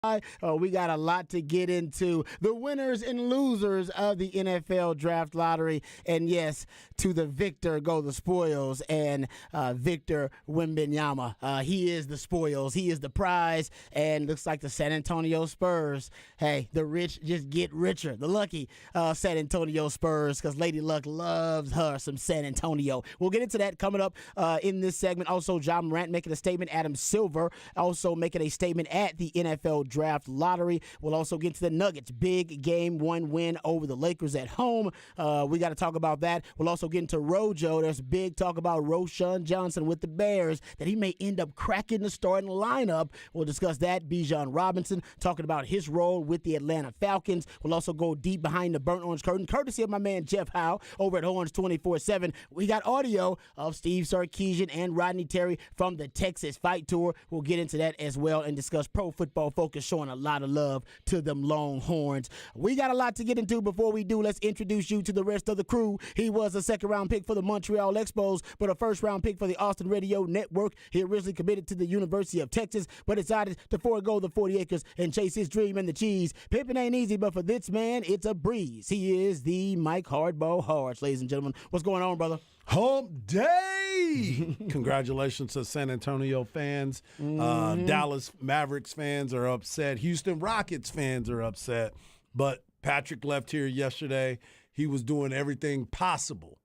We got a lot to get into. The winners and losers of the NFL Draft Lottery. And yes, to the victor go the spoils. And Victor Wembanyama, he is the spoils. He is the prize. And looks like the San Antonio Spurs. Hey, the rich just get richer. The lucky San Antonio Spurs, because Lady Luck loves her some San Antonio. We'll get into that coming up in this segment. Also, John Morant making a statement. Adam Silver also making a statement at the NFL Draft Lottery. We'll also get to the Nuggets. Big Game 1 win over the Lakers at home. We got to talk about that. We'll also get into Rojo. There's big talk about Roschon Johnson with the Bears, that he may end up cracking the starting lineup. We'll discuss that. Bijan Robinson talking about his role with the Atlanta Falcons. We'll also go deep behind the burnt orange curtain, courtesy of my man Jeff Howe over at Horns 24/7. We got audio of Steve Sarkisian and Rodney Terry from the Texas Fight Tour. We'll get into that as well and discuss Pro Football Focus showing a lot of love to them Longhorns. We got a lot to get into. Before we do, let's introduce you to the rest of the crew. He was a second-round pick for the Montreal Expos, but a first-round pick for the Austin Radio Network. He originally committed to the University of Texas, but decided to forego the 40 acres and chase his dream and the cheese. Pimping ain't easy, but for this man, it's a breeze. He is the Mike Hardball Hards, ladies and gentlemen. What's going on, brother? Hump Day! Congratulations to San Antonio fans. Dallas Mavericks fans are upset. Houston Rockets fans are upset. But Patrick left here yesterday. He was doing everything possible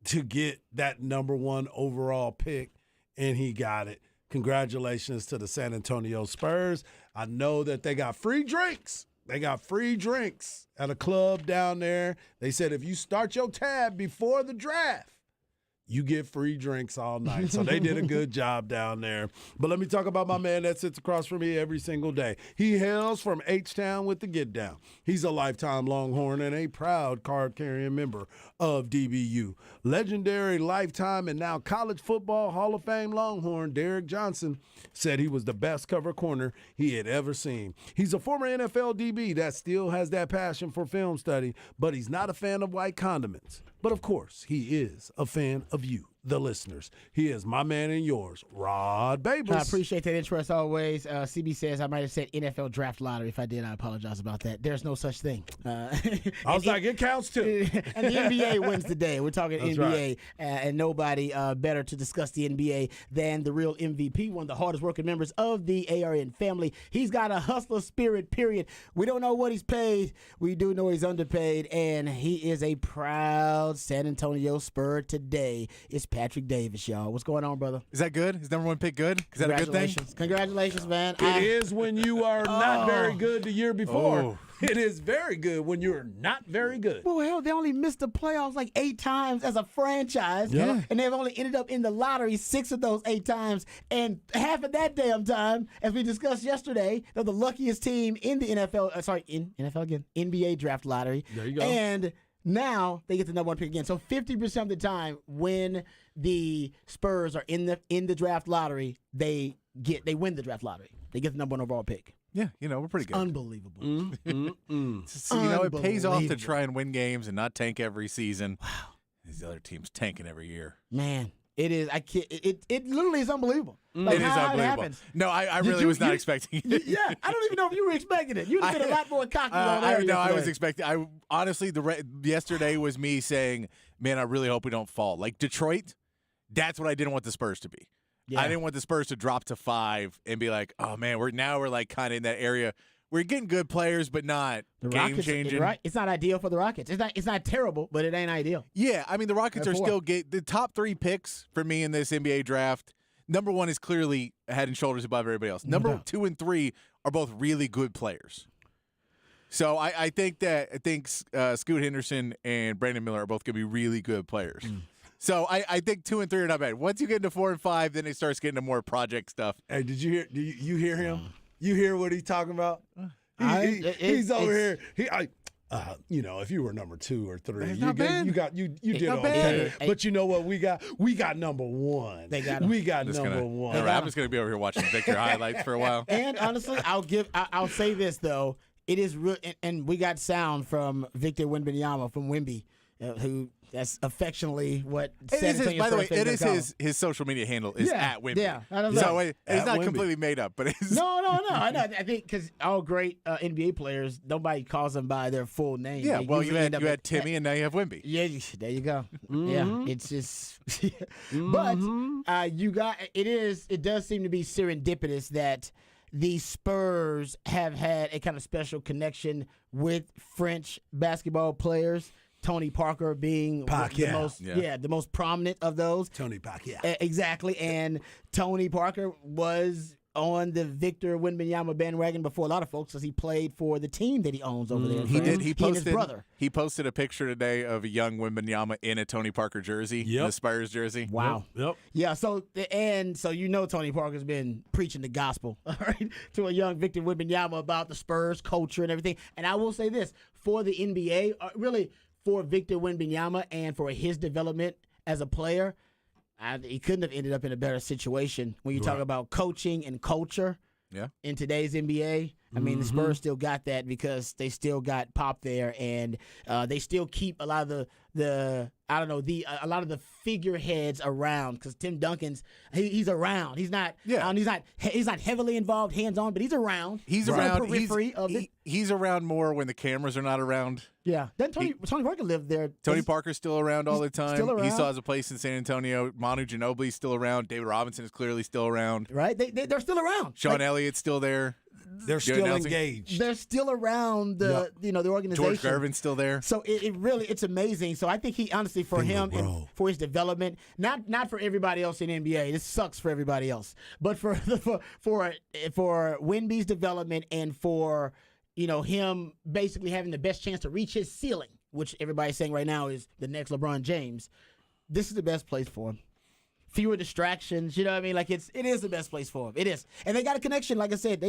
to get that number one overall pick, and he got it. Congratulations to the San Antonio Spurs. I know that they got free drinks. They got free drinks at a club down there. They said if you start your tab before the draft, you get free drinks all night. So they did a good job down there. But let me talk about my man that sits across from me every single day. He hails from H-Town with the Get Down. He's a lifetime Longhorn and a proud card-carrying member of DBU. Legendary lifetime and now college football Hall of Fame Longhorn Derek Johnson said he was the best cover corner he had ever seen. He's a former NFL DB that still has that passion for film study, but he's not a fan of white condiments. But, of course, he is a fan of you, the listeners. He is my man and yours, Rod Babers. I appreciate that intro as always. CB says I might have said NFL Draft Lottery. If I did, I apologize about that. There's no such thing. I was like, it counts too. And the NBA wins the day. We're talking That's NBA, right. And nobody better to discuss the NBA than the real MVP, one of the hardest working members of the ARN family. He's got a hustler spirit, period. We don't know what he's paid. We do know he's underpaid, and he is a proud San Antonio Spur today. It's Patrick Davis, y'all. What's going on, brother? Is that good? Is number one pick good? Is that a good thing? Congratulations, man. It is when you are not very good the year before. Oh. It is very good when you're not very good. Well, hell, they only missed the playoffs like 8 times as a franchise. Yeah. And they've only ended up in the lottery 6 of those 8 times. And half of that damn time, as we discussed yesterday, they're the luckiest team in the NBA draft lottery. There you go. And now they get the number one pick again. So 50% of the time when the Spurs are in the draft lottery, they win the draft lottery. They get the number one overall pick. Yeah, we're pretty good. Unbelievable. So, it pays off to try and win games and not tank every season. Wow. These other teams tanking every year. Man, it is. I can't. It literally is unbelievable. Like It is how unbelievable. It happens. No, I really was not expecting it. Yeah, I don't even know if you were expecting it. You'd have been a lot more cocky on there. I was expecting. Honestly, yesterday was me saying, "Man, I really hope we don't fall." Like Detroit, that's what I didn't want the Spurs to be. Yeah. I didn't want the Spurs to drop to 5 and be like, "Oh man, we're like kind of in that area. We're getting good players, but not game changing." Right? It's not ideal for the Rockets. It's not terrible, but it ain't ideal. Yeah, I mean the Rockets They're are still the top 3 picks for me in this NBA draft. Number 1 is clearly head and shoulders above everybody else. Number 2 and 3 are both really good players. So I think Scoot Henderson and Brandon Miller are both going to be really good players. So I think 2 and 3 are not bad. Once you get into 4 and 5, then it starts getting to more project stuff. Hey, did you hear? Do you hear him? You hear what he's talking about? He's over here. If you were number 2 or 3, you did okay. Hey. But you know what? We got number 1. They got him. We got number 1. I'm just going to be over here watching Victor highlights for a while. And honestly, I'll say this though. It is real, and we got sound from Victor Wembanyama from Wemby, who That's affectionately what It San is his, Antonio by the way, Spurs fans it is call him. his social media handle is at Wimby. Yeah, I don't So know. it's At not Wimby. completely made up, but it's No. I know. I think because all great NBA players, nobody calls them by their full name. yeah. They Well, you usually end had up at- Timmy, and now you have Wimby. Yeah, there you go. Yeah, it's just, but it does seem to be serendipitous that the Spurs have had a kind of special connection with French basketball players. Tony Parker being Pacquiao. the most prominent of those. Tony Pacquiao. Exactly, and Tony Parker was on the Victor Wembanyama bandwagon before a lot of folks, because he played for the team that he owns over there. in He France. did. He and his posted. brother. He posted a picture today of a young Wembanyama in a Tony Parker jersey, Yep. the Spurs jersey. Wow. Yep. Yeah, so Tony Parker's been preaching the gospel, all right, to a young Victor Wembanyama about the Spurs culture and everything. And I will say this, for the NBA, really for Victor Wembanyama and for his development as a player, he couldn't have ended up in a better situation when you talk Right. about coaching and culture. Yeah. In today's NBA, I mean, the Spurs still got that because they still got Pop there, and they still keep a lot of a lot of the figureheads around, because Tim Duncan's he's around. He's not he's not heavily involved hands on, but he's around. He's on the around. periphery of it. He's around more when the cameras are not around. Yeah. Then Tony Parker lived there. Tony Parker's still around all the time. still He around. still has a place in San Antonio. Manu Ginobili's still around. David Robinson is clearly still around. Right? They're still around. Sean Elliott's still there. They're still announcing- engaged. They're still around the the organization. George Gervin's still there. So it's amazing. So I think he honestly, for him and roll. for his development, not for everybody else in NBA. This sucks for everybody else, but for Wemby's development and for him basically having the best chance to reach his ceiling, which everybody's saying right now is the next LeBron James. This is the best place for him. Fewer distractions, you know what I mean? Like it is the best place for him. It is, and they got a connection. Like I said,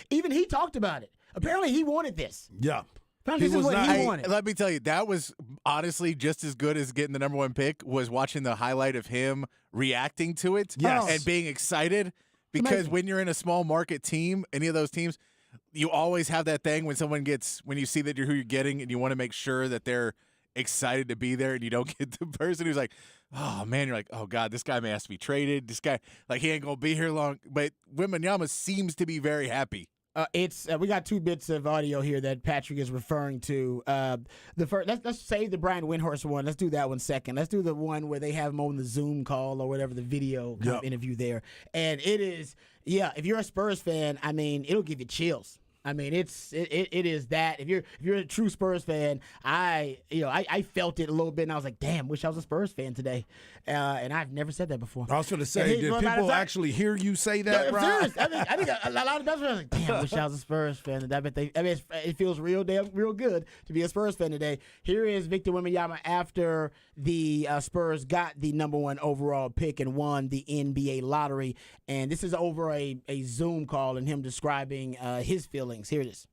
even he talked about it. Apparently, he wanted this. Yeah. Apparently, this is what he wanted. Let me tell you, that was honestly just as good as getting the number one pick. Was watching the highlight of him reacting to it, Yes. and being excited. Because Amazing. when you're in a small market team, any of those teams, you always have that thing when you see that you're who you're getting, and you want to make sure that they're excited to be there, and you don't get the person who's like, oh man, you're like, oh god, this guy may have to be traded. This guy, like, he ain't gonna be here long. But Wembanyama seems to be very happy. We got two bits of audio here that Patrick is referring to. The first, let's save the Brian Windhorst one. Let's do that one second. Let's do the one where they have him on the Zoom call or whatever, the video kind of interview there. And it is, if you're a Spurs fan, I mean, it'll give you chills. I mean, it is that. If you're a true Spurs fan, I felt it a little bit, and I was like, damn, wish I was a Spurs fan today. And I've never said that before. I was going to say, did people actually hear you say that, I'm Rob? serious. I think a lot of Spurs fans are like, damn, wish I was a Spurs fan. And it feels real good to be a Spurs fan today. Here is Victor Wembanyama after the Spurs got the number one overall pick and won the NBA lottery. And this is over a Zoom call and him describing his feelings. Here it is.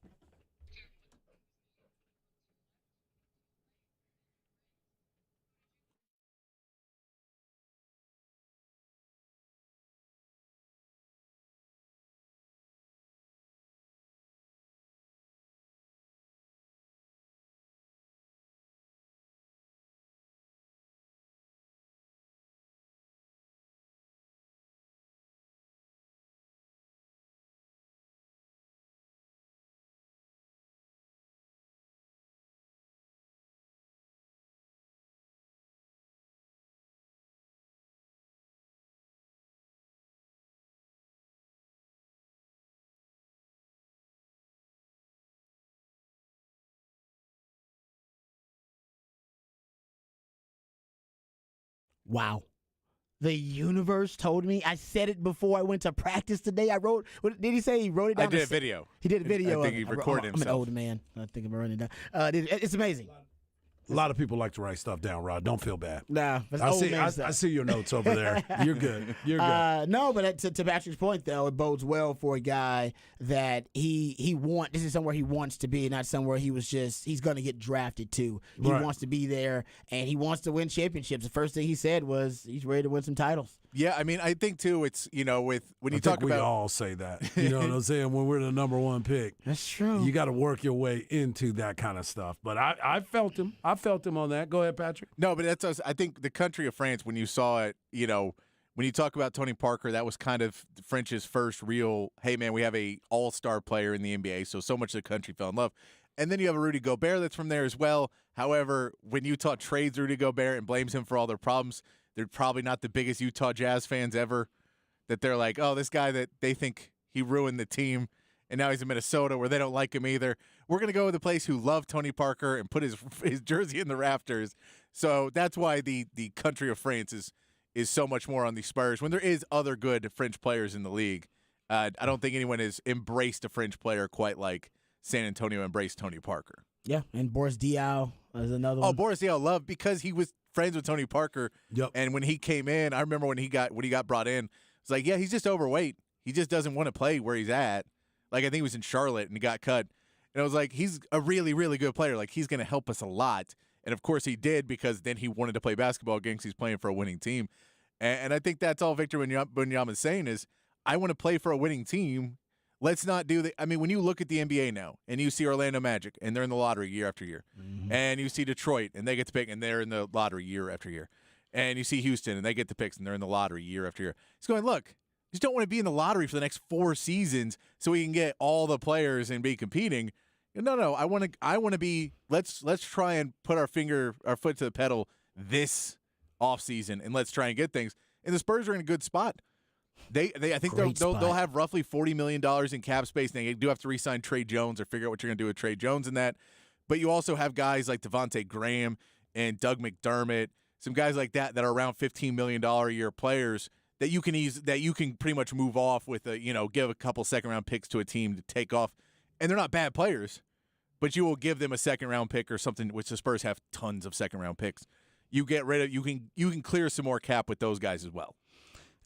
Wow. The universe told me. I said it before I went to practice today. What did he say? He wrote it down. I did a video. He did a video. I think of he it. recorded I'm himself. an old man. I think I'm running down. It's amazing. A lot of people like to write stuff down, Rod. Don't feel bad. Nah, that's I old see. man I stuff. see your notes over there. You're good. You're good. No, but to Patrick's point, though, it bodes well for a guy that this is somewhere he wants to be, not somewhere he's going to get drafted to. He Right. wants to be there, and he wants to win championships. The first thing he said was he's ready to win some titles. Yeah, I mean, I think too. It's when you talk we about all say that. You know what I'm saying? When we're the number one pick, That's true. you got to work your way into that kind of stuff. But I felt him. I felt him on that. Go ahead, Patrick. no, but I think the country of France. When you saw it, when you talk about Tony Parker, that was kind of French's first real. Hey, man, we have a all-star player in the NBA, so much of the country fell in love. And then you have a Rudy Gobert that's from there as well. However, when Utah trades Rudy Gobert and blames him for all their problems, they're probably not the biggest Utah Jazz fans ever. That they're like, oh, this guy that they think he ruined the team, and now he's in Minnesota where they don't like him either. We're going to go with a place who loved Tony Parker and put his jersey in the rafters. So that's why the country of France is so much more on the Spurs when there is other good French players in the league. I don't think anyone has embraced a French player quite like San Antonio embraced Tony Parker. Yeah, and Boris Diaw is another one. Oh, Boris Diaw loved because he was friends with Tony Parker. Yep. And when he came in, I remember when he got brought in, it's like, yeah, he's just overweight. He just doesn't want to play where he's at. Like, I think he was in Charlotte and he got cut. And I was like, he's a really, really good player. Like, he's going to help us a lot. And, of course, he did because then he wanted to play basketball again because he's playing for a winning team. And I think that's all Victor Wembanyama is saying is, I want to play for a winning team. Let's not do I mean, when you look at the NBA now and you see Orlando Magic and they're in the lottery year after year, and you see Detroit and they get to pick and they're in the lottery year after year, and you see Houston and they get the picks and they're in the lottery year after year. He's going, look, just don't want to be in the lottery for the next 4 seasons so we can get all the players and be competing. No, I want to be. Let's try and put our foot to the pedal this offseason and let's try and get things. And the Spurs are in a good spot. I think they'll have roughly $40 million in cap space. Now, you do have to re-sign Trey Jones or figure out what you're going to do with Trey Jones in that. But you also have guys like Devontae Graham and Doug McDermott, some guys like that are around $15 million a year players that you can pretty much move off with give a couple second-round picks to a team to take off. And they're not bad players, but you will give them a second-round pick or something, which the Spurs have tons of second-round picks. You can clear some more cap with those guys as well.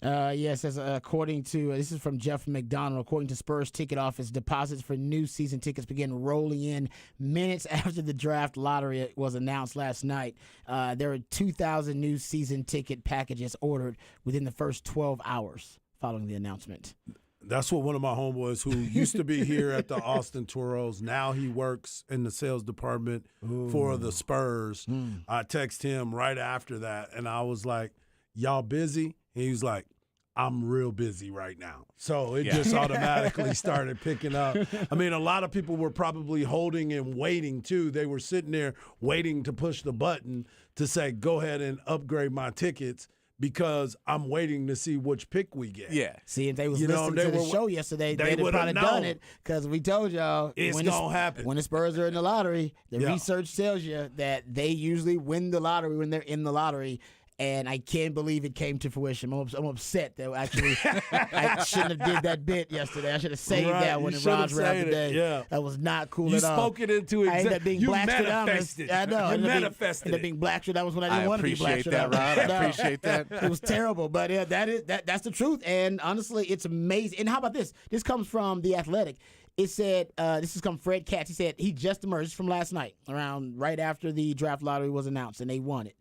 Yes, according to this is from Jeff McDonald. According to Spurs Ticket Office, deposits for new season tickets began rolling in minutes after the draft lottery was announced last night. There were 2,000 new season ticket packages ordered within the first 12 hours following the announcement. That's what one of my homeboys who used to be here at the Austin Toros, now he works in the sales department for the Spurs. I text him right after that, and I was like, y'all busy? And he was like, I'm real busy right now. So it just automatically started picking up. I mean, a lot of people were probably holding and waiting, too. They were sitting there waiting to push the button to say, go ahead and upgrade my tickets because I'm waiting to see which pick we get. Yeah. See, if they was listening to the show yesterday, they'd have probably done it because we told y'all it's going to happen. When the Spurs are in the lottery, the research tells you that they usually win the lottery when they're in the lottery. And I can't believe it came to fruition. I'm upset that actually I shouldn't have did that bit yesterday. I should have saved that one in Rod's Rap today. Yeah. That was not cool you at all. You spoke it into existence. I ended up being you Black manifested. I know. You manifested ended up being Black That was when I didn't want to be Black appreciate that, Rod. I appreciate that. It was terrible, but that's the truth. And honestly, it's amazing. And how about this? This comes from The Athletic. It said, this is from Fred Katz. He said he just emerged from last night, around right after the draft lottery was announced, and they won it.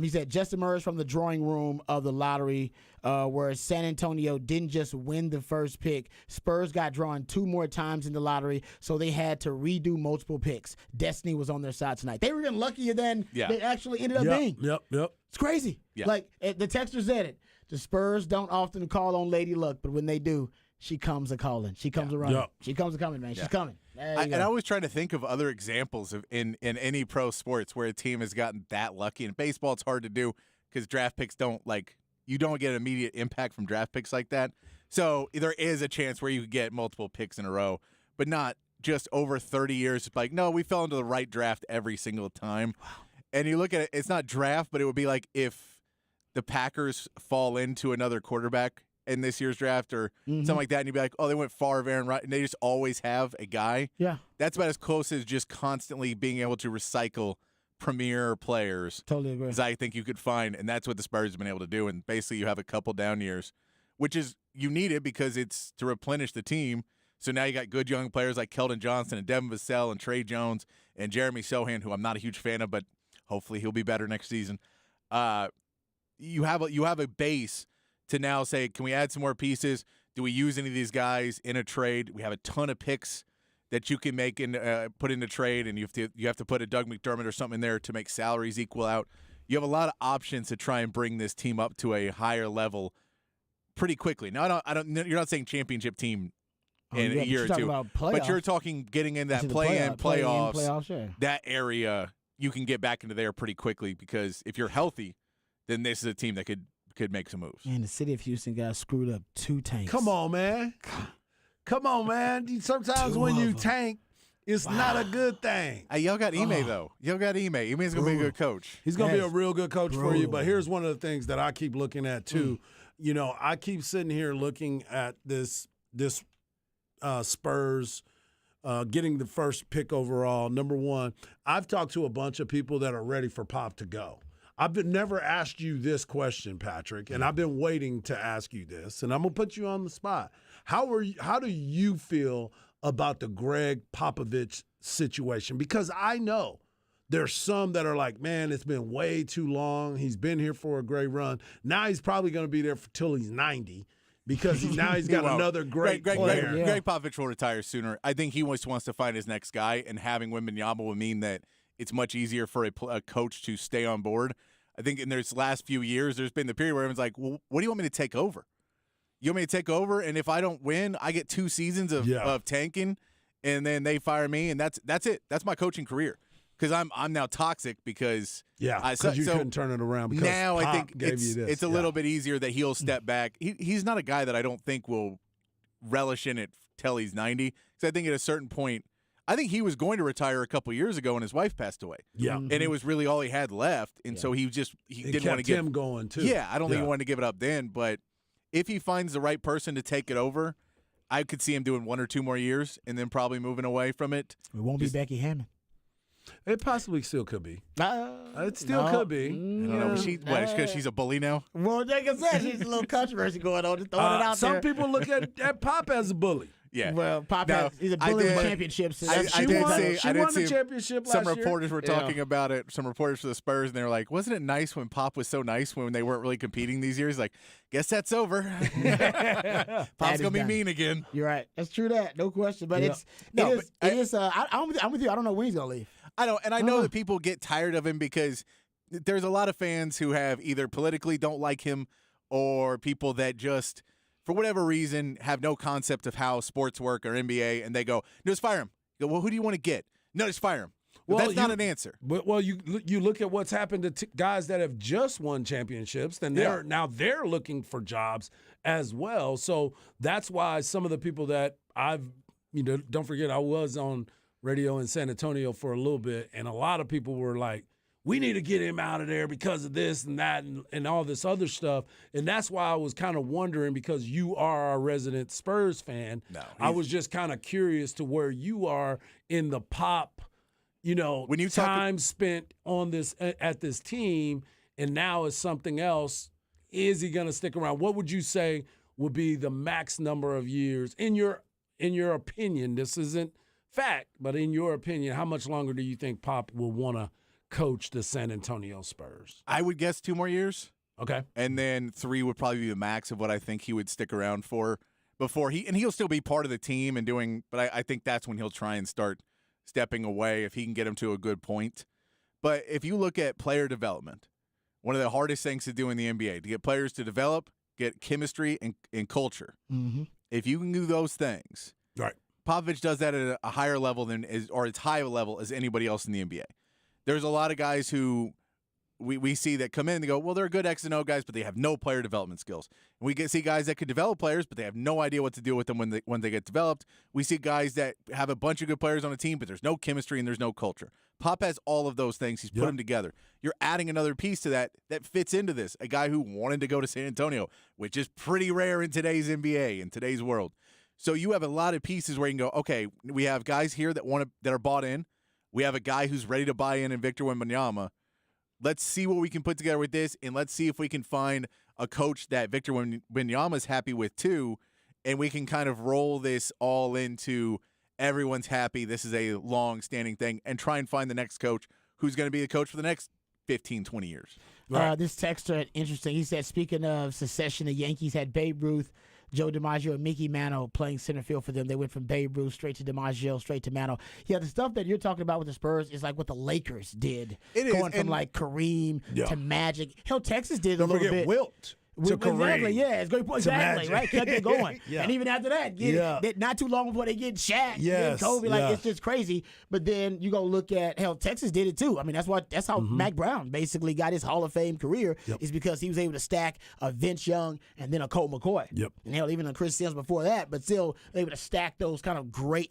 He said, just emerged from the drawing room of the lottery where San Antonio didn't just win the first pick. Spurs got drawn 2 more times in the lottery, so they had to redo multiple picks. Destiny was on their side tonight. They were even luckier than they actually ended up being. Yep. It's crazy. Yeah. Like, the texter said it. The Spurs don't often call on Lady Luck, but when they do, she comes a-calling. She comes a-running. Yep. She comes a-coming, man. She's coming. And I was trying to think of other examples of in any pro sports where a team has gotten that lucky. In baseball, it's hard to do because draft picks you don't get an immediate impact from draft picks like that. So there is a chance where you could get multiple picks in a row, but not just over 30 years. It's like, no, we fell into the right draft every single time. Wow. And you look at it, it's not draft, but it would be like if the Packers fall into another quarterback in this year's draft or something like that, and you'd be like, oh, they went Favre, Aaron Rodgers, and they just always have a guy. Yeah. That's about as close as just constantly being able to recycle premier players. Totally agree. As I think you could find, and that's what the Spurs have been able to do. And basically you have a couple down years, which is you need it because it's to replenish the team. So now you got good young players like Keldon Johnson and Devin Vassell and Trey Jones and Jeremy Sohan, who I'm not a huge fan of, but hopefully he'll be better next season. You have a base to now say, can we add some more pieces? Do we use any of these guys in a trade? We have a ton of picks that you can make and put into trade, and you have to put a Doug McDermott or something in there to make salaries equal out. You have a lot of options to try and bring this team up to a higher level pretty quickly. Now, I don't. You're not saying championship team in a year or two, but you're talking getting in that play-in, playoffs, yeah. that area. You can get back into there pretty quickly because if you're healthy, then this is a team that could make some moves. Man, the city of Houston got screwed up 2 tanks. Come on, man. Come on, man. Sometimes when you tank, it's not a good thing. Y'all got Ime, though. Y'all got Ime. Ime's going to be a good coach. He's going to be a real good coach for you. But here's one of the things that I keep looking at, too. You know, I keep sitting here looking at this Spurs getting the first pick overall. Number one, I've talked to a bunch of people that are ready for Pop to go. I've never asked you this question, Patrick, and I've been waiting to ask you this, and I'm going to put you on the spot. How do you feel about the Greg Popovich situation? Because I know there's some that are like, man, it's been way too long. He's been here for a great run. Now he's probably going to be there till he's 90 because he's got another great player. Greg Popovich will retire sooner. I think he wants to find his next guy, and having Wembanyama will mean that it's much easier for a coach to stay on board. I think in this last few years, there's been the period where everyone's like, well, what do you want me to take over? You want me to take over, and if I don't win, I get 2 seasons of tanking, and then they fire me, and that's it. That's my coaching career because I'm now toxic because you couldn't turn it around. Because now Pop I think it's a little bit easier that he'll step back. He's not a guy that I don't think will relish in it till he's 90. Because I think at a certain point, I think he was going to retire a couple years ago when his wife passed away. Yeah, and it was really all he had left, and so he didn't want to give him going too. Yeah, I don't think he wanted to give it up then, but if he finds the right person to take it over, I could see him doing 1 or 2 more years and then probably moving away from it. It won't be Becky Hammond. It possibly still could be. It still could be. I don't know. Because she's a bully now? Well, like I said, she's a little controversy going on. Just throwing it out some there. people look at Pop as a bully. Yeah. Well, Pop he's a bully with championships. She won the championship last year. Some reporters were talking about it. Some reporters for the Spurs, and they were like, wasn't it nice when Pop was so nice when they weren't really competing these years? Like, guess that's over. Pop's going to be mean again. You're right. That's true that. No question. But I'm with you. I don't know when he's going to leave. I know. And I know that people get tired of him because there's a lot of fans who have either politically don't like him or people that just – for whatever reason, have no concept of how sports work or NBA, and they go, no, just fire him. You go, well, who do you want to get? No, just fire him. Well, that's not an answer. Well, you look at what's happened to guys that have just won championships, then they're looking for jobs as well. So that's why some of the people that don't forget, I was on radio in San Antonio for a little bit, and a lot of people were like, we need to get him out of there because of this and that and all this other stuff. And that's why I was kind of wondering, because you are our resident Spurs fan. No, I was just kind of curious to where you are in the Pop, when you time spent on this at this team, and now it's something else. Is he going to stick around? What would you say would be the max number of years in your opinion? This isn't fact, but in your opinion, how much longer do you think Pop will want to coach the San Antonio Spurs? I would guess 2 more years. Okay. And then 3 would probably be the max of what I think he would stick around for before he'll still be part of the team and doing, but I think that's when he'll try and start stepping away if he can get him to a good point. But if you look at player development, one of the hardest things to do in the NBA, to get players to develop, get chemistry and culture. Mm-hmm. If you can do those things, right. Popovich does that at a higher level or as high a level as anybody else in the NBA. There's a lot of guys who we see that come in and they go, well, they're good X and O guys, but they have no player development skills. And we see guys that could develop players, but they have no idea what to do with them when they get developed. We see guys that have a bunch of good players on a team, but there's no chemistry and there's no culture. Pop has all of those things. He's put them together. You're adding another piece to that fits into this, a guy who wanted to go to San Antonio, which is pretty rare in today's NBA, in today's world. So you have a lot of pieces where you can go, okay, we have guys here that are bought in. We have a guy who's ready to buy in Victor Wembanyama. Let's see what we can put together with this, and let's see if we can find a coach that Victor Wembanyama is happy with too, and we can kind of roll this all into everyone's happy. This is a long-standing thing, and try and find the next coach who's going to be the coach for the next 15, 20 years. Right. This texter, interesting. He said, speaking of succession, the Yankees had Babe Ruth, Joe DiMaggio, and Mickey Mantle playing center field for them. They went from Babe Ruth straight to DiMaggio, straight to Mantle. Yeah, the stuff that you're talking about with the Spurs is like what the Lakers did. It is, going from and- like Kareem to Magic. Hell, Texas did Don't a little forget bit. Wilt to Exactly, Kareem. yeah, it's great. Exactly, Magic. right? Kept it going. Yeah. And even after that, not too long before they get Shaq, Yes, get Kobe, like yeah. it's just crazy. But then you go look at hell, Texas did it too. I mean, that's how Mac Brown basically got his Hall of Fame career is because he was able to stack a Vince Young and then a Colt McCoy. Yep. And hell, even a Chris Sims before that, but still able to stack those kind of great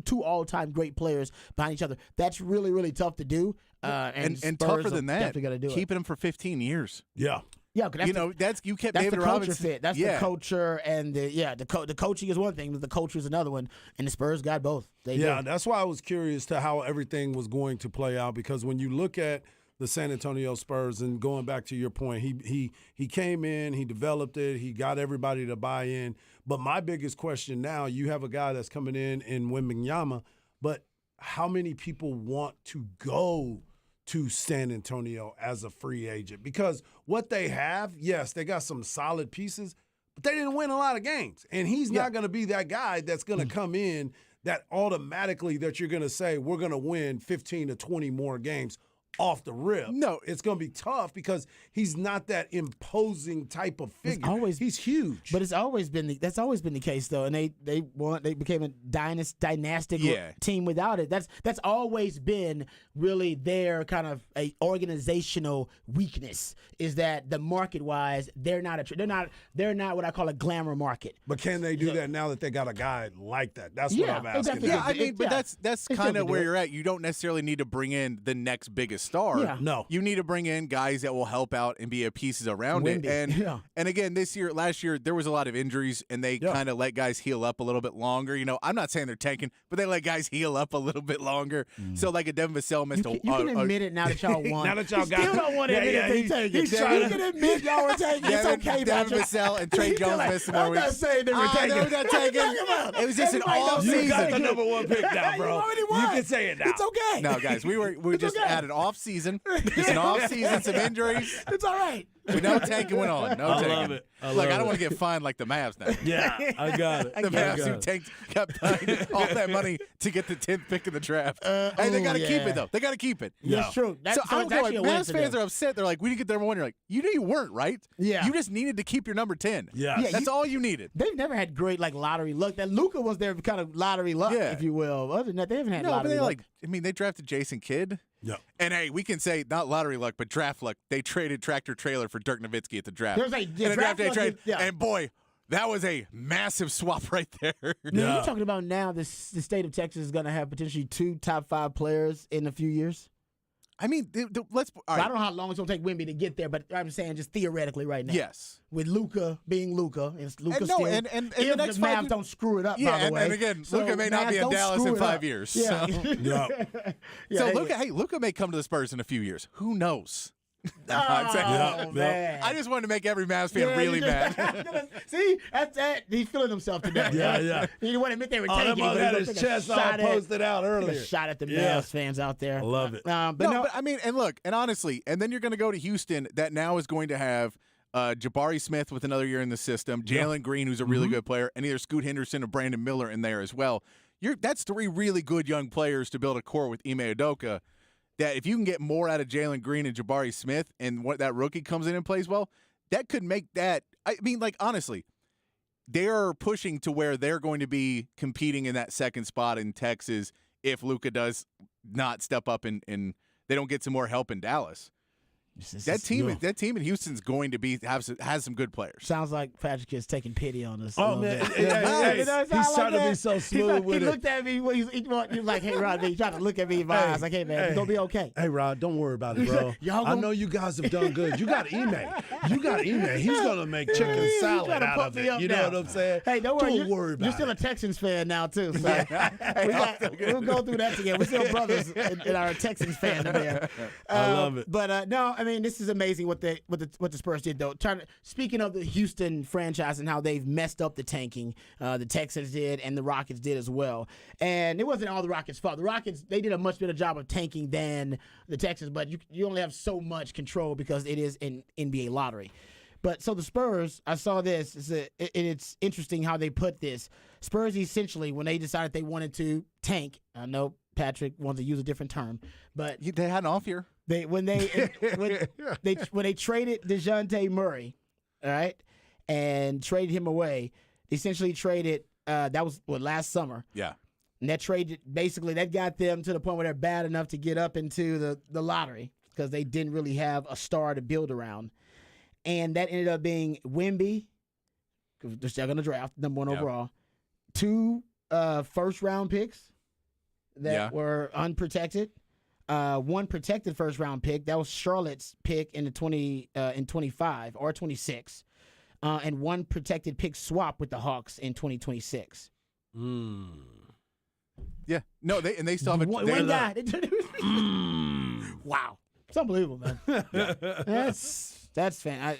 two all-time great players behind each other. That's really, really tough to do. And and Spurs tougher are than that, definitely gonna do it. keeping him for 15 years. Yeah. Yeah, 'cause that's You the- know, you kept that's David the culture Robinson. fit. That's the culture and the coaching is one thing, but the culture is another one. And the Spurs got both. They Yeah, did. that's why I was curious to how everything was going to play out because when you look at the San Antonio Spurs and going back to your point, he came in, he developed it, he got everybody to buy in. But my biggest question now, you have a guy that's coming in Wembanyama, but how many people want to go to San Antonio as a free agent? Because what they have, yes, they got some solid pieces, but they didn't win a lot of games. And he's not going to be that guy that's going to come in that automatically that you're going to say we're going to win 15 to 20 more games off the rip. No. It's going to be tough because he's not that imposing type of figure. He's huge. But that's always been the case though, and they became a dynastic team without it. That's always been really their kind of a organizational weakness is that the market wise they're not what I call a glamour market. But can they do that now that they got a guy like that? That's what I'm asking. definitely Yeah, could. I mean, but that's They still kind could of do where it. you're at. You don't necessarily need to bring in the next biggest star. Yeah. No. You need to bring in guys that will help out and be pieces around Wimby. it. And again, last year, there was a lot of injuries, and they kind of let guys heal up a little bit longer. You know, I'm not saying they're tanking, but they let guys heal up a little bit longer. So like a Devin Vassell missed You can admit it now that y'all won. Now that y'all You got still don't want to admit they taking. he's You trying to- can admit y'all were taking. It's okay, Devin Patrick. Vassell and Trey He's Jones like, missed some more I'm not weeks. saying they were taking. They were not What you taking. talking about? It was just an Everybody knows off You season. got the number one pick now, You bro. already You won. can say it now. It's okay. No, guys, we just okay. had an off season, just an off season, some injuries. It's all right. But no tanking went on. No I tanking. love it. I Look, love I don't it. want to get fined like the Mavs now. Yeah, I got it. The Mavs who got it. tanked, kept paying all that money to get the 10th pick in the draft. Hey, they got to keep it, though. They got to keep it. Yeah. That's true. So I don't it's know. Like, actually a win Mavs for fans them. are upset. They're like, we didn't get the number one. You're like, you knew you weren't, right? Yeah. You just needed to keep your number 10. Yeah. Yeah, That's all you needed. They've never had great like lottery luck. That Luka was their kind of lottery luck, Yeah. if you will. Other than that, they haven't had No, but lottery they luck. they drafted Jason Kidd. Yeah. And hey, we can say not lottery luck, but draft luck. They traded tractor trailer for Dirk Nowitzki at the draft. There's a- In a draft draft day luck trade. is- yeah. And boy, that was a massive swap right there. Now, you're talking about now the state of Texas is going to have potentially 2 top 5 players in a few years. I mean, let's. All I right. don't know how long it's going to take Wemby to get there, but I'm saying just theoretically right now. Yes. With Luka being Luka, and Luka And no, still. and if the next the 5 Mavs years- don't screw it up, Yeah, by the way. and again, So Luka may not be Mavs in don't Dallas screw in it 5 up. years. Yeah. So, Yeah. Yeah, so hey, Luka may come to the Spurs in a few years. Who knows? Oh, I'm saying- Yeah. man. I just wanted to make every Mavs fan Yeah, really you just- mad. See, that's that. He's feeling himself today. Yeah, yeah. He didn't want to admit they were Oh, that taking. mug but had he his took a chest all shot at- posted out took earlier. a shot at the Yeah. Mavs fans out there. I love it. But No, no, but I mean, and look, and honestly, and then you're going to go to Houston that now is going to have Jabari Smith with another year in the system, Jalen Green, who's a really good player, and either Scoot Henderson or Brandon Miller in there as well. That's 3 really good young players to build a core with Ime Udoka. That if you can get more out of Jalen Green and Jabari Smith, and what that rookie comes in and plays well, that could make that. I mean, like honestly, they're pushing to where they're going to be competing in that second spot in Texas if Luka does not step up and they don't get some more help in Dallas. That team in Houston's going to has some good players. sounds like Patrick is taking pity on us. a Oh, little man. bit. Hey, hey, You know, it he's sounds trying to be that. so He's smooth like- with he it. looked at me. He's like, "Hey, Rod, he's trying to look at me in my eyes." Like, "Hey, man, it's gonna be okay." Hey, Rod, don't worry about it, bro. Y'all I gonna- know you guys have done good. You got Ime. You got Ime. He's going to make chicken He's salad trying to out pump of me it. up You know now. what I'm saying? Hey, don't worry. about You're still it. a Texans fan now too. So we'll go through that together. We're still brothers in our Texans fandom there. I love it. But no, I mean, this is amazing what the Spurs did, though. Speaking of the Houston franchise and how they've messed up the tanking, the Texans did and the Rockets did as well. And it wasn't all the Rockets' fault. The Rockets, they did a much better job of tanking than the Texans, but you only have so much control because it is an NBA lottery. But so the Spurs, I saw this, it's interesting how they put this. Spurs essentially, when they decided they wanted to tank, I know Patrick wants to use a different term, but They had an off year. when they traded DeJounte Murray, all right, and traded him away, essentially traded that was last summer. Yeah. And that trade basically that got them to the point where they're bad enough to get up into the lottery because they didn't really have a star to build around. And that ended up being Wemby, because they're still going to draft, number 1 overall. 2 first-round picks that were unprotected. 1 protected first-round pick. That was Charlotte's pick in 25 or 26. And 1 protected pick swap with the Hawks in 2026. Yeah. No, they still have a One guy. Wow. It's unbelievable, man. That's fan.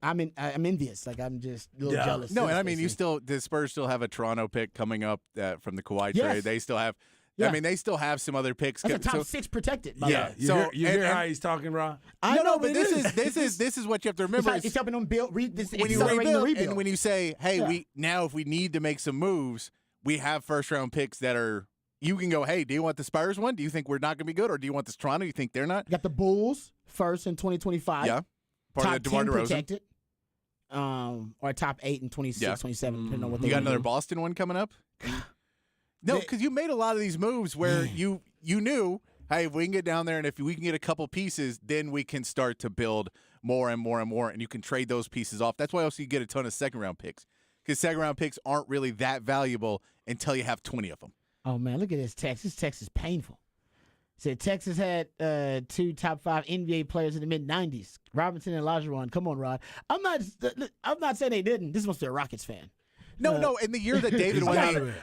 I'm envious. Like I'm just a little jealous. No, and I mean, the Spurs still have a Toronto pick coming up from the Kawhi trade. They still have. Yeah. I mean, they still have some other picks. That's a top 6 protected. You hear how he's talking, Ron? I know, but this is what you have to remember. It's helping them build. When you rebuild, and when you say, "Hey, if we need to make some moves, we have first round picks that are." You can go, hey, do you want the Spurs one? Do you think we're not going to be good? Or do you want this Toronto? You think they're not? You got the Bulls first in 2025. Yeah. Top of 10 protected. Or top 8 in 26, 27, depending on what they You got another Boston one coming up? No, because you made a lot of these moves where you knew, hey, if we can get down there and if we can get a couple pieces, then we can start to build more and more and more, and you can trade those pieces off. That's why also you get a ton of second-round picks, because second-round picks aren't really that valuable until you have 20 of them. Oh, man, look at this text. This text is painful. Said Texas had 2 top 5 NBA players in the mid-'90s, Robinson and Olajuwon. Come on, Rod. I'm not saying they didn't. This must be a Rockets fan. No. In the year that David won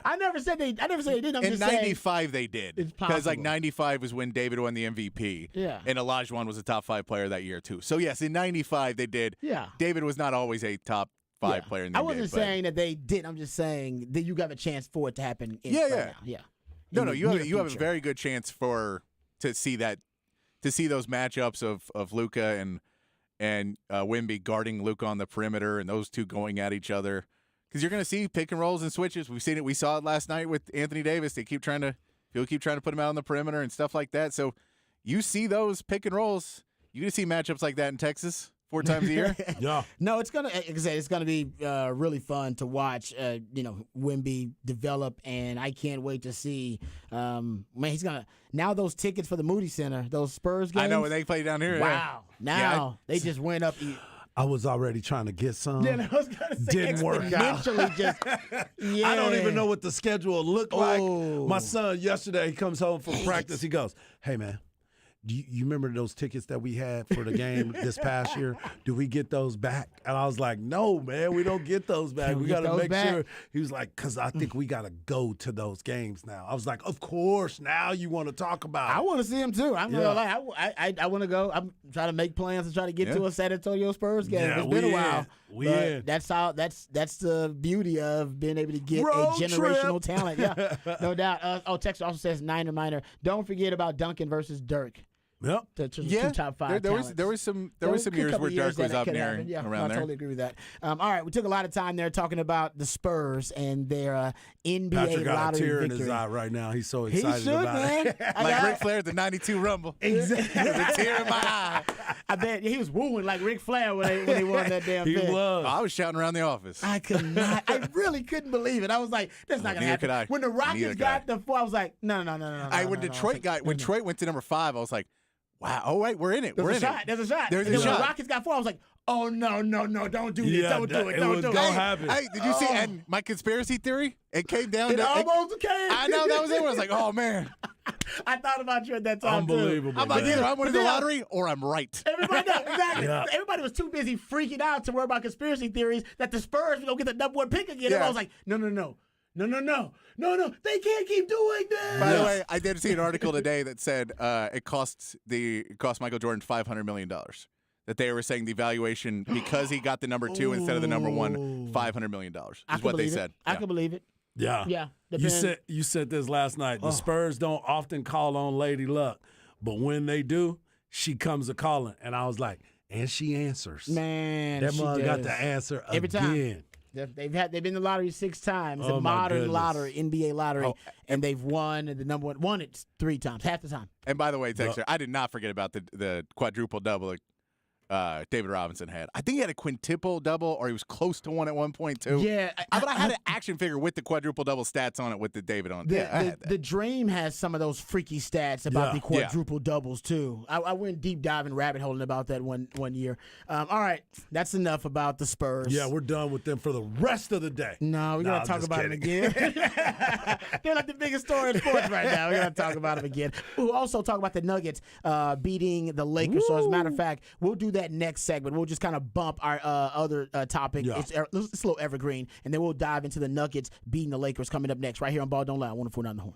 I never said they didn't. I'm in just '95 saying, they did. It's because possible. '95 was when David won the MVP. Yeah. And Olajuwon was a top 5 player that year too. So yes, in '95 they did. Yeah. David was not always a top 5 player in the NBA. I wasn't saying that they did. I'm just saying that you got a chance for it to happen. Now. No, you have a very good chance to see those matchups of Luka and Wemby guarding Luka on the perimeter and those two going at each other, because you're going to see pick and rolls and switches. We've seen it. We saw it last night with Anthony Davis. People keep trying to put him out on the perimeter and stuff like that. So you see those pick and rolls. You're going to see matchups like that in Texas 4 times a year. Yeah. No, it's gonna. Like I said, it's gonna be really fun to watch. Wemby develop, and I can't wait to see. Man, he's gonna now those tickets for the Moody Center, those Spurs games. I know when they play down here. Wow. Now they just went up. I was already trying to get some. I was gonna say Didn't work out. Just, I don't even know what the schedule looked like. Oh. My son yesterday, he comes home from practice. He goes, "Hey man, do you remember those tickets that we had for the game this past year? Do we get those back?" And I was like, "No, man, we don't get those back. We got to make sure." He was like, "Because I think we got to go to those games now." I was like, "Of course, now you want to talk about it." I want to see him too. I'm gonna lie. I want to go. I'm trying to make plans to try to get to a San Antonio Spurs game. Yeah, it's been a while. But that's the beauty of being able to get Road a generational trip. talent. Yeah, no doubt. Texas also says Niner minor. Don't forget about Duncan versus Dirk. Yep. Two top 5 there was some years where Dirk was up near around there. I totally agree with that. All right, we took a lot of time there talking about the Spurs and their NBA Patrick got a lottery tear victory. in his eye right now. He's so He excited should, about man. it. Like Ric Flair at the '92 Rumble. Exactly. The tear in my eye. I bet he was wooing like Ric Flair when they won that damn He thing. was. I was shouting around the office. I could not. I really couldn't believe it. I was like, "That's not gonna Neither happen." could I. When the Rockets Neither got could I. the 4, I was like, "No." When Detroit went to number 5, I was like, wow, oh wait, we're in it. There's a shot. There's and then when shot. the Rockets got 4, I was like, "Oh no, don't do this. Yeah, Don't do it. it Don't was do gonna it." happen. Hey, did you see? And my conspiracy theory, it came down It to. almost came. I know that was it. I was like, oh man, I thought about you at that time Unbelievable. too. I'm like, man. either I'm winning the But then- lottery or I'm right. Everybody knows, exactly. Yeah. Everybody was too busy freaking out to worry about conspiracy theories that the Spurs were gonna get the number 1 pick again. Yeah. And I was like, no. No. They can't keep doing this. By the way, I did see an article today that said it cost Michael Jordan $500 million. That they were saying the valuation, because he got the number 2 instead of the number 1, $500 million is what they said. I can believe it. Yeah. Yeah. You said this last night. The Spurs don't often call on Lady Luck, but when they do, she comes a calling. And I was like, and she answers. Man, that she mother got does. the answer Every again. time. They've been in the lottery 6 times, the Oh, my modern goodness. lottery, NBA lottery, and they've won the number one. Won it 3 times, half the time. And by the way, Texter, I did not forget about the quadruple double David Robinson had. I think he had a quintuple double, or he was close to one at one point too. Yeah, but I had an action figure with the quadruple double stats on it with the David on. I had that. The Dream has some of those freaky stats about the quadruple doubles too. I went deep diving rabbit holing about that one year. All right, that's enough about the Spurs. Yeah, we're done with them for the rest of the day. No, we're gonna talk about them again. They're like the biggest story in sports right now. We're gonna talk about them again. We'll also talk about the Nuggets beating the Lakers. So as a matter of fact, we'll do that next segment. We'll just kind of bump our other topic. Yeah. It's a little evergreen, and then we'll dive into the Nuggets beating the Lakers coming up next right here on Ball Don't Lie. 104.9 The Horn.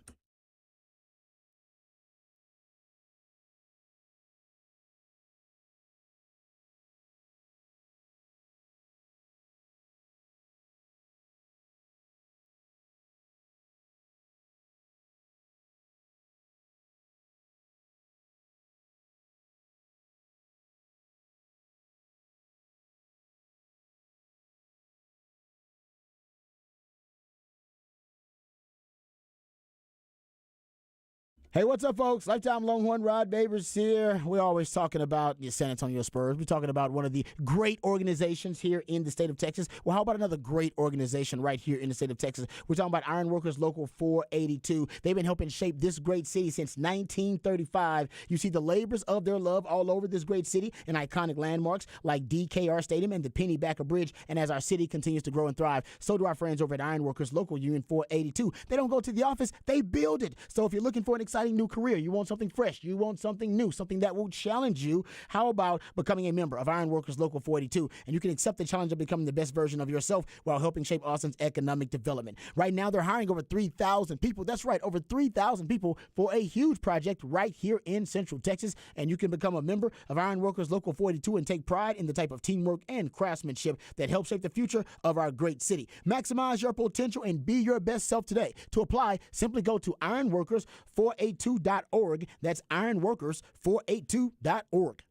Hey, what's up, folks? Lifetime Longhorn Rod Babers here. We're always talking about the San Antonio Spurs. We're talking about one of the great organizations here in the state of Texas. Well, how about another great organization right here in the state of Texas? We're talking about Ironworkers Local 482. They've been helping shape this great city since 1935. You see the labors of their love all over this great city in iconic landmarks like DKR Stadium and the Pennybacker Bridge. And as our city continues to grow and thrive, so do our friends over at Ironworkers Local Union 482. They don't go to the office, they build it. So if you're looking for an exciting new career, you want something fresh, you want something new, something that will challenge you, how about becoming a member of Ironworkers Local 482? And you can accept the challenge of becoming the best version of yourself while helping shape Austin's economic development. Right now, they're hiring over 3,000 people. That's right, over 3,000 people for a huge project right here in Central Texas. And you can become a member of Ironworkers Local 482 and take pride in the type of teamwork and craftsmanship that helps shape the future of our great city. Maximize your potential and be your best self today. To apply, simply go to ironworkers482.org. That's ironworkers482.org.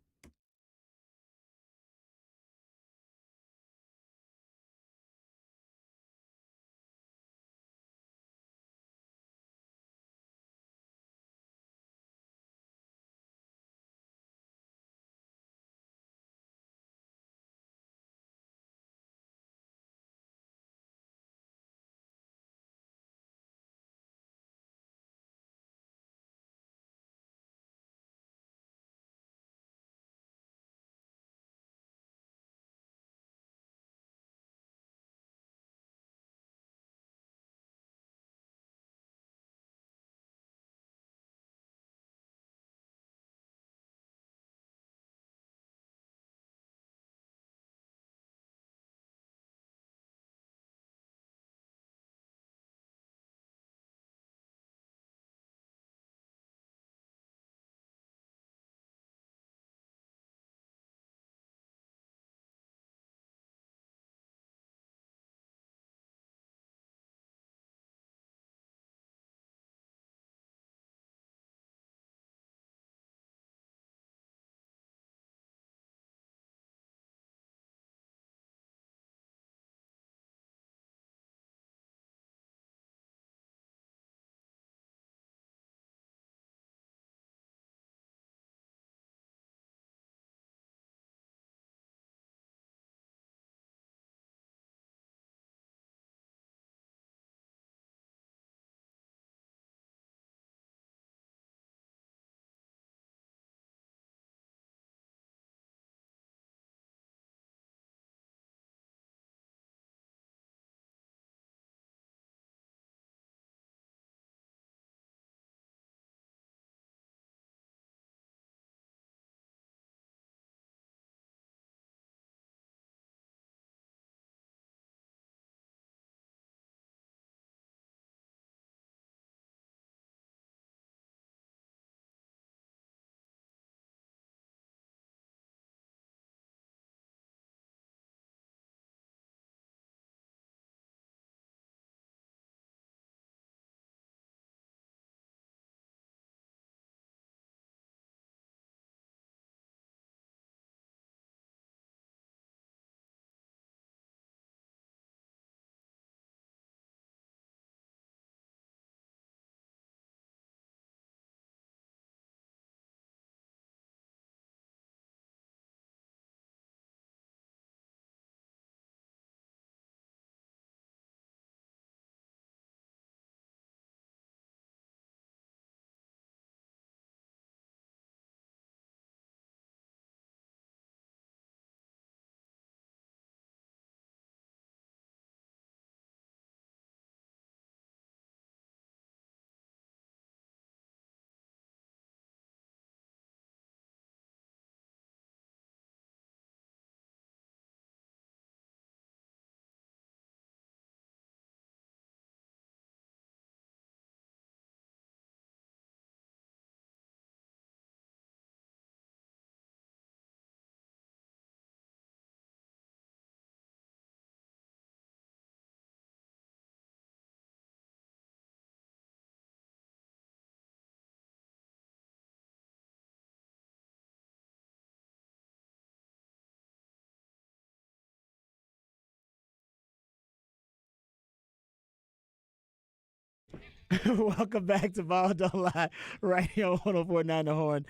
Welcome back to Ball Don't Lie, right here on 104.9 The Horn.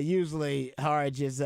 Usually, Harge is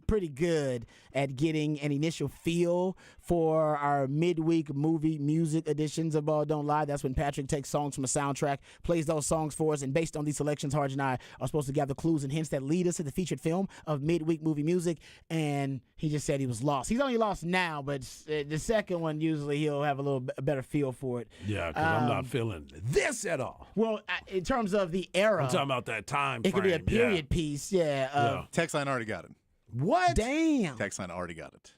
pretty good at getting an initial feel for our midweek movie music editions of Ball Don't Lie. That's when Patrick takes songs from a soundtrack, plays those songs for us, and based on these selections, Harge and I are supposed to gather clues and hints that lead us to the featured film of midweek movie music. And he just said he was lost. He's only lost now, but the second one, usually he'll have a little better feel for it. Yeah, because I'm not feeling this at all. Well, in terms of the era, I'm talking about that time it could be a frame, period piece, yeah. Text line already got it. What? Damn. Text line already got it.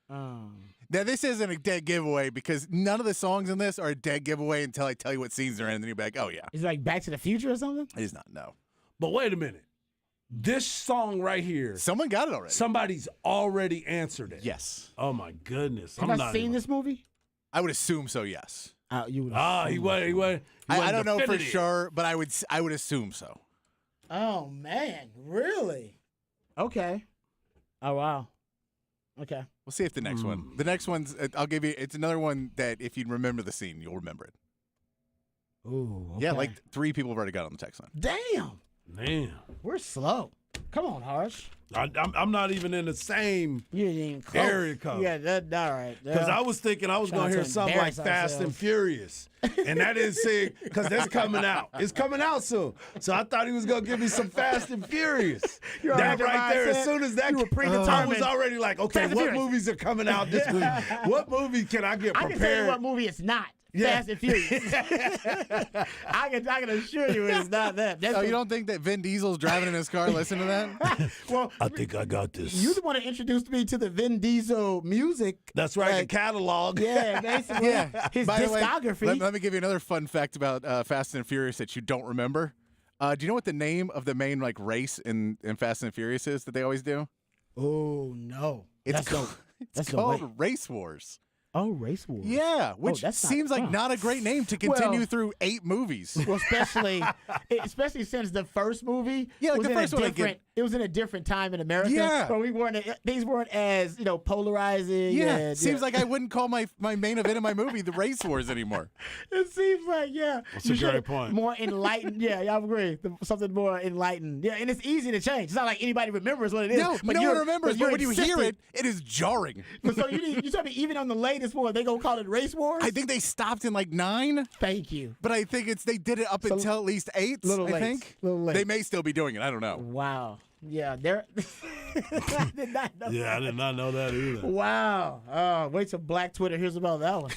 Now, this isn't a dead giveaway because none of the songs in this are a dead giveaway until I tell you what scenes they're in, and then you're like, oh, yeah. Is it like Back to the Future or something? It is not, no. But wait a minute. This song right here, Someone got it already. somebody's already answered it. Yes. Oh, my goodness. Have I seen this movie? I would assume so, yes. You would. He was. I don't know for sure, but I would assume so. Oh man, really? Okay. Oh wow. Okay. We'll see if the next one. The next one's, I'll give you, it's another one that if you remember the scene, you'll remember it. Ooh. Okay. Yeah, like 3 people have already got it on the text line. Damn. Man. We're slow. Come on, Harsh. I'm not even in the same You didn't even close. area code. Yeah, that all right. Because I was thinking I was Trying going to hear to something like embarrass Fast and ourselves. Furious. And that is sick because that's coming out. It's coming out soon. So I thought he was going to give me some Fast and Furious. You That already right there, mindset? as soon as that You were I predetermined. was already like, okay, Fast and what Furious. movies are coming out this week? What movie can I get I can tell you prepared? what movie it's not. Yeah. Fast and Furious. I can assure you it's not that. That's Oh, you don't think that Vin Diesel's driving in his car listening to that? well, I think I got this. you the one that introduced me to the Vin Diesel music. That's right, like, the catalog. Yeah, basically. His By the way, discography. let me give you another fun fact about Fast and Furious that you don't remember. Do you know what the name of the main race in Fast and Furious is that they always do? Oh no. It's That's called, dope. it's That's called dope. Race Wars. Oh, Race Wars. Yeah, which that's not seems like fun. not a great name to continue Well- through 8 movies. Well, especially since the first movie. Yeah, like was the in a first one I get- different. It was in a different time in America. Yeah. Where these weren't as polarizing. Yeah, and, seems like I wouldn't call my main event of my movie the Race Wars anymore. It seems like That's you a great should- point. More enlightened. Yeah, I agree. Something more enlightened. Yeah, and it's easy to change. It's not like anybody remembers what it is. No, but no you're- one remembers, you're but when you hear insistent. it, it is jarring. So you tell me even on the latest one, they gonna call it Race Wars? I think they stopped in 9, Thank you. but I think they did it up until at least 8. Little I late. think Little late. they may still be doing it. I don't know. Wow. Yeah, they're. I did not know. Yeah, I did not know that either. Wow. Oh, wait till Black Twitter hears about that one.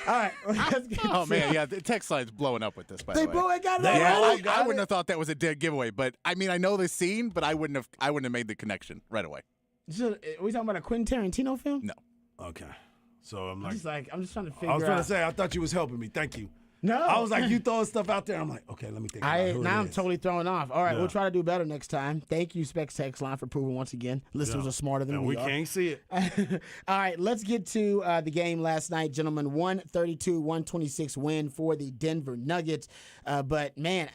All right, let's get Oh to- man, yeah, the text line's blowing up with this. By They the way, blew it. Got it. They all all right. I wouldn't have thought that was a dead giveaway, but I mean, I know the scene, but I wouldn't have made the connection right away. So, are we talking about a Quentin Tarantino film? No. Okay. So I'm I'm like, just trying to figure I was going to out. say, I thought you was helping me. Thank you. No. I was like, you throwing stuff out there. I'm like, okay, let me think about who Now it I'm is. totally thrown off. All right, Yeah. we'll try to do better next time. Thank you, Specs Text Line, for proving once again listeners Yeah. are smarter than And we we are. can't see it. All right, let's get to the game last night, gentlemen. 132-126 win for the Denver Nuggets. But, man,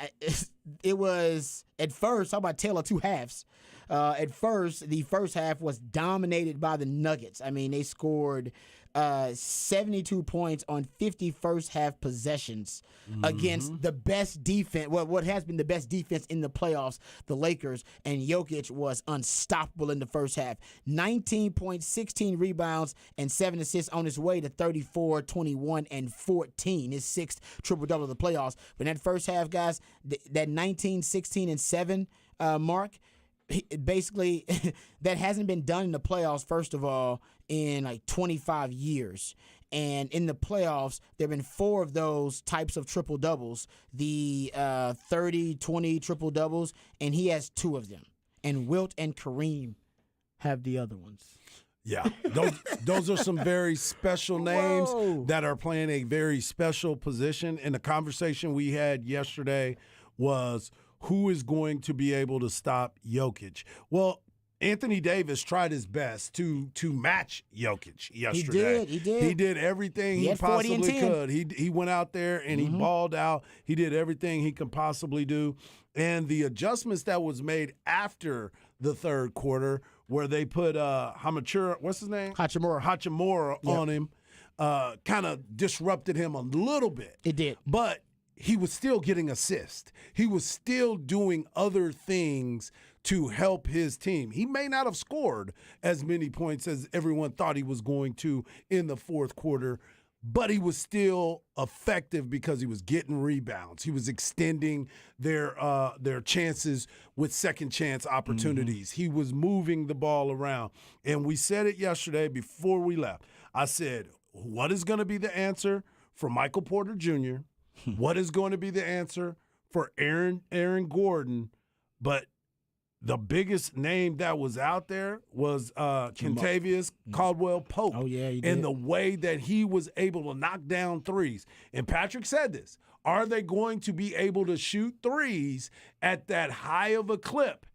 it was, at first, how about tale of two halves? At first, the first half was dominated by the Nuggets. I mean, they scored 72 points on 50 first half possessions against the best defense, what has been the best defense in the playoffs, the Lakers, and Jokic was unstoppable in the first half. 19 points, 16 rebounds, and 7 assists on his way to 34, 21, and 14, his 6th triple-double of the playoffs. But in that first half, guys, that 19, 16, and 7 mark, basically that hasn't been done in the playoffs, first of all, in 25 years. And in the playoffs, there have been 4 of those types of triple doubles, the 30-20 triple doubles, and he has 2 of them. And Wilt and Kareem have the other ones. Yeah, those are some very special names Whoa. that are playing a very special position. And the conversation we had yesterday was who is going to be able to stop Jokic. Well, Anthony Davis tried his best to match Jokic yesterday. He did. He did everything He he had 40 and possibly 10. could. He went out there and he balled out. He did everything he could possibly do. And the adjustments that was made after the third quarter, where they put Hachimura, what's his name? Hachimura. On him, kind of disrupted him a little bit. It did. But he was still getting assists. He was still doing other things to help his team. He may not have scored as many points as everyone thought he was going to in the fourth quarter, but he was still effective because he was getting rebounds. He was extending their chances with second chance opportunities. He was moving the ball around. And we said it yesterday before we left. I said, what is going to be the answer for Michael Porter Jr.? What is going to be the answer for Aaron Gordon? But the biggest name that was out there was Kentavious Caldwell-Pope. Oh, yeah, he did. And the way that he was able to knock down threes. And Patrick said this. Are they going to be able to shoot threes at that high of a clip?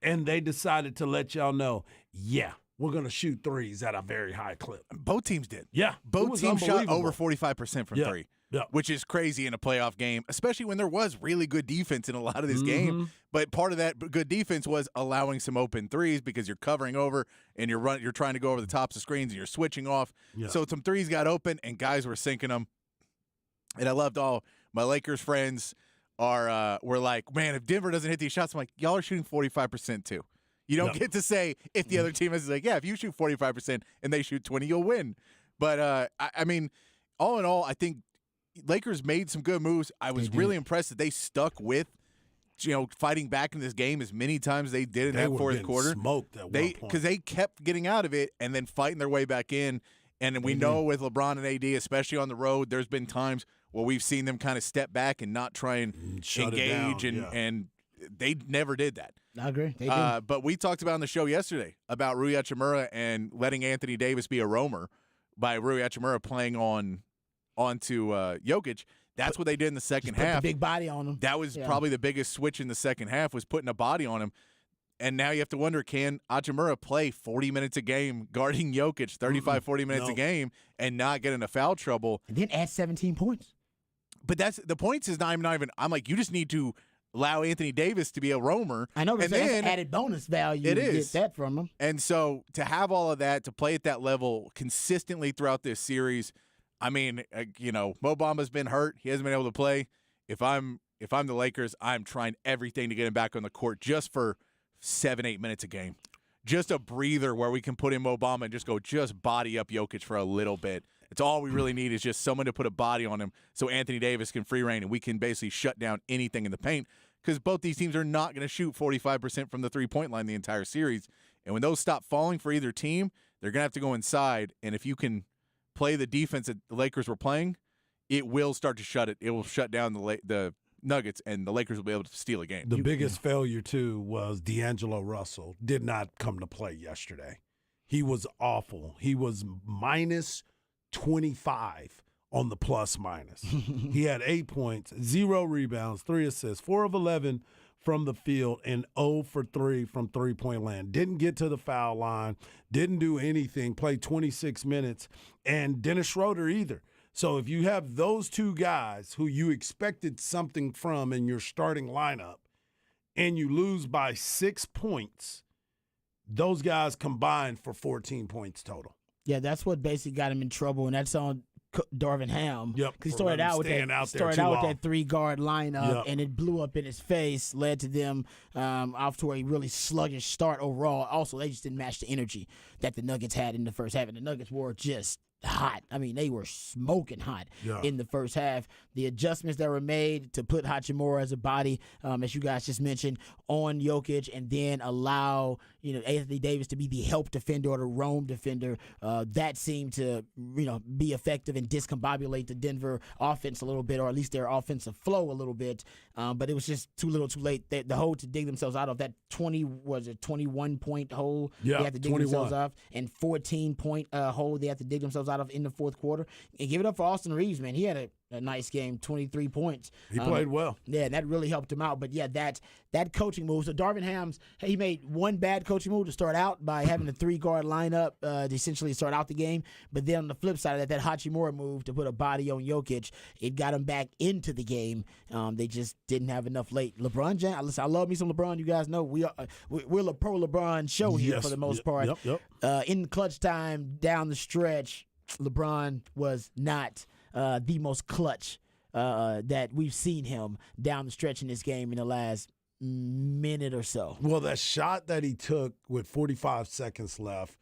And they decided to let y'all know, yeah, we're going to shoot threes at a very high clip. Both teams did. Yeah. Both teams shot over 45% from Yeah. three. Yeah. Which is crazy in a playoff game, especially when there was really good defense in a lot of this game. But part of that good defense was allowing some open threes because you're covering over and you're trying to go over the tops of screens and you're switching off. Yeah. So some threes got open and guys were sinking them. And I loved all my Lakers friends were like, man, if Denver doesn't hit these shots, I'm like, y'all are shooting 45% too. You don't get to say if the other team is like, yeah, if you shoot 45% and they shoot 20, you'll win. But I mean, all in all, I think Lakers made some good moves. I was really impressed that they stuck with, fighting back in this game as many times as they did in that fourth quarter. Smoked at one point. Because they kept getting out of it and then fighting their way back in. And we know with LeBron and AD, especially on the road, there's been times where we've seen them kind of step back and not try and engage, and they never did that. I agree. They But we talked about on the show yesterday about Rui Hachimura and letting Anthony Davis be a roamer by Rui Hachimura playing onto Jokic. That's what they did in the second half. Put the big body on him. That was probably the biggest switch in the second half, was putting a body on him. And now you have to wonder, can Hachimura play 40 minutes a game guarding Jokic, 35, 40 minutes a game, and not get into foul trouble? And then add 17 points. But that's the points is not even I'm like, you just need to allow Anthony Davis to be a roamer. I know, and that's then added bonus value. It to is. Get that from him. And so to have all of that, to play at that level consistently throughout this series, I mean, Mo Bamba's been hurt. He hasn't been able to play. If I'm the Lakers, I'm trying everything to get him back on the court just for 7-8 minutes a game. Just a breather where we can put in Mo Bamba and just body up Jokic for a little bit. It's all we really need is just someone to put a body on him so Anthony Davis can free reign and we can basically shut down anything in the paint, because both these teams are not going to shoot 45% from the three-point line the entire series. And when those stop falling for either team, they're going to have to go inside. And if you can play the defense that the Lakers were playing, it will start to shut it. It will shut down the Nuggets, and the Lakers will be able to steal a game. The biggest failure, too, was D'Angelo Russell did not come to play yesterday. He was awful. He was minus 25 on the plus minus. He had 8 points, 0 rebounds, 3 assists, 4 of 11 from the field, and 0 for 3 from three-point land. Didn't get to the foul line, didn't do anything, played 26 minutes, and Dennis Schroeder either. So if you have those two guys who you expected something from in your starting lineup and you lose by 6 points, those guys combined for 14 points total. Yeah, that's what basically got him in trouble, and that's on Darvin Ham. Yep. Because he started out with that 3-guard lineup, Yep. and it blew up in his face, led to them off to a really sluggish start overall. Also, they just didn't match the energy that the Nuggets had in the first half, and the Nuggets were just hot. I mean, they were smoking hot in the first half. The adjustments that were made to put Hachimura as a body, as you guys just mentioned, on Jokic, and then allow Anthony Davis to be the help defender or the roam defender, that seemed to be effective and discombobulate the Denver offense a little bit, or at least their offensive flow a little bit. But it was just too little, too late. The hole to dig themselves out of that 21-point hole they had to dig 21. themselves off, and 14-point hole they had to dig themselves out of in the fourth quarter. And give it up for Austin Reeves, man. He had a nice game, 23 points. He played well. Yeah, that really helped him out. But yeah, that coaching move. So Darvin Ham's, he made one bad coaching move to start out by having a 3-guard lineup to essentially start out the game. But then on the flip side of that Hachimura move to put a body on Jokic, it got him back into the game. They just didn't have enough late. LeBron James, listen, I love me some LeBron. You guys know we're a pro LeBron show here for the most part. Yep. In clutch time down the stretch, LeBron was not the most clutch that we've seen him down the stretch in this game in the last minute or so. Well, that shot that he took with 45 seconds left,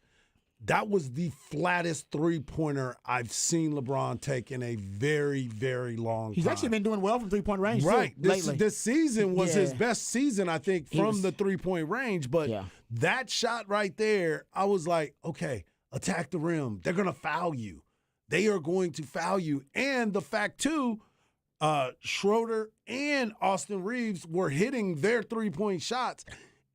that was the flattest three-pointer I've seen LeBron take in a very, very long time. He's actually been doing well from three-point range, right. too, lately. This season was his best season, I think, from the three-point range. But that shot right there, I was like, okay, attack the rim. They're going to foul you. They are going to foul you. And the fact, too, Schroeder and Austin Reeves were hitting their three-point shots.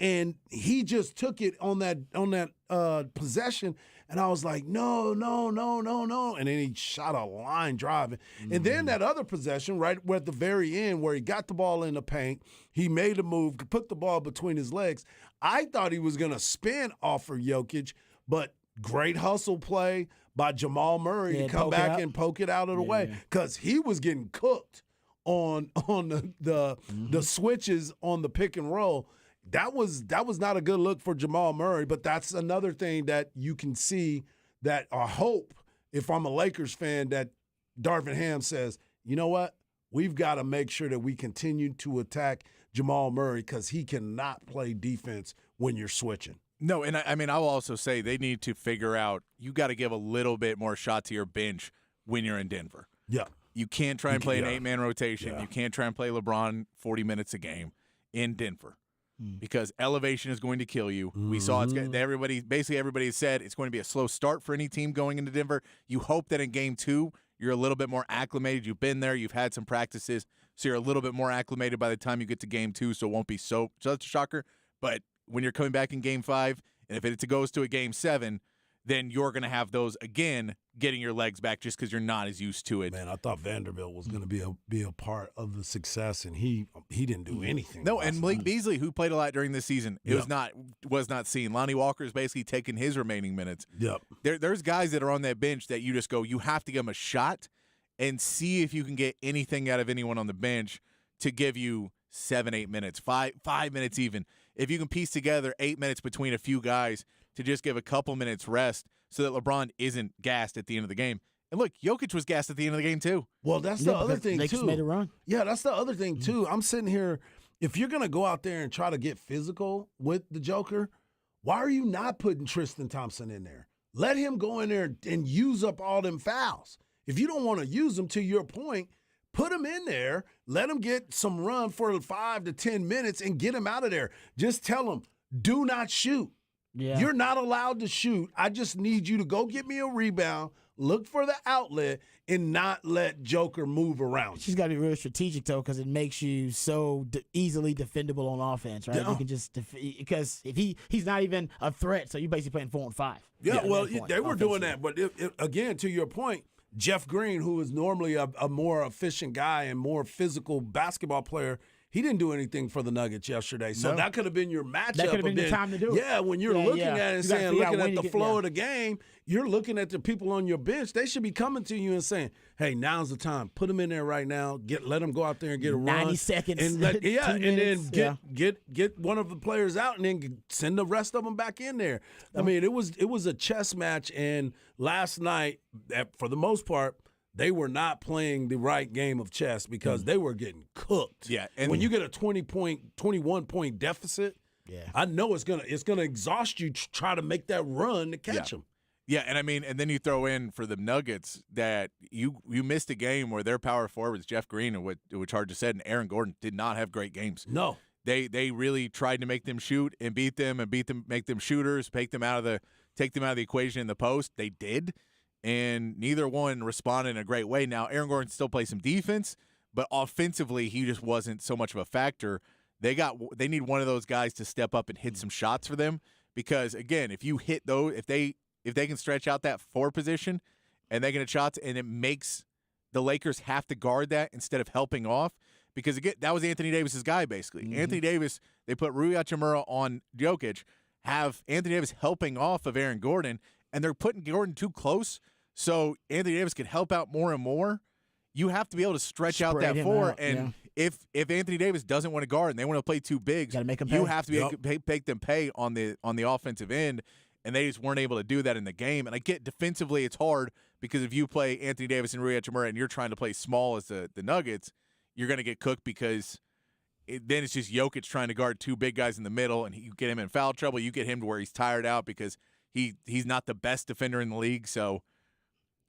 And he just took it on that possession, and I was like, no. And then he shot a line drive. And then that other possession, right where at the very end, where he got the ball in the paint, he made a move, put the ball between his legs. I thought he was going to spin off of Jokic, but great hustle play by Jamal Murray to come back and poke it out of the way, because he was getting cooked on the switches on the pick and roll. That was not a good look for Jamal Murray, but that's another thing that you can see that I hope, if I'm a Lakers fan, that Darvin Ham says, you know what? We've got to make sure that we continue to attack Jamal Murray because he cannot play defense when you're switching. No, and I mean, I will also say they need to figure out you got to give a little bit more shot to your bench when you're in Denver. Yeah. You can't try and play an 8-man rotation. Yeah. You can't try and play LeBron 40 minutes a game in Denver. Because elevation is going to kill you. We saw basically everybody said it's going to be a slow start for any team going into Denver. You hope that in game 2 you're a little bit more acclimated. You've been there. You've had some practices, so you're a little bit more acclimated by the time you get to game 2, so it won't be such a shocker. But when you're coming back in game 5, and if it goes to a game 7, then you're going to have those, again, getting your legs back just because you're not as used to it. Man, I thought Vanderbilt was going to be a part of the success, and he didn't do anything. No, and Malik Beasley, who played a lot during this season, was not seen. Lonnie Walker's basically taking his remaining minutes. Yep. There's guys that are on that bench that you just go, you have to give them a shot and see if you can get anything out of anyone on the bench to give you 7-8 minutes, 5 minutes even. If you can piece together 8 minutes between a few guys to just give a couple minutes rest so that LeBron isn't gassed at the end of the game. And look, Jokic was gassed at the end of the game too. Well, that's the other thing Lakers too. made a run. Yeah, that's the other thing too. I'm sitting here, if you're going to go out there and try to get physical with the Joker, why are you not putting Tristan Thompson in there? Let him go in there and use up all them fouls. If you don't want to use them, to your point, put him in there, let him get some run for 5 to 10 minutes and get him out of there. Just tell him, do not shoot. Yeah. You're not allowed to shoot. I just need you to go get me a rebound, look for the outlet, and not let Joker move around. She's got to be really strategic, though, because it makes you so easily defendable on offense, right? Yeah. You can just because if he's not even a threat, so you're basically playing 4 and 5. Yeah, well, they were doing that. But, again, to your point, Jeff Green, who is normally a more efficient guy and more physical basketball player, he didn't do anything for the Nuggets yesterday. So that could have been your matchup. That could have been the time to do it. Yeah, when you're looking at it and saying, looking at the flow of the game, you're looking at the people on your bench. They should be coming to you and saying, hey, now's the time. Put them in there right now. Let them go out there and get a 90 run. 90 seconds. And then get one of the players out and then send the rest of them back in there. I mean, it was a chess match, and last night, for the most part, they were not playing the right game of chess because they were getting cooked. Yeah, and when you get a 21-point deficit, I know it's gonna exhaust you to try to make that run to catch them. Yeah, and I mean, and then you throw in for the Nuggets that you missed a game where their power forwards, Jeff Green, and which hard to say, and Aaron Gordon did not have great games. No, they really tried to make them shoot and beat them, make them shooters, take them out of the equation in the post. They did. And neither one responded in a great way. Now, Aaron Gordon still plays some defense, but offensively, he just wasn't so much of a factor. They need one of those guys to step up and hit some shots for them because, again, if you hit those, if they can stretch out that 4 position and they get shots, and it makes the Lakers have to guard that instead of helping off, because again, that was Anthony Davis's guy basically. Mm-hmm. Anthony Davis, they put Rui Hachimura on Jokic, have Anthony Davis helping off of Aaron Gordon, and they're putting Gordon too close so Anthony Davis can help out more and more. You have to be able to stretch out that 4. And if Anthony Davis doesn't want to guard and they want to play 2 bigs, you have to be able to make them pay on the offensive end, and they just weren't able to do that in the game. And I get defensively it's hard, because if you play Anthony Davis and Rui Hachimura and you're trying to play small as the Nuggets, you're going to get cooked because then it's just Jokic trying to guard two big guys in the middle, and you get him in foul trouble. You get him to where he's tired out because he's not the best defender in the league. So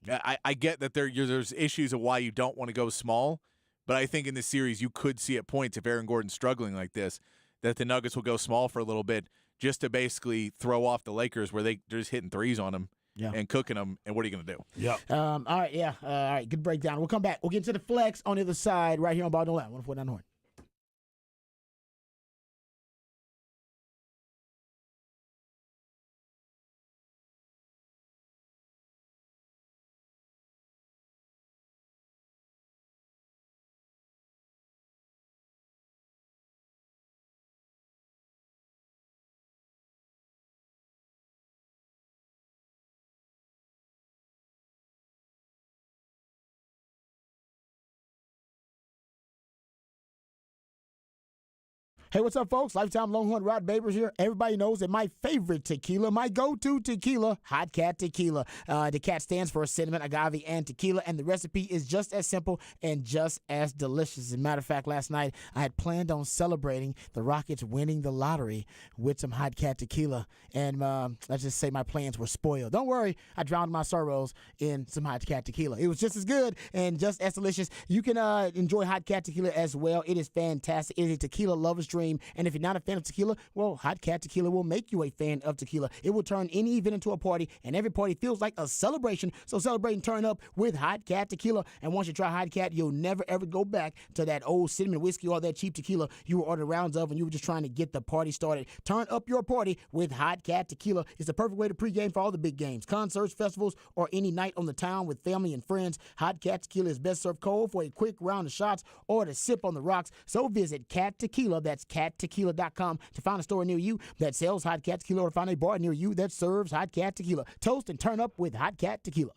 I get that there's issues of why you don't want to go small, but I think in this series you could see at points, if Aaron Gordon's struggling like this, that the Nuggets will go small for a little bit just to basically throw off the Lakers where they're just hitting threes on them and cooking them, and what are you going to do? Yeah. All right, all right, good breakdown. We'll come back. We'll get to the flex on the other side right here on Ball Don't Lie, 104.9 Horn. Hey, what's up, folks? Lifetime Longhorn Rod Babers here. Everybody knows that my favorite tequila, my go-to tequila, Hot Cat Tequila. The cat stands for cinnamon, agave, and tequila, and the recipe is just as simple and just as delicious. As a matter of fact, last night I had planned on celebrating the Rockets winning the lottery with some Hot Cat Tequila, and let's just say my plans were spoiled. Don't worry, I drowned my sorrows in some Hot Cat Tequila. It was just as good and just as delicious. You can enjoy Hot Cat Tequila as well. It is fantastic. It is a tequila lover's dream. And if you're not a fan of tequila, well, Hot Cat Tequila will make you a fan of tequila. It will turn any event into a party, and every party feels like a celebration. So celebrate and turn up with Hot Cat Tequila. And once you try Hot Cat, you'll never, ever go back to that old cinnamon whiskey or that cheap tequila you were ordering rounds of when you were just trying to get the party started. Turn up your party with Hot Cat Tequila. It's the perfect way to pregame for all the big games, concerts, festivals, or any night on the town with family and friends. Hot Cat Tequila is best served cold for a quick round of shots or to sip on the rocks. So visit Cat Tequila, that's cattequila.com, to find a store near you that sells Hot Cat Tequila, or find a bar near you that serves Hot Cat Tequila. Toast and turn up with Hot Cat Tequila.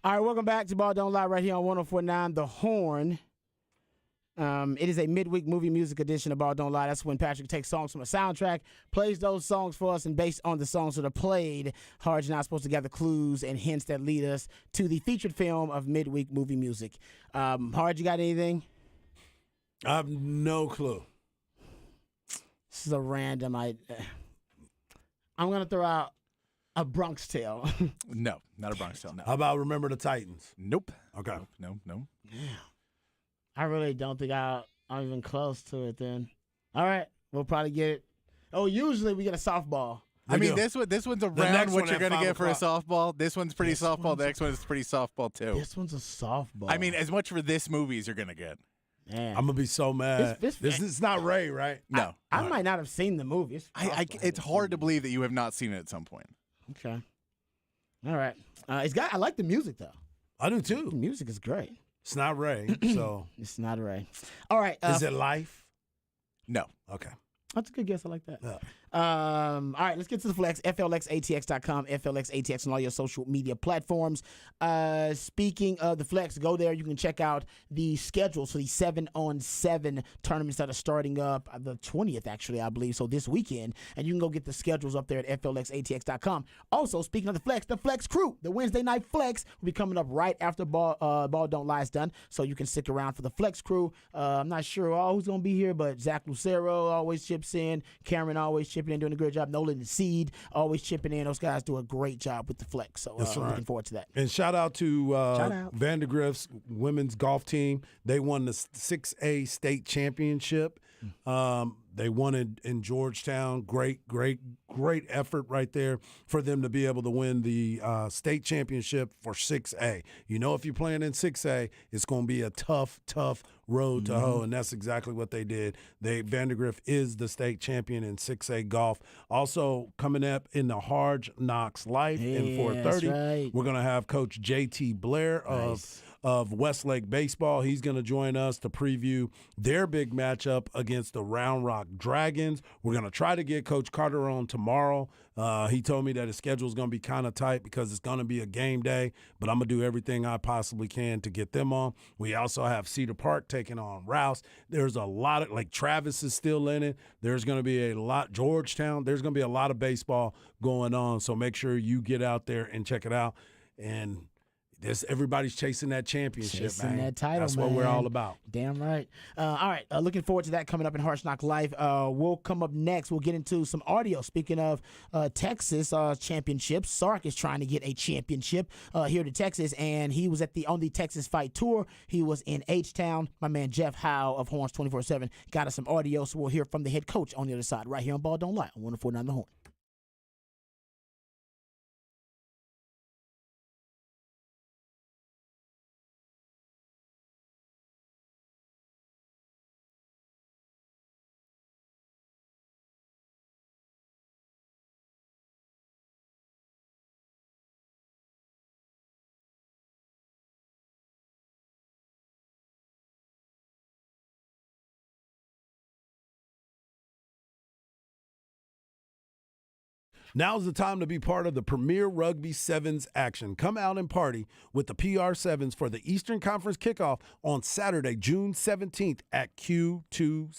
All right, welcome back to Ball Don't Lie right here on 104.9 The Horn. It is a midweek movie music edition of Ball Don't Lie. That's when Patrick takes songs from a soundtrack, plays those songs for us, and based on the songs that are played, Harge and I are supposed to gather clues and hints that lead us to the featured film of midweek movie music. Harge, you got anything? I have no clue. This is a random. I'm gonna throw out a Bronx Tale. No, not a Bronx Tale. No. How about Remember the Titans? Nope. Okay. No. I really don't think I'm even close to it. Then, all right, we'll probably get it. Oh, usually we get a softball. I mean, do. this one's around next what one you're at going to 5 get for a softball. This one's pretty softball. The next one is pretty softball, too. This one's a softball. I mean, as much for this movie as you're going to get. Man. I'm gonna be so mad. This is not Ray, right? No. I might not have seen the movie. It's hard to believe that you have not seen it at some point. Okay. All right. I like the music though. I do The too. music is great. It's not Ray, so It's not Ray. All right. is it Life? No. Okay. That's a good guess. I like that. Yeah. All right, let's get to the flex. FLXATX.com, FLXATX on all your social media platforms. Speaking of the flex, go there. You can check out the schedules for the 7-on-7 tournaments that are starting up the 20th, actually, I believe. So this weekend. And you can go get the schedules up there at FLXATX.com. Also, speaking of the Flex Crew, the Wednesday night flex will be coming up right after Ball Don't Lie is done. So you can stick around for the Flex Crew. I'm not sure who's going to be here, but Zach Lucero always chips in. Cameron always chipping in, doing a great job. Nolan and Seed always chipping in. Those guys do a great job with the flex. So That's right. looking forward to that. And shout out to out. Vandergrift's women's golf team. They won the 6A state championship. They won it in Georgetown. Great effort right there for them to be able to win the state championship for 6A. You know, if you're playing in 6A, it's going to be a tough road to hoe, and that's exactly what they did. Vandergrift is the state champion in 6A golf. Also coming up in the Hard Knocks Life in 4:30, that's right. we're going to have Coach JT Blair of Westlake Baseball. He's going to join us to preview their big matchup against the Round Rock Dragons. We're going to try to get Coach Carter on tomorrow. He told me that his schedule is going to be kind of tight because it's going to be a game day, but I'm going to do everything I possibly can to get them on. We also have Cedar Park taking on Rouse. There's a lot of, like, Travis is still in it. There's going to be a lot, Georgetown. There's going to be a lot of baseball going on, so make sure you get out there and check it out. And everybody's chasing that championship, Chasing man. that title, That's what we're man. all about. Damn right. All right, looking forward to that coming up in Harsh Knock Live. We'll come up next. We'll get into some audio. Speaking of Texas championships, Sark is trying to get a championship here to Texas, and he was on the Texas Fight Tour. He was in H-Town. My man Jeff Howe of Horns 24/7 got us some audio, so we'll hear from the head coach on the other side right here on Ball Don't Lie on 104.9 The Horn. Now's the time to be part of the Premier Rugby Sevens action. Come out and party with the PR Sevens for the Eastern Conference kickoff on Saturday, June 17th at Q2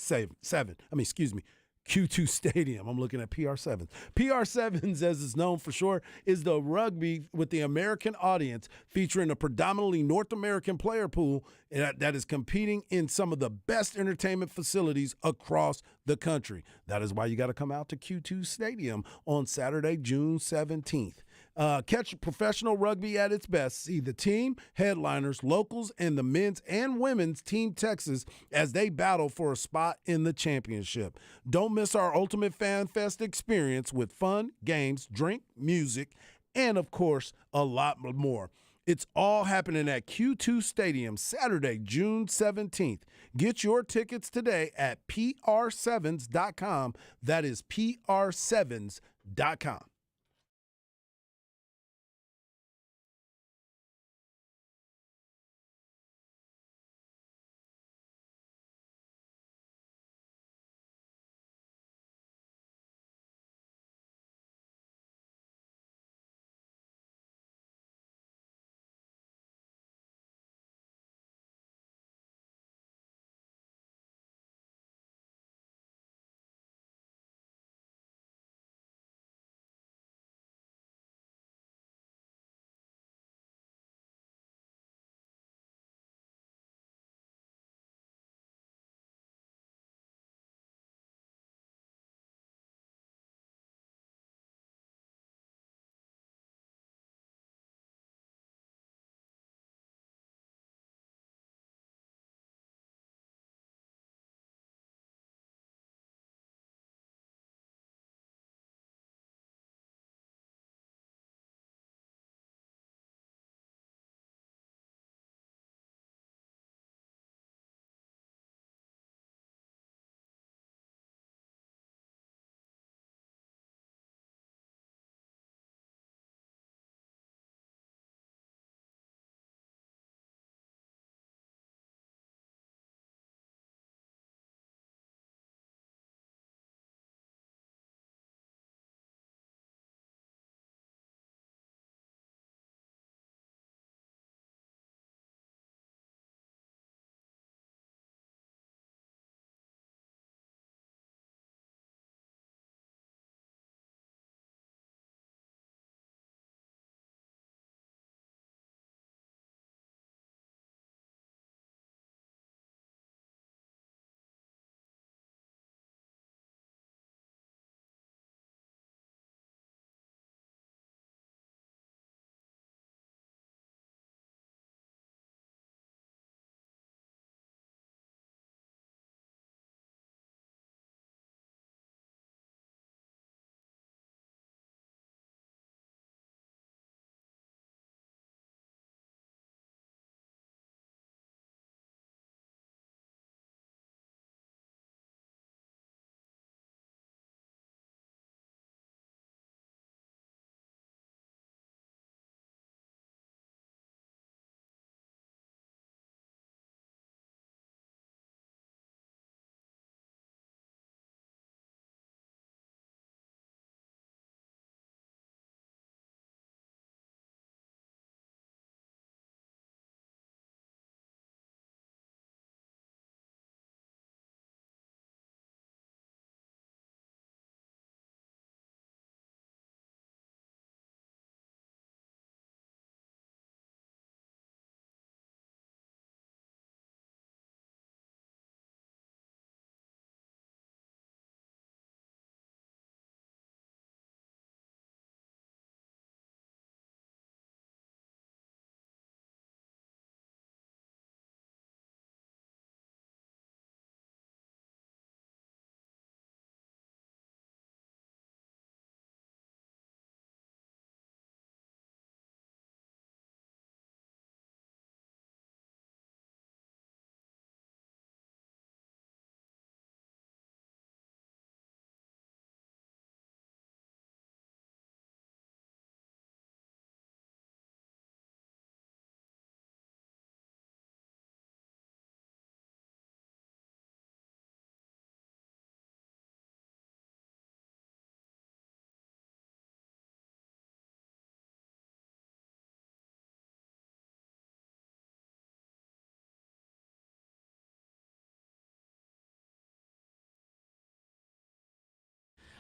Stadium. I'm looking at PR7s. PR7s, as it's known for short, is the rugby with the American audience, featuring a predominantly North American player pool that is competing in some of the best entertainment facilities across the country. That is why you got to come out to Q2 Stadium on Saturday, June 17th. Catch professional rugby at its best. See the team, headliners, locals, and the men's and women's Team Texas as they battle for a spot in the championship. Don't miss our Ultimate Fan Fest experience with fun, games, drink, music, and, of course, a lot more. It's all happening at Q2 Stadium Saturday, June 17th. Get your tickets today at PR7s.com. That is PR7s.com.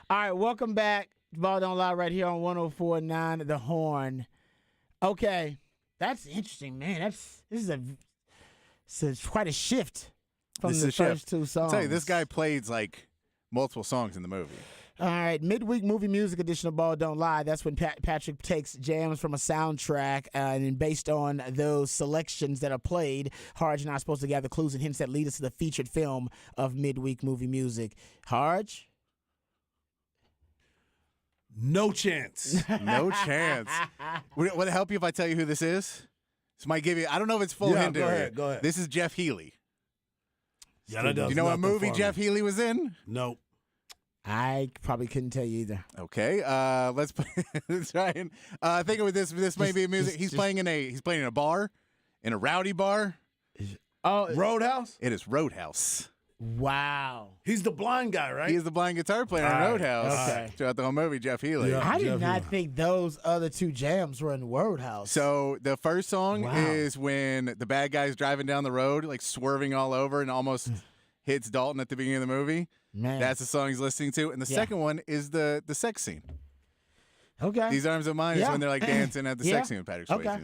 All right, welcome back. Ball Don't Lie right here on 104.9 The Horn. Okay, that's interesting, man. This is quite a shift from the first two songs. I'll tell you, this guy played like multiple songs in the movie. All right, midweek movie music edition of Ball Don't Lie. That's when Patrick takes jams from a soundtrack, and then based on those selections that are played, Harj and I are supposed to gather clues and hints that lead us to the featured film of midweek movie music. Harj? No chance. No chance. Would it help you if I tell you who this is? This might give you. I don't know if it's full hint. Go ahead. This is Jeff Healey. Yeah, that does. Do you know what movie Jeff Healey was in? Nope. I probably couldn't tell you either. Okay, let's try and think of this. This may be music. He's playing in a bar, in a rowdy bar. Oh, Roadhouse? It is Roadhouse. Wow. He's the blind guy, right? He is the blind guitar player in Roadhouse. Okay. Throughout the whole movie, Jeff Healey. Yeah. I did Jeff not Healey. think those other two jams were in Roadhouse. So the first song Wow. is when the bad guy's driving down the road, like swerving all over, and almost hits Dalton at the beginning of the movie. Man. That's the song he's listening to. And the second one is the sex scene. Okay. These Arms of Mine is Yeah. when they're like dancing at the Yeah. sex scene with Patrick Swayze. Okay.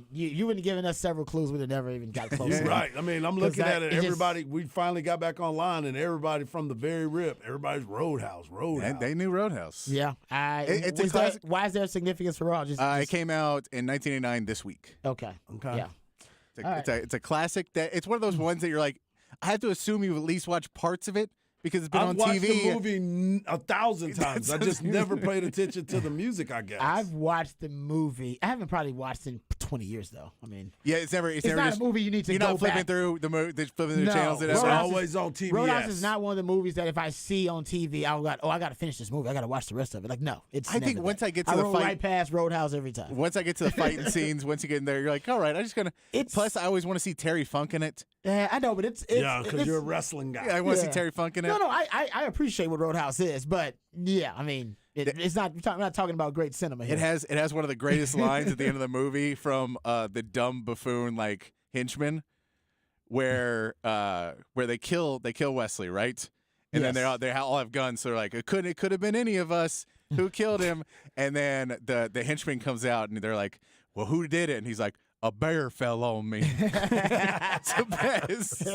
You wouldn't have given us several clues. We'd have never even got close. to it. Right. I mean, I'm looking at it. it just- Everybody, we finally got back online, and everybody from the very rip, everybody's Roadhouse. And they knew Roadhouse. Yeah. It's a classic. Why is there significance for Raw? It came out in 1989 this week. Okay. Okay. Yeah. It's a classic. It's one of those ones that you're like, I have to assume you've at least watched parts of it because it's been I've on watched TV. the movie 1,000 times. I just never paid attention to the music, I guess. I've watched the movie. I haven't probably watched it in 20 years though. I mean, Yeah, it's never it's never not just, a movie you need to You're go not flipping back. through the No. channels. it's Roadhouse always on TBS. Roadhouse is not one of the movies that if I see on TV, I got to finish this movie. I got to watch the rest of it. Like, no, it's. I think never once that. I get to I the roll fight- right past Roadhouse every time. Once I get to the fighting scenes, once you get in there, you're like, all right, I'm just gonna. It's- Plus, I always want to see Terry Funk in it. Yeah, I know, but it's Yeah, because it's- you're a wrestling guy. Yeah, I want to Yeah. see Terry Funk in it. No, I appreciate what Roadhouse is, but yeah, I mean, it's not. I'm not talking about great cinema here. It has one of the greatest lines at the end of the movie from the dumb buffoon like henchman, where they kill Wesley, right? And then Yes. they all have guns, so they're like, it could have been any of us who killed him. And then the henchman comes out and they're like, well, who did it? And he's like, a bear fell on me. It's the best.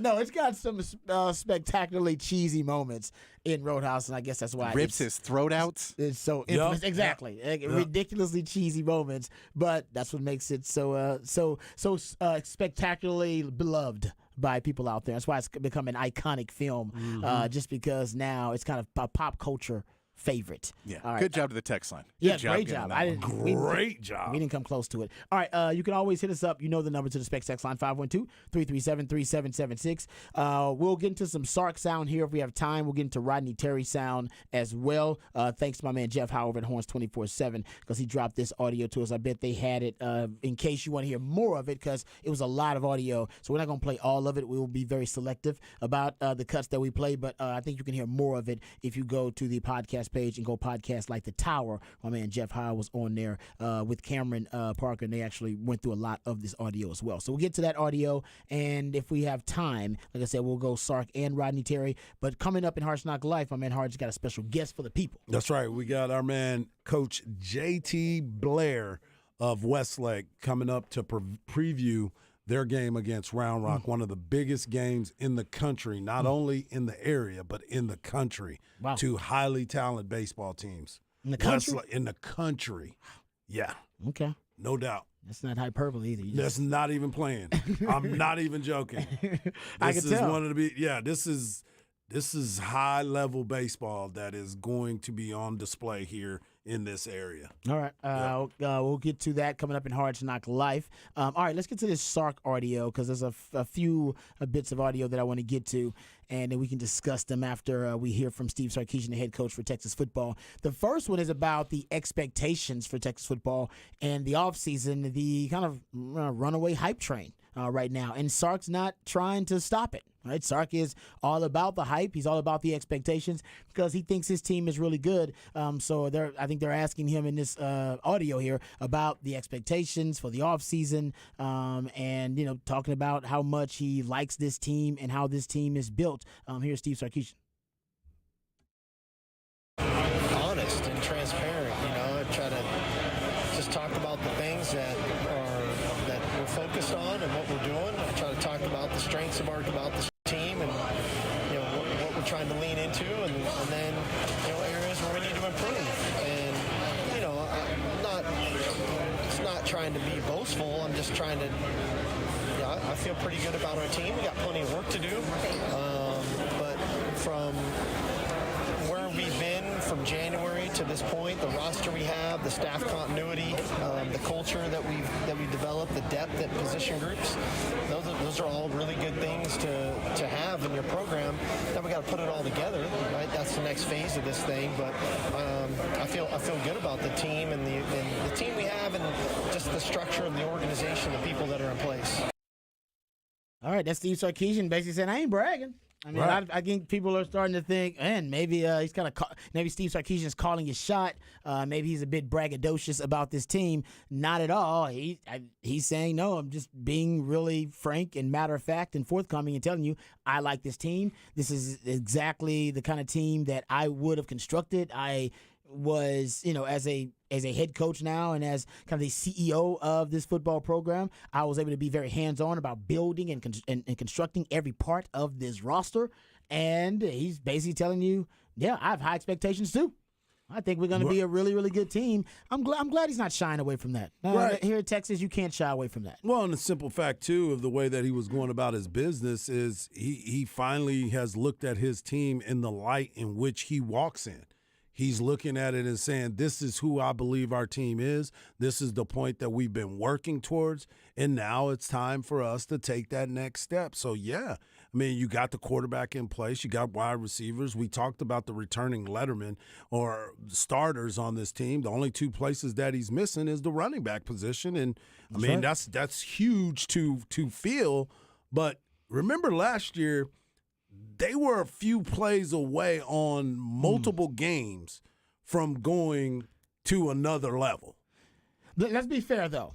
No, it's got some spectacularly cheesy moments in Roadhouse, and I guess that's why Rips his throat out. It's so infamous. Exactly. Ridiculously cheesy moments, but that's what makes it so spectacularly beloved by people out there. That's why it's become an iconic film, just because now it's kind of a pop culture favorite. Yeah. All right. Good job to the text line. Yeah, Good job great getting job. that I one. didn't. Great job. We didn't come close to it. All right, you can always hit us up. You know the number to the Spec Text line, 512-337-3776. We'll get into some Sark sound here if we have time. We'll get into Rodney Terry sound as well. Thanks to my man Jeff Howard at Horns 24/7 because he dropped this audio to us. I bet they had it in case you want to hear more of it because it was a lot of audio. So we're not going to play all of it. We will be very selective about the cuts that we play, but I think you can hear more of it if you go to the podcast page and go podcast like The Tower. My man Jeff Howard was on there with Cameron Parker, and they actually went through a lot of this audio as well. So we'll get to that audio, and if we have time, like I said, we'll go Sark and Rodney Terry. But coming up in Harsh Knock Life, my man Harsh got a special guest for the people. That's right. We got our man, Coach J.T. Blair of Westlake, coming up to preview their game against Round Rock, one of the biggest games in the country, not only in the area, but in the country. Wow. Two highly talented baseball teams. In the country? Westlake, in the country. Yeah, Okay. no doubt. That's not hyperbole either. You That's not even playing. I'm not even joking. I This can is tell. one of the this is high level baseball that is going to be on display here in this area. All right. We'll get to that coming up in Hard Knock Life. All right, let's get to this Sark audio because there's a few bits of audio that I want to get to, and then we can discuss them after we hear from Steve Sarkisian, the head coach for Texas football. The first one is about the expectations for Texas football and the offseason, the kind of runaway hype train right now. And Sark's not trying to stop it. Right, Sark is all about the hype. He's all about the expectations because he thinks his team is really good. So I think they're asking him in this audio here about the expectations for the offseason and, talking about how much he likes this team and how this team is built. Here's Steve Sarkisian. talk about the things that we're focused on and what we're doing. I try to talk about the strengths of the team and what we're trying to lean into, and then areas where we need to improve. And it's not trying to be boastful. I'm just trying to. I feel pretty good about our team. We got plenty of work to do, but from where we've been from January to this point, the roster we have, the staff continuity, the culture that we've developed, the depth at position groups, those are all really good things to have in your program. Now we got to put it all together, right? That's the next phase of this thing. But I feel good about the team and the team we have, and just the structure of the organization, the people that are in place. All right, that's Steve Sarkisian basically saying, I ain't bragging. I mean, Right. I think people are starting to think, and maybe he's kind of maybe Steve Sarkisian is calling his shot. Maybe he's a bit braggadocious about this team. Not at all. He's saying, no, I'm just being really frank and matter of fact and forthcoming and telling you I like this team. This is exactly the kind of team that I would have constructed. I was, as a head coach now and as kind of the CEO of this football program, I was able to be very hands-on about building and constructing every part of this roster. And he's basically telling you, yeah, I have high expectations too. I think we're going to be a really, really good team. I'm glad he's not shying away from that. Right. Here in Texas, you can't shy away from that. Well, and the simple fact, too, of the way that he was going about his business is he finally has looked at his team in the light in which he walks in. He's looking at it and saying, this is who I believe our team is. This is the point that we've been working towards. And now it's time for us to take that next step. So, yeah, I mean, you got the quarterback in place. You got wide receivers. We talked about the returning letterman or starters on this team. The only two places that he's missing is the running back position. And, I mean, that's huge to feel. But remember last year, they were a few plays away on multiple games from going to another level. Let's be fair, though.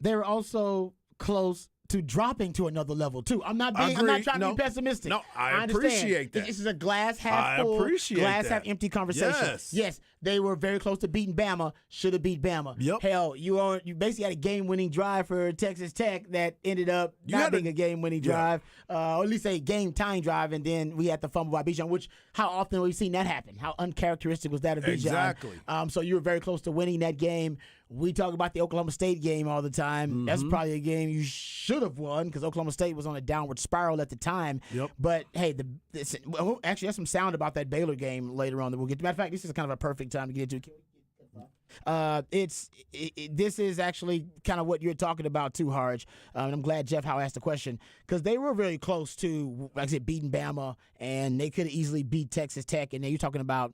They were also close to dropping to another level, too. I'm not trying to be pessimistic. No, I understand. appreciate that. This is a glass half full, glass half empty conversation. Yes, they were very close to beating Bama. Should have beat Bama. Yep. Hell, you basically had a game-winning drive for Texas Tech that ended up not being a game-winning drive, or at least a game-tying drive, and then we had the fumble by Bijan, which how often have we seen that happen? How uncharacteristic was that of Bijan? Exactly. So you were very close to winning that game. We talk about the Oklahoma State game all the time. Mm-hmm. That's probably a game you should have won because Oklahoma State was on a downward spiral at the time. Yep. But, hey, actually, there's some sound about that Baylor game later on that we'll get to. Matter of fact, this is kind of a perfect time to get into it. This is actually kind of what you're talking about too, Harj. And I'm glad Jeff Howe asked the question because they were very close to, like I said, beating Bama, and they could have easily beat Texas Tech. And then you're talking about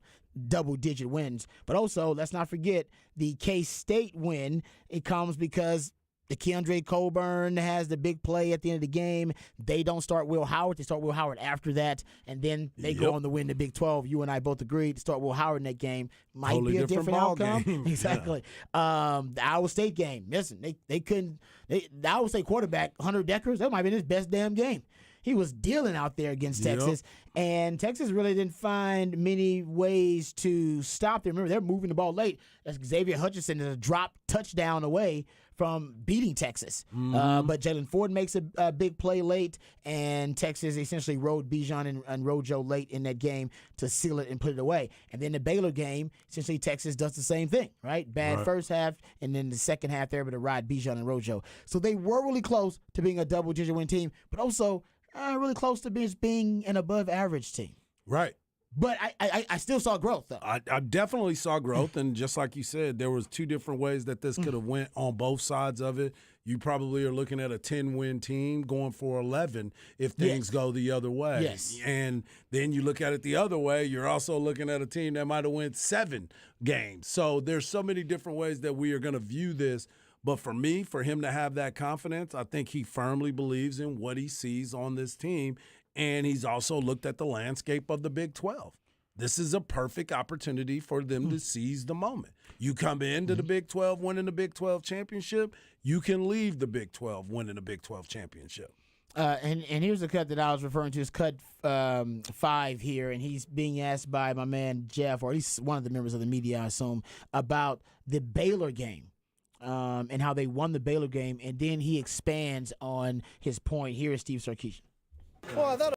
double-digit wins. But also, let's not forget the K-State win. It comes because the Keandre Coburn has the big play at the end of the game. They don't start Will Howard. They start Will Howard after that, and then they go on to win the Big 12. You and I both agreed to start Will Howard in that game. Might totally be a different outcome. Game. Exactly. The Iowa State game. Listen, they couldn't. The Iowa State quarterback, Hunter Dekkers, that might have been his best damn game. He was dealing out there against Texas, and Texas really didn't find many ways to stop them. Remember, they're moving the ball late. That's Xavier Hutchinson is a drop touchdown away from beating Texas. But Jalen Ford makes a big play late, and Texas essentially rode Bijan and Rojo late in that game to seal it and put it away. And then the Baylor game, essentially Texas does the same thing, right? Bad first half, and then the second half they're able to ride Bijan and Rojo. So they were really close to being a double-digit win team, but also really close to being an above-average team. Right. But I still saw growth, though. I definitely saw growth, and just like you said, there was two different ways that this could have went on both sides of it. You probably are looking at a 10-win team going for 11 if things go the other way. Yes. And then you look at it the other way, you're also looking at a team that might have won 7 games. So there's so many different ways that we are going to view this. But for me, for him to have that confidence, I think he firmly believes in what he sees on this team. And he's also looked at the landscape of the Big 12. This is a perfect opportunity for them to seize the moment. You come into the Big 12 winning the Big 12 championship, you can leave the Big 12 winning the Big 12 championship. And here's the cut that I was referring to. Is cut 5 here, and he's being asked by my man Jeff, or at least one of the members of the media, I assume, about the Baylor game. and how they won the Baylor game, and then he expands on his point. Here is Steve Sarkisian. Well, I thought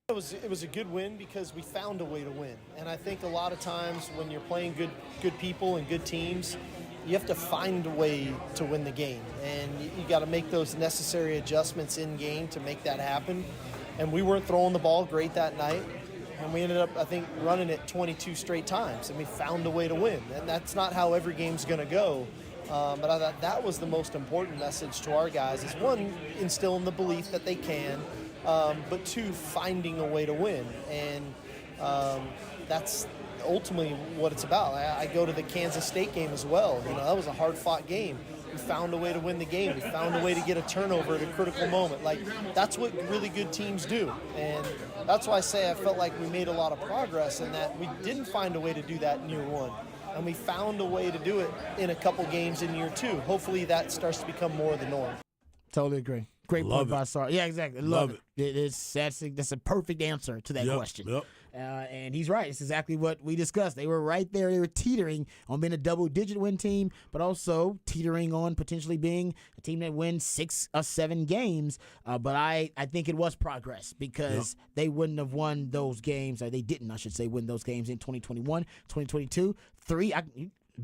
it was a good win because we found a way to win. And I think a lot of times when you're playing good people and good teams, you have to find a way to win the game. And you got to make those necessary adjustments in game to make that happen. And we weren't throwing the ball great that night. And we ended up, I think, running it 22 straight times. And we found a way to win. And that's not how every game's going to go. But I thought that was the most important message to our guys is, one, instilling the belief that they can, but two, finding a way to win. And that's ultimately what it's about. I go to the Kansas State game as well. That was a hard-fought game. We found a way to win the game. We found a way to get a turnover at a critical moment. Like, that's what really good teams do. And that's why I say I felt like we made a lot of progress in that we didn't find a way to do that in year one. And we found a way to do it in a couple games in year two. Hopefully that starts to become more the norm. Totally agree. Great point by Sar. Yeah, exactly. Love it. That's a perfect answer to that question. Yep. And he's right. It's exactly what we discussed. They were right there. They were teetering on being a double-digit win team, but also teetering on potentially being a team that wins 6 or 7 games. But I think it was progress because they wouldn't have won those games, or they didn't, I should say, win those games in 2021, 2022.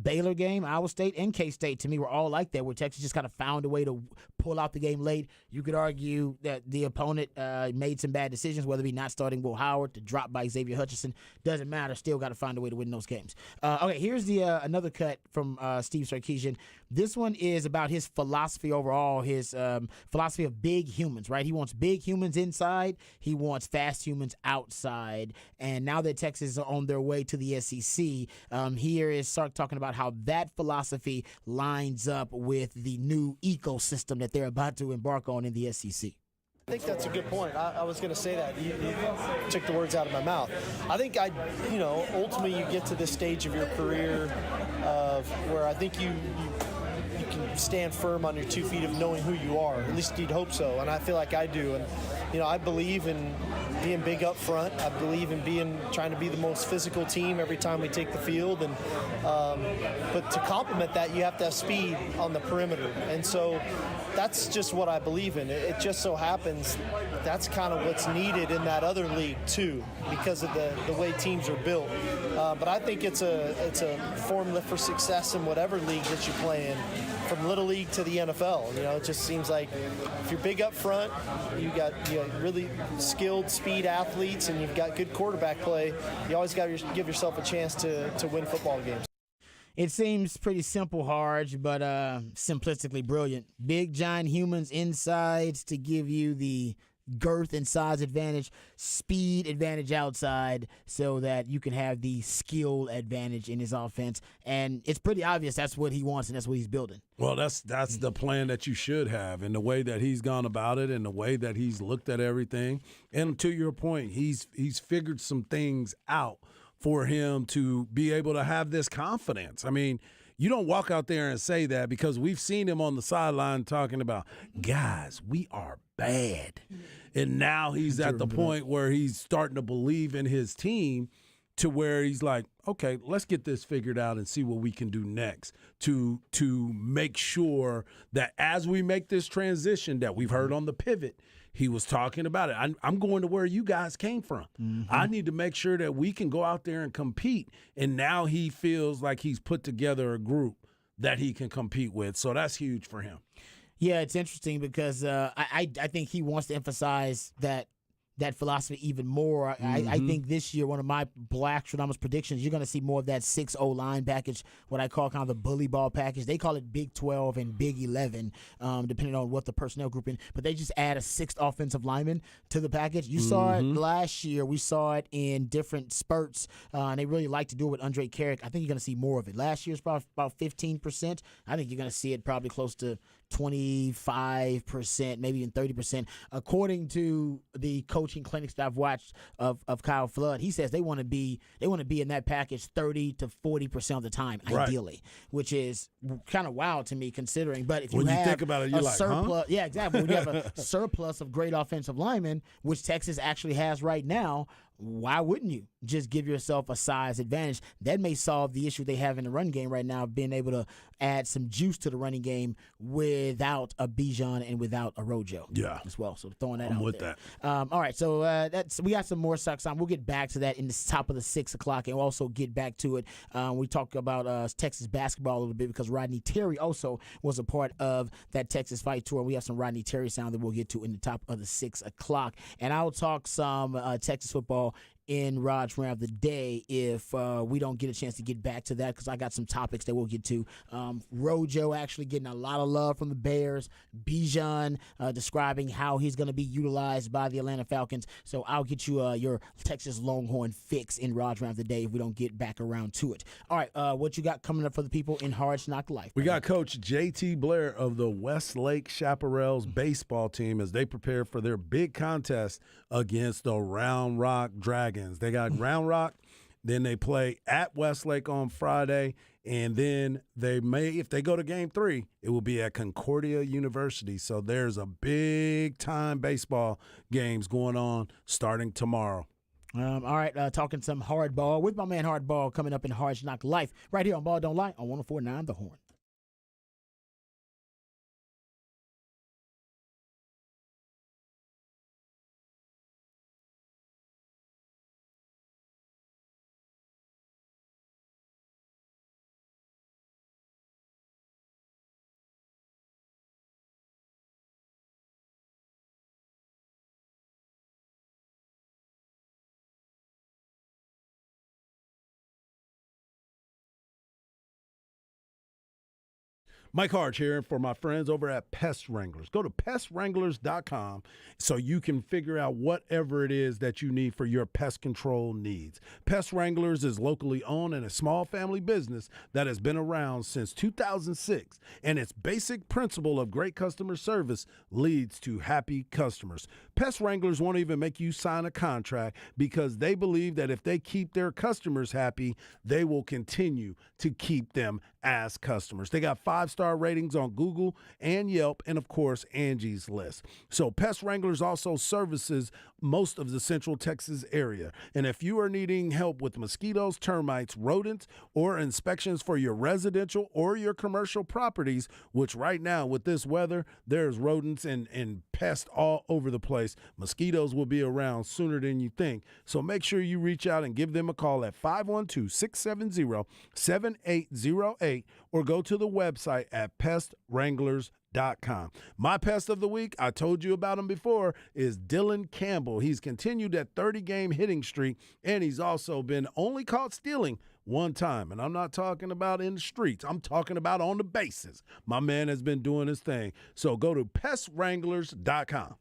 Baylor game, Iowa State, and K-State, to me, were all like that, where Texas just kind of found a way to pull out the game late. You could argue that the opponent made some bad decisions, whether it be not starting Will Howard, to drop by Xavier Hutchinson. Doesn't matter. Still got to find a way to win those games. Okay, here's the another cut from Steve Sarkisian. This one is about his philosophy overall, his philosophy of big humans, right? He wants big humans inside. He wants fast humans outside. And now that Texas is on their way to the SEC, here is Sark talking about how that philosophy lines up with the new ecosystem that they're about to embark on in the SEC. I think that's a good point. I was going to say that. You took the words out of my mouth. I think ultimately you get to this stage of your career of where I think you can stand firm on your 2 feet of knowing who you are. At least you'd hope so, and I feel like I do. And I believe in being big up front. I believe in trying to be the most physical team every time we take the field. And but to complement that, you have to have speed on the perimeter. And so that's just what I believe in. It just so happens that's kind of what's needed in that other league too, because of the way teams are built. But I think it's a formula for success in whatever league that you play in, from Little League to the NFL. It just seems like if you're big up front, you got really skilled speed athletes, and you've got good quarterback play, you always got to give yourself a chance to win football games. It seems pretty simple, Harj, but simplistically brilliant. Big, giant humans inside to give you the girth and size advantage, speed advantage outside, so that you can have the skill advantage in his offense. And it's pretty obvious that's what he wants, and that's what he's building. Well, that's the plan that you should have, and the way that he's gone about it, and the way that he's looked at everything. And to your point, he's figured some things out for him to be able to have this confidence. I mean, you don't walk out there and say that, because we've seen him on the sideline talking about, guys, we are bad. And now he's at the point where he's starting to believe in his team, to where he's like, okay, let's get this figured out and see what we can do next to make sure that as we make this transition that we've heard on the pivot, he was talking about it. I'm going to where you guys came from. Mm-hmm. I need to make sure that we can go out there and compete. And now he feels like he's put together a group that he can compete with. So that's huge for him. Yeah, it's interesting because I think he wants to emphasize that philosophy even more. I think this year, one of my Black Stradamus predictions, you're going to see more of that 6-0 line package, what I call kind of the bully ball package. They call it Big 12 and Big 11, depending on what the personnel group in. But they just add a 6th offensive lineman to the package. You saw it last year. We saw it in different spurts, and they really like to do it with Andre Carrick. I think you're going to see more of it. Last year's about 15%. I think you're going to see it probably close to 25%, maybe even 30%. According to the coaching clinics that I've watched of Kyle Flood, he says they want to be in that package 30 to 40% of the time, ideally, which is kind of wild to me considering. But if you think about it, you're like, surplus, yeah, exactly. When you have a surplus of great offensive linemen, which Texas actually has right now, why wouldn't you just give yourself a size advantage? That may solve the issue they have in the run game right now, being able to add some juice to the running game without a Bijan and without a Rojo. Yeah. As well. So throwing that I'm out with there. that. All right. So we got some more Sox on. We'll get back to that in the top of the 6 o'clock, and we'll also get back to it. We talk about Texas basketball a little bit because Rodney Terry also was a part of that Texas Fight Tour. We have some Rodney Terry sound that we'll get to in the top of the 6 o'clock. And I'll talk some Texas football in Rod's Round of the Day if we don't get a chance to get back to that, because I got some topics that we'll get to. Rojo actually getting a lot of love from the Bears. Bijan describing how he's going to be utilized by the Atlanta Falcons. So I'll get you your Texas Longhorn fix in Rod's Round of the Day if we don't get back around to it. All right, what you got coming up for the people in Hard Knock Life? We got Coach J.T. Blair of the Westlake Chaparrals baseball team as they prepare for their big contest against the Round Rock Dragons. They got Round Rock, then they play at Westlake on Friday, and then they may, if they go to Game 3, it will be at Concordia University. So there's a big-time baseball games going on starting tomorrow. All right, talking some hardball with my man Hardball coming up in Hard Knock Life right here on Ball Don't Lie on 104.9 The Horn. Mike Harge here for my friends over at Pest Wranglers. Go to pestwranglers.com so you can figure out whatever it is that you need for your pest control needs. Pest Wranglers is locally owned and a small family business that has been around since 2006, and its basic principle of great customer service leads to happy customers. Pest Wranglers won't even make you sign a contract because they believe that if they keep their customers happy, they will continue to keep them as customers. They got 5-star ratings on Google and Yelp, and of course, Angie's List. So Pest Wranglers also services most of the Central Texas area. And if you are needing help with mosquitoes, termites, rodents, or inspections for your residential or your commercial properties, which right now with this weather, there's rodents and pests all over the place. Mosquitoes will be around sooner than you think. So make sure you reach out and give them a call at 512-670-7808 or go to the website at pestwranglers.com. My pest of the week, I told you about him before, is Dylan Campbell. He's continued that 30-game hitting streak, and he's also been only caught stealing one time. And I'm not talking about in the streets. I'm talking about on the bases. My man has been doing his thing. So go to pestwranglers.com.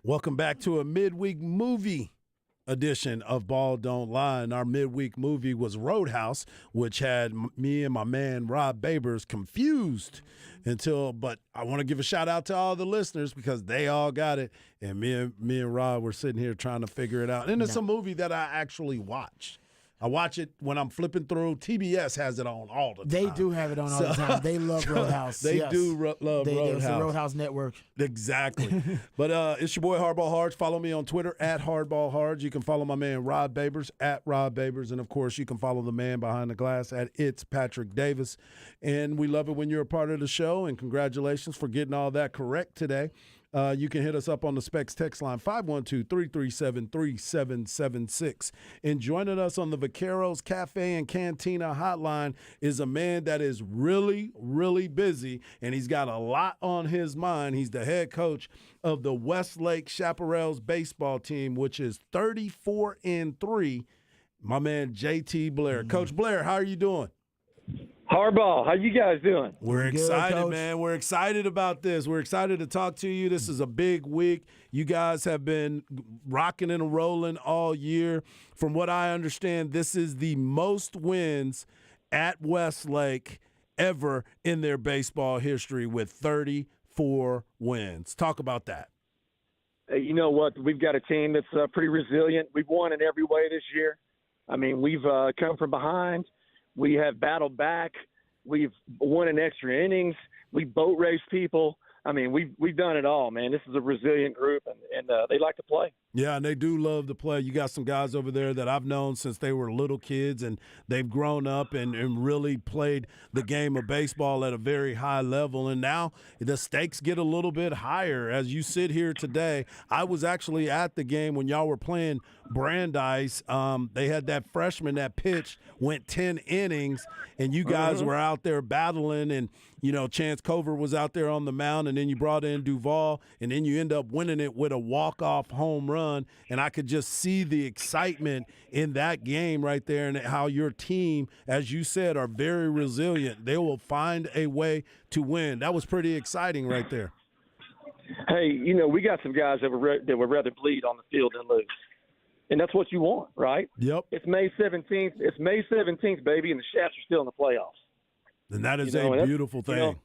Welcome back to a midweek movie edition of Ball Don't Lie. And our midweek movie was Roadhouse, which had me and my man Rob Babers confused but I want to give a shout out to all the listeners because they all got it. And me and Rob were sitting here trying to figure it out. And it's a movie that I actually watch. I watch it when I'm flipping through. TBS has it on all the time. They do have it on all the time. They love Roadhouse. They yes. do love Roadhouse. It's the Roadhouse Network. Exactly. But it's your boy Hardball Hards. Follow me on Twitter at Hardball Hards. You can follow my man Rob Babers at Rob Babers. And, of course, you can follow the man behind the glass at It's Patrick Davis. And we love it when you're a part of the show. And congratulations for getting all that correct today. You can hit us up on the Specs text line, 512-337-3776. And joining us on the Vaqueros Cafe and Cantina hotline is a man that is really, really busy, and he's got a lot on his mind. He's the head coach of the Westlake Chaparrals baseball team, which is 34-3. My man, JT Blair. Coach Blair, how are you doing? Hardball, how you guys doing? We're Good, excited, Coach. man. We're excited about this. We're excited to talk to you. This is a big week. You guys have been rocking and rolling all year. From what I understand, this is the most wins at Westlake ever in their baseball history with 34 wins. Talk about that. You know what? We've got a team that's pretty resilient. We've won in every way this year. I mean, we've come from behind. We have battled back. We've won in extra innings. We boat race people. I mean, we've done it all, man. This is a resilient group, and they like to play. Yeah, and they do love to play. You got some guys over there that I've known since they were little kids, and they've grown up and really played the game of baseball at a very high level. And now the stakes get a little bit higher. As you sit here today, I was actually at the game when y'all were playing Brandeis. They had that freshman that pitched, went 10 innings, and you guys were out there battling, and, you know, Chance Cover was out there on the mound, and then you brought in Duval, and then you end up winning it with a walk-off home run. And I could just see the excitement in that game right there, and how your team, as you said, are very resilient. They will find a way to win. That was pretty exciting right there. Hey, you know, we got some guys that would rather bleed on the field than lose. And that's what you want, right? Yep. It's May 17th. It's May 17th, baby, and the Shafts are still in the playoffs. And that is a beautiful thing. You know,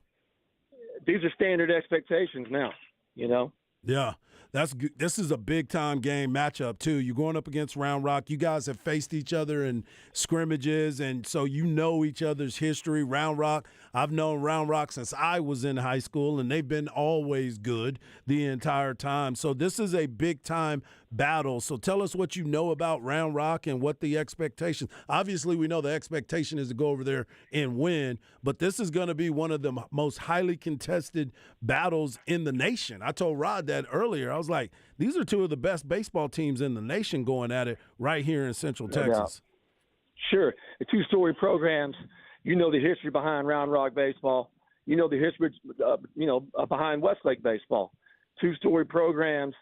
these are standard expectations now, you know. Yeah. That's good. This is a big-time game matchup, too. You're going up against Round Rock. You guys have faced each other in scrimmages, and so you know each other's history. Round Rock, I've known Round Rock since I was in high school, and they've been always good the entire time. So this is a big-time battle. So tell us what you know about Round Rock and what the expectation. Obviously, we know the expectation is to go over there and win, but this is going to be one of the most highly contested battles in the nation. I told Rod that earlier. I was like, these are two of the best baseball teams in the nation going at it right here in Central Texas. Sure. The two-story programs, you know the history behind Round Rock baseball. You know the history, behind Westlake baseball. Two-story programs.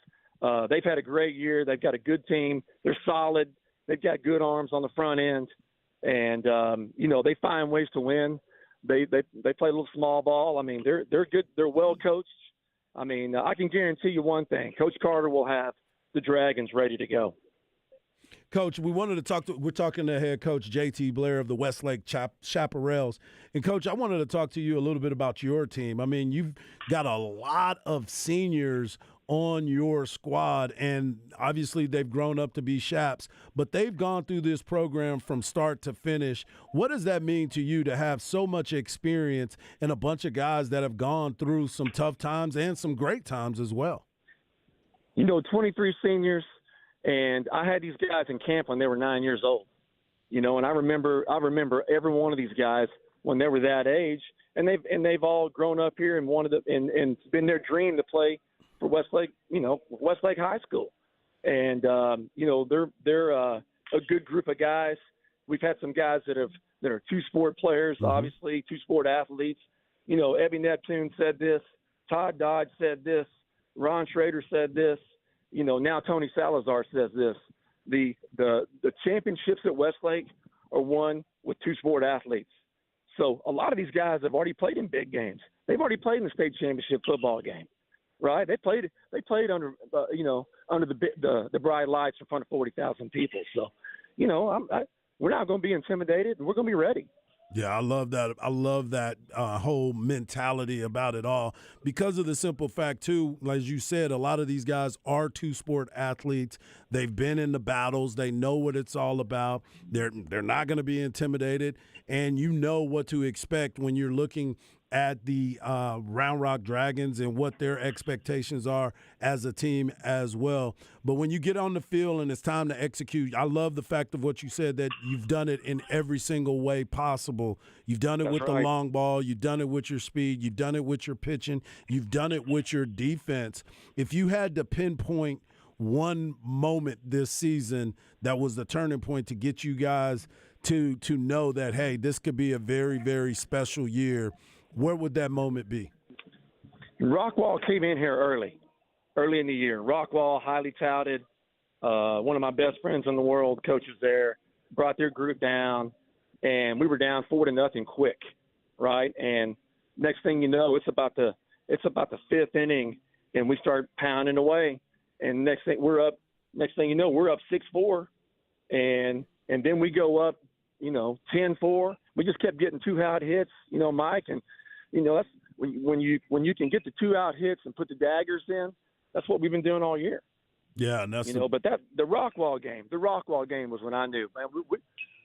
They've had a great year. They've got a good team. They're solid. They've got good arms on the front end. And, they find ways to win. They play a little small ball. I mean, they're good. They're well coached. I mean, I can guarantee you one thing. Coach Carter will have the Dragons ready to go. Coach, we're talking to head coach JT Blair of the Westlake Chaparrals. And, Coach, I wanted to talk to you a little bit about your team. I mean, you've got a lot of seniors on your squad, and obviously they've grown up to be Chaps, but they've gone through this program from start to finish. What does that mean to you to have so much experience and a bunch of guys that have gone through some tough times and some great times as well? 23 seniors, and I had these guys in camp when they were 9 years old. And I remember every one of these guys when they were that age, and they've all grown up here and and it's been their dream to play for Westlake, Westlake High School. And, they're a good group of guys. We've had some guys that are two-sport players, obviously, two-sport athletes. Ebby Neptune said this. Todd Dodge said this. Ron Schrader said this. Now Tony Salazar says this. The championships at Westlake are won with two-sport athletes. So a lot of these guys have already played in big games. They've already played in the state championship football game. right? They played under under the bright lights in front of 40,000 people. So, we're not going to be intimidated, and we're going to be ready. Yeah, I love that. I love that whole mentality about it all because of the simple fact, too, as you said, a lot of these guys are two-sport athletes. They've been in the battles. They know what it's all about. They're not going to be intimidated, and you know what to expect when you're looking at the Round Rock Dragons and what their expectations are as a team as well. But when you get on the field and it's time to execute, I love the fact of what you said, that you've done it in every single way possible. You've done it with the long ball. You've done it with your speed. You've done it with your pitching. You've done it with your defense. If you had to pinpoint one moment this season that was the turning point to get you guys to know that, hey, this could be a very, very special year, where would that moment be? Rockwall came in here early in the year. Rockwall, highly touted, one of my best friends in the world, coaches there, brought their group down, and we were down 4-0 quick, right? And next thing you know, it's about the fifth inning, and we start pounding away. And next thing you know, we're up 6-4, and then we go up, 10-4. We just kept getting 2-out hits, Mike, and that's when you can get the 2-out hits and put the daggers in. That's what we've been doing all year. Yeah, and that's but the Rockwall game was when I knew, man,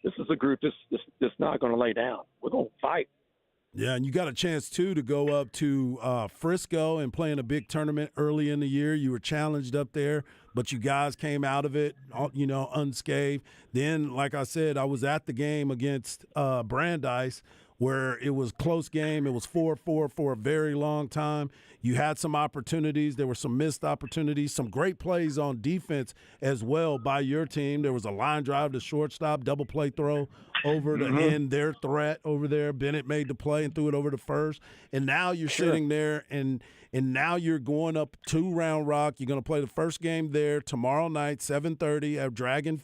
this is a group that's not going to lay down. We're going to fight. Yeah, and you got a chance, too, to go up to Frisco and play in a big tournament early in the year. You were challenged up there, but you guys came out of it, unscathed. Then, like I said, I was at the game against Brandeis, where it was a close game. It was 4-4 for a very long time. You had some opportunities. There were some missed opportunities, some great plays on defense as well by your team. There was a line drive to shortstop, double play throw over to end their threat over there. Bennett made the play and threw it over to first. And now you're sitting there, and now you're going up to Round Rock. You're going to play the first game there tomorrow night, 7:30 at Dragon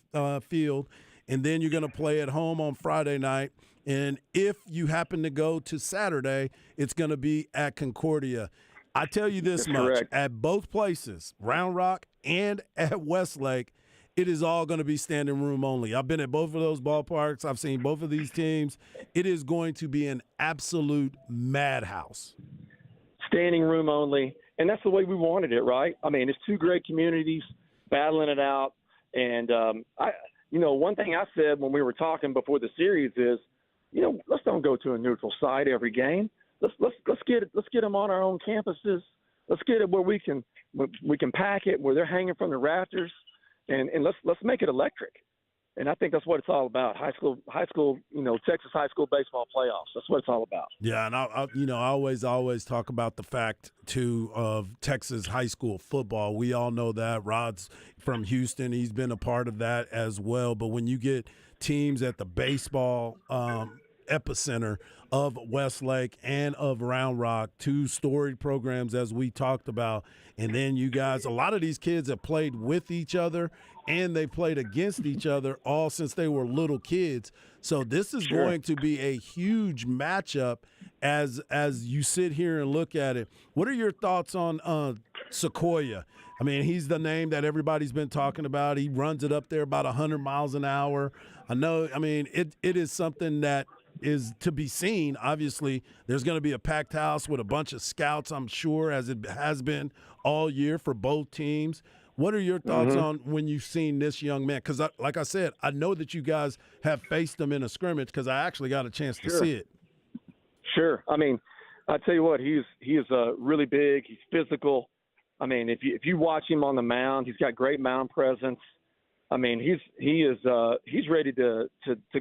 Field. And then you're going to play at home on Friday night. And if you happen to go to Saturday, it's going to be at Concordia. I tell you this much, correct. At both places, Round Rock and at Westlake, it is all going to be standing room only. I've been at both of those ballparks. I've seen both of these teams. It is going to be an absolute madhouse. Standing room only, and that's the way we wanted it, right? I mean, it's two great communities battling it out. And, one thing I said when we were talking before the series is, let's don't go to a neutral site every game. Let's get them on our own campuses. Let's get it where we can pack it, where they're hanging from the rafters, and let's make it electric. And I think that's what it's all about. High school, Texas high school baseball playoffs. That's what it's all about. Yeah, and I always talk about the fact too of Texas high school football. We all know that. Rod's from Houston; he's been a part of that as well. But when you get teams at the baseball epicenter of Westlake and of Round Rock, two storied programs as we talked about, and then you guys, a lot of these kids have played with each other and they played against each other all since they were little kids. So this is going to be a huge matchup as you sit here and look at it. What are your thoughts on Sequoia? I mean, he's the name that everybody's been talking about. He runs it up there about 100 miles an hour. It is something that is to be seen. Obviously, there's going to be a packed house with a bunch of scouts, I'm sure, as it has been all year for both teams. What are your thoughts on when you've seen this young man? Because, like I said, I know that you guys have faced him in a scrimmage because I actually got a chance to see it. Sure. I mean, I tell you what, he is really big. He's physical. I mean, if you watch him on the mound, he's got great mound presence. I mean, he's ready to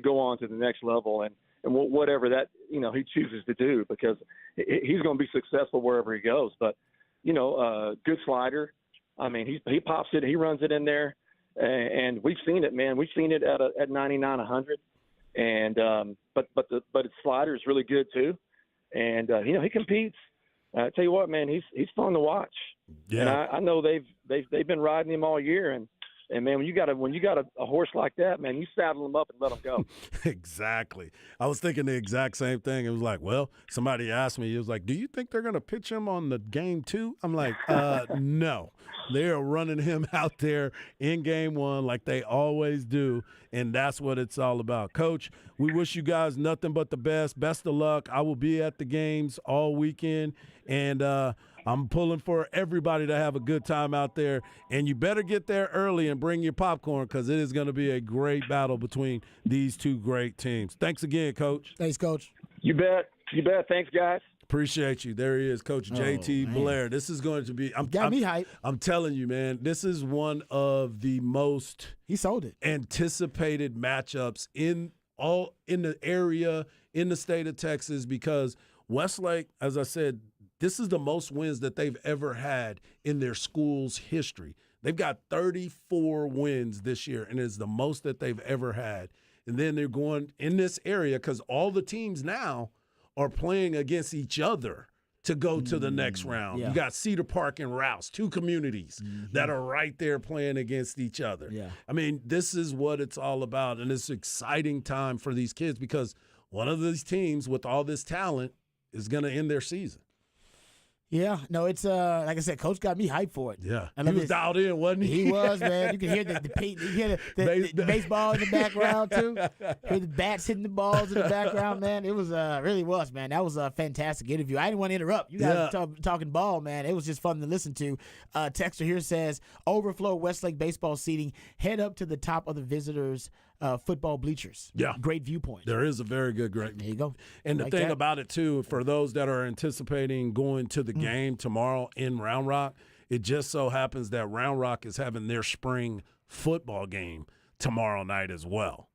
go on to the next level and whatever that he chooses to do, because he's going to be successful wherever he goes. But good slider. I mean, he pops it, he runs it in there, and we've seen it, man. We've seen it at 99, 100, and but its slider is really good too, and he competes. I tell you what, man, he's fun to watch. Yeah, and I know they've been riding him all year, and And man, when you got a horse like that, man, you saddle him up and let him go. Exactly. I was thinking the exact same thing. It was like, well, somebody asked me, it was like, do you think they're going to pitch him on the game 2? I'm like, no. They are running him out there in game 1 like they always do, and that's what it's all about. Coach, we wish you guys nothing but the best. Best of luck. I will be at the games all weekend, and I'm pulling for everybody to have a good time out there. And you better get there early and bring your popcorn because it is going to be a great battle between these two great teams. Thanks again, Coach. Thanks, Coach. You bet. Thanks, guys. Appreciate you. There he is, Coach JT Blair. This is going to be Got me hyped. I'm telling you, man, this is one of the most He sold it. anticipated matchups in the area, in the state of Texas, because Westlake, as I said, this is the most wins that they've ever had in their school's history. They've got 34 wins this year, and it's the most that they've ever had. And then they're going in this area because all the teams now are playing against each other to go to the next round. Yeah. You got Cedar Park and Rouse, two communities that are right there playing against each other. Yeah. I mean, this is what it's all about, and it's an exciting time for these kids because one of these teams with all this talent is going to end their season. Yeah, no, it's like I said, Coach got me hyped for it. Yeah, I he love was this. dialed in, wasn't he? He was, man. You can hear the baseball in the background too. Hear the bats hitting the balls in the background, man. It was really was, man. That was a fantastic interview. I didn't want to interrupt. You guys talking ball, man. It was just fun to listen to. Texter here says, overflow Westlake baseball seating. Head up to the top of the visitors' football bleachers. Yeah. Great viewpoint. There is a very good great. There you go. And the Like thing that. about it, too, for those that are anticipating going to the game tomorrow in Round Rock, it just so happens that Round Rock is having their spring football game tomorrow night as well.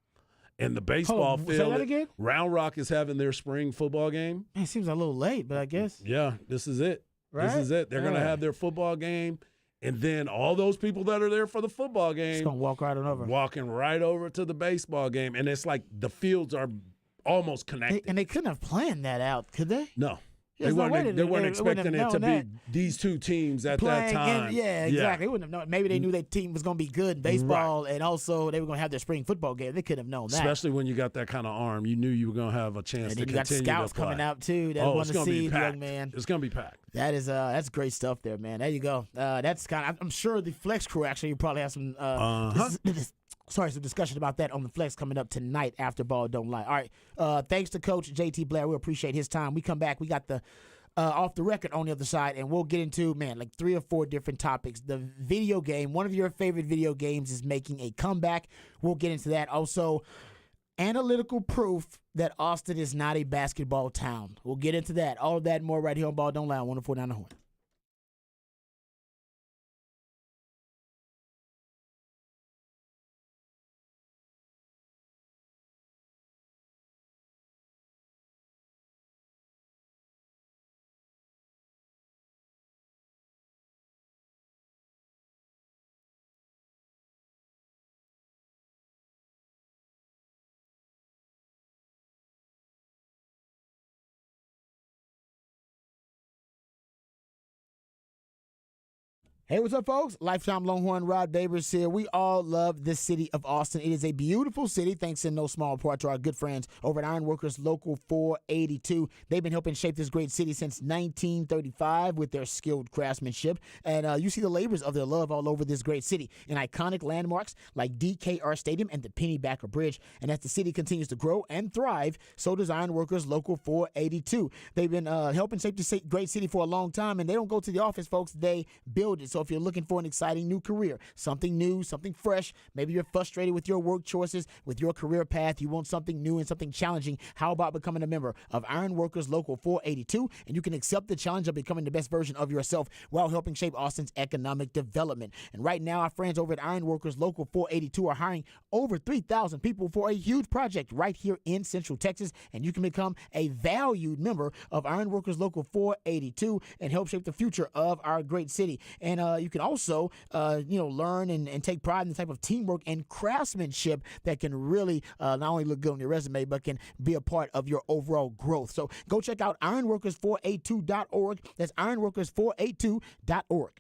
And the baseball Hold on, say field, that again? Round Rock is having their spring football game. Man, it seems a little late, but I guess. Yeah, this is it. This Right? is it. They're going to Yeah. have their football game. And then all those people that are there for the football It's game going to walk right on over. walking right over to the baseball game. And it's like the fields are almost connected. And they couldn't have planned that out, could they? No. There's no way They weren't they wouldn't expecting have it to known be these two teams at that Playing time. yeah, exactly. They wouldn't have known. Maybe they knew their team was going to be good in baseball, and also they were going to have their spring football game. They couldn't have known that. Especially when you got that kind of arm. You knew you were going to have a chance And to then you got continue scouts to play. coming out too that Oh, want it's to going to see be the packed. young man. It's going to be packed. That is that's great stuff there, man. There you go. That's kind of. I'm sure the Flex crew actually probably have some. Some discussion about that on the Flex coming up tonight after Ball Don't Lie. All right. Thanks to Coach JT Blair. We appreciate his time. We come back. We got the off the record on the other side, and we'll get into, like 3 or 4 different topics. The video game, one of your favorite video games, is making a comeback. We'll get into that. Also, analytical proof that Austin is not a basketball town. We'll get into that. All of that and more right here on Ball Don't Lie on 104.9 The Horn. Hey, what's up, folks? Lifetime Longhorn Rod Babers here. We all love this city of Austin. It is a beautiful city, thanks in no small part to our good friends over at Ironworkers Local 482. They've been helping shape this great city since 1935 with their skilled craftsmanship. And you see the labors of their love all over this great city in iconic landmarks like DKR Stadium and the Pennybacker Bridge. And as the city continues to grow and thrive, so does Ironworkers Local 482. They've been helping shape this great city for a long time, and they don't go to the office, folks. They build it. So if you're looking for an exciting new career, something new, something fresh, maybe you're frustrated with your work choices, with your career path, you want something new and something challenging, how about becoming a member of Ironworkers Local 482, and you can accept the challenge of becoming the best version of yourself while helping shape Austin's economic development. And right now, our friends over at Ironworkers Local 482 are hiring over 3,000 people for a huge project right here in Central Texas, and you can become a valued member of Ironworkers Local 482 and help shape the future of our great city. And you can also, learn and take pride in the type of teamwork and craftsmanship that can really not only look good on your resume, but can be a part of your overall growth. So go check out ironworkers482.org. That's ironworkers482.org.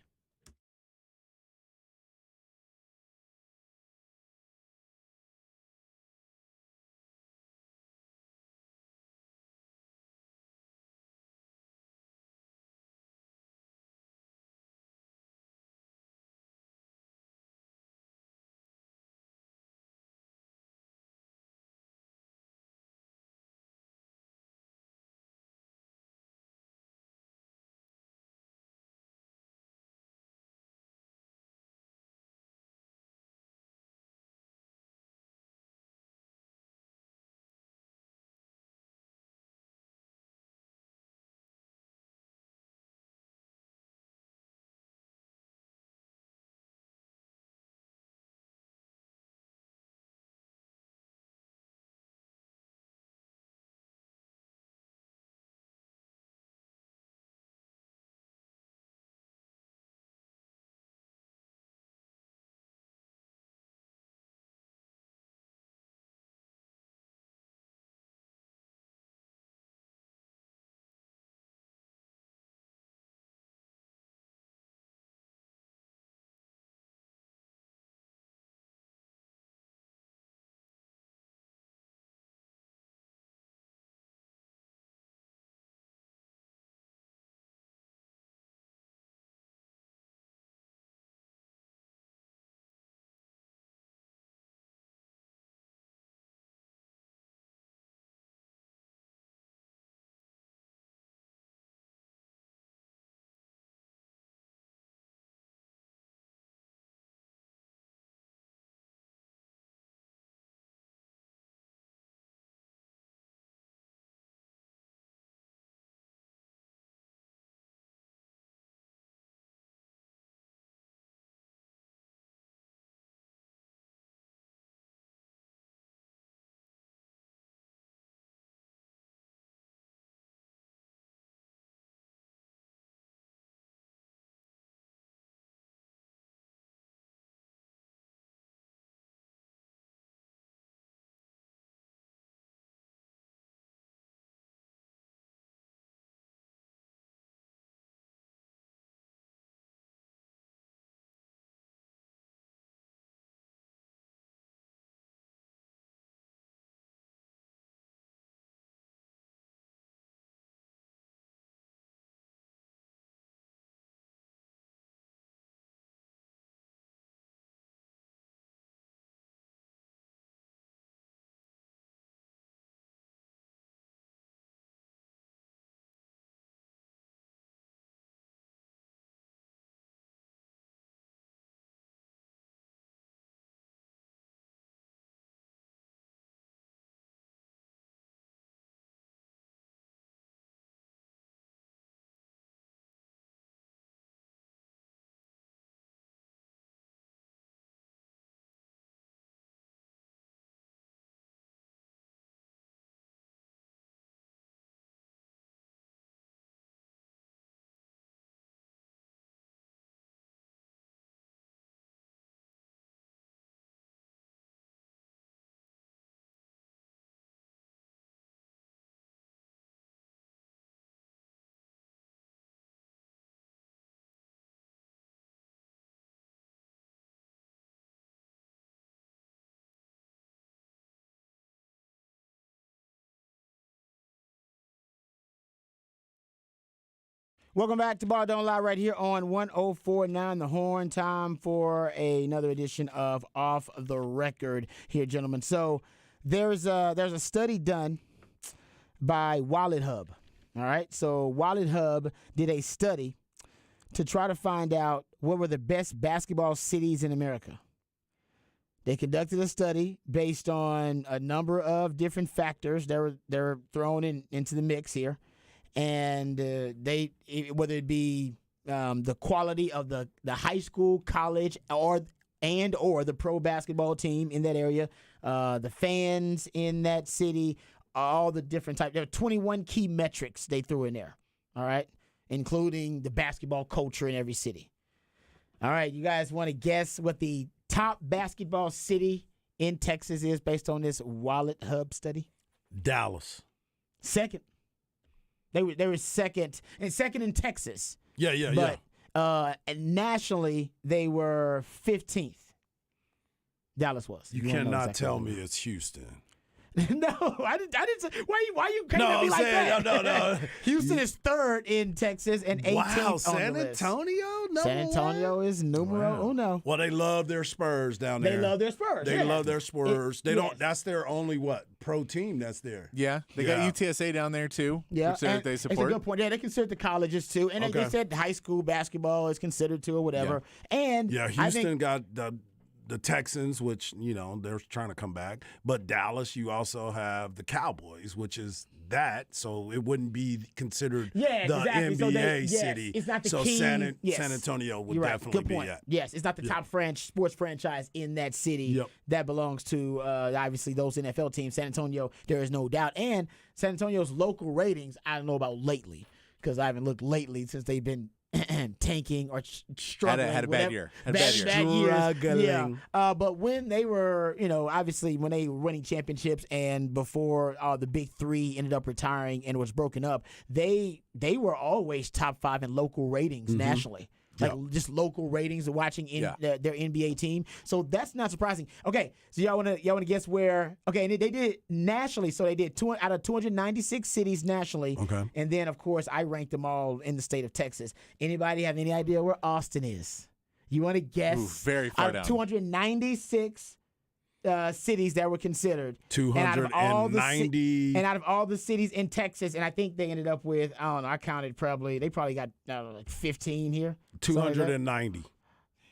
Welcome back to Ball Don't Lie right here on 104.9 The Horn. Time for another edition of Off the Record here, gentlemen. So there's a study done by Wallet Hub. All right. So Wallet Hub did a study to try to find out what were the best basketball cities in America. They conducted a study based on a number of different factors that were thrown into the mix here. And whether it be the quality of the high school, college, or the pro basketball team in that area, the fans in that city, all the different types. There are 21 key metrics they threw in there, all right, including the basketball culture in every city. All right, you guys want to guess what the top basketball city in Texas is based on this Wallet Hub study? Dallas. Second. They were second in Texas. Yeah. But nationally, they were 15th. Dallas was. You cannot tell me it's Houston. No, I didn't say. Why you coming at me like that? No. Houston is third in Texas and 18th Wow, on San the list. Antonio? San Antonio is numero uno. Well, they love their Spurs down there. They love their Spurs. They love their Spurs. They don't. Yes. That's their only pro team that's there. Yeah, they got UTSA down there too. Yeah, which they it's a support. good point. Yeah, they consider the colleges too, and they said high school basketball is considered too, or whatever. Yeah. And Houston got the Texans, which they're trying to come back, but Dallas, you also have the Cowboys, which is that, so it wouldn't be considered the NBA city. It's not the so key. San Antonio would definitely Good point. be that. Yes, it's not the top sports franchise in that city that belongs to obviously those NFL teams. San Antonio, there is no doubt, and San Antonio's local ratings, I don't know about lately because I haven't looked lately since they've been tanking or struggling. Had a bad year. Bad years. Struggling. Yeah. But when they were, obviously when they were winning championships and before the big three ended up retiring and was broken up, they were always top 5 in local ratings nationally. Like just local ratings of watching their NBA team. So that's not surprising. Okay, so y'all wanna guess where? Okay, and they did it nationally. So they did out of 296 cities nationally. Okay, and then of course I ranked them all in the state of Texas. Anybody have any idea where Austin is? You want to guess? Ooh, very far down. 296 cities that were considered. 290. And out of all the cities in Texas, and I think they ended up with, I don't know, I counted they probably got, like 15 here. 290.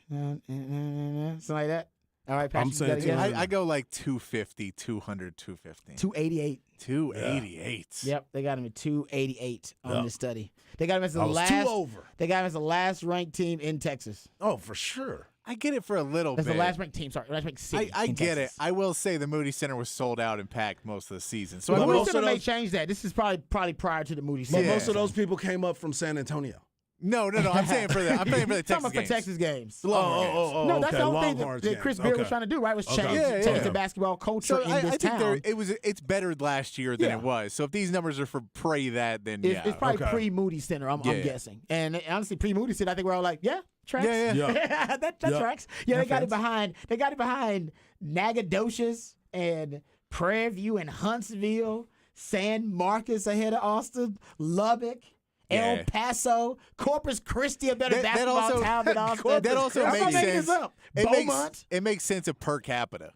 Something like that. All right, Patrick, I'm saying I go like 250, 200, 250. 288. 288. Yep, they got him at 288 on this study. They got him as the was 2 over. They got him as the last ranked team in Texas. Oh, for sure. I get it for a little That's bit. the last ranked team. Sorry, last ranked city. I get Texas. it. I will say the Moody Center was sold out and packed most of the season. So the I Moody will. Center may change that. This is probably prior to the Moody But Center. most of those people came up from San Antonio. No. I'm saying for the Texas games. Texas games. Oh, that's the whole thing Longhorns that Chris Beard was trying to do, right? Was change the basketball culture in this town. I think it's better last year than it was. So if these numbers are for then it's probably pre-Moody Center. I'm guessing, and honestly, pre-Moody Center, I think we're all like, tracks. Yeah. that tracks. Yeah, they got it behind. They got it behind Nacogdoches and Prairie View and Huntsville, San Marcos ahead of Austin, Lubbock. El Paso, Corpus Christi, a better basketball town than Austin. That also makes sense. Beaumont. It makes sense of per capita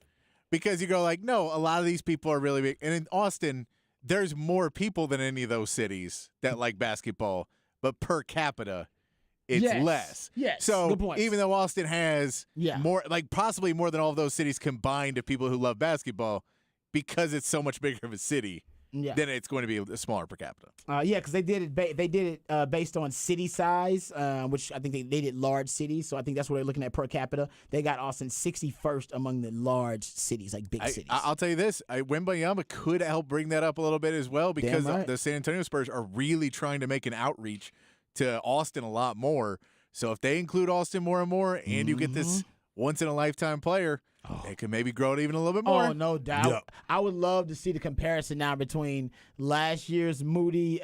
because you go like, no, a lot of these people are really big. And in Austin, there's more people than any of those cities that like basketball, but per capita, it's less. Yes. So good point. even though Austin has more, like possibly more than all of those cities combined of people who love basketball, because it's so much bigger of a city. Then it's going to be a smaller per capita. Because they did it. Based on city size, which I think they did large cities. So I think that's what they're looking at per capita. They got Austin 61st among the large cities, like big cities. I'll tell you this: Wembanyama could help bring that up a little bit as well because the San Antonio Spurs are really trying to make an outreach to Austin a lot more. So if they include Austin more and more, and you get this once in a lifetime player. It could maybe grow it even a little bit more. Oh, no doubt. Yeah. I would love to see the comparison now between last year's Moody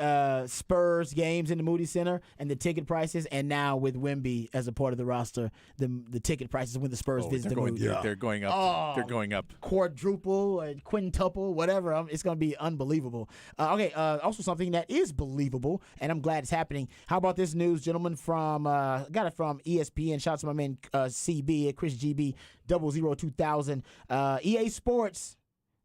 Spurs games in the Moody Center and the ticket prices, and now with Wemby as a part of the roster, the ticket prices when the Spurs visit the Moody. They're going up. Oh. They're going up. Quadruple, quintuple, whatever. It's going to be unbelievable. Also something that is believable, and I'm glad it's happening. How about this news, gentlemen? From got it from ESPN. Shout out to my man CB at Chris GB 002,000. EA Sports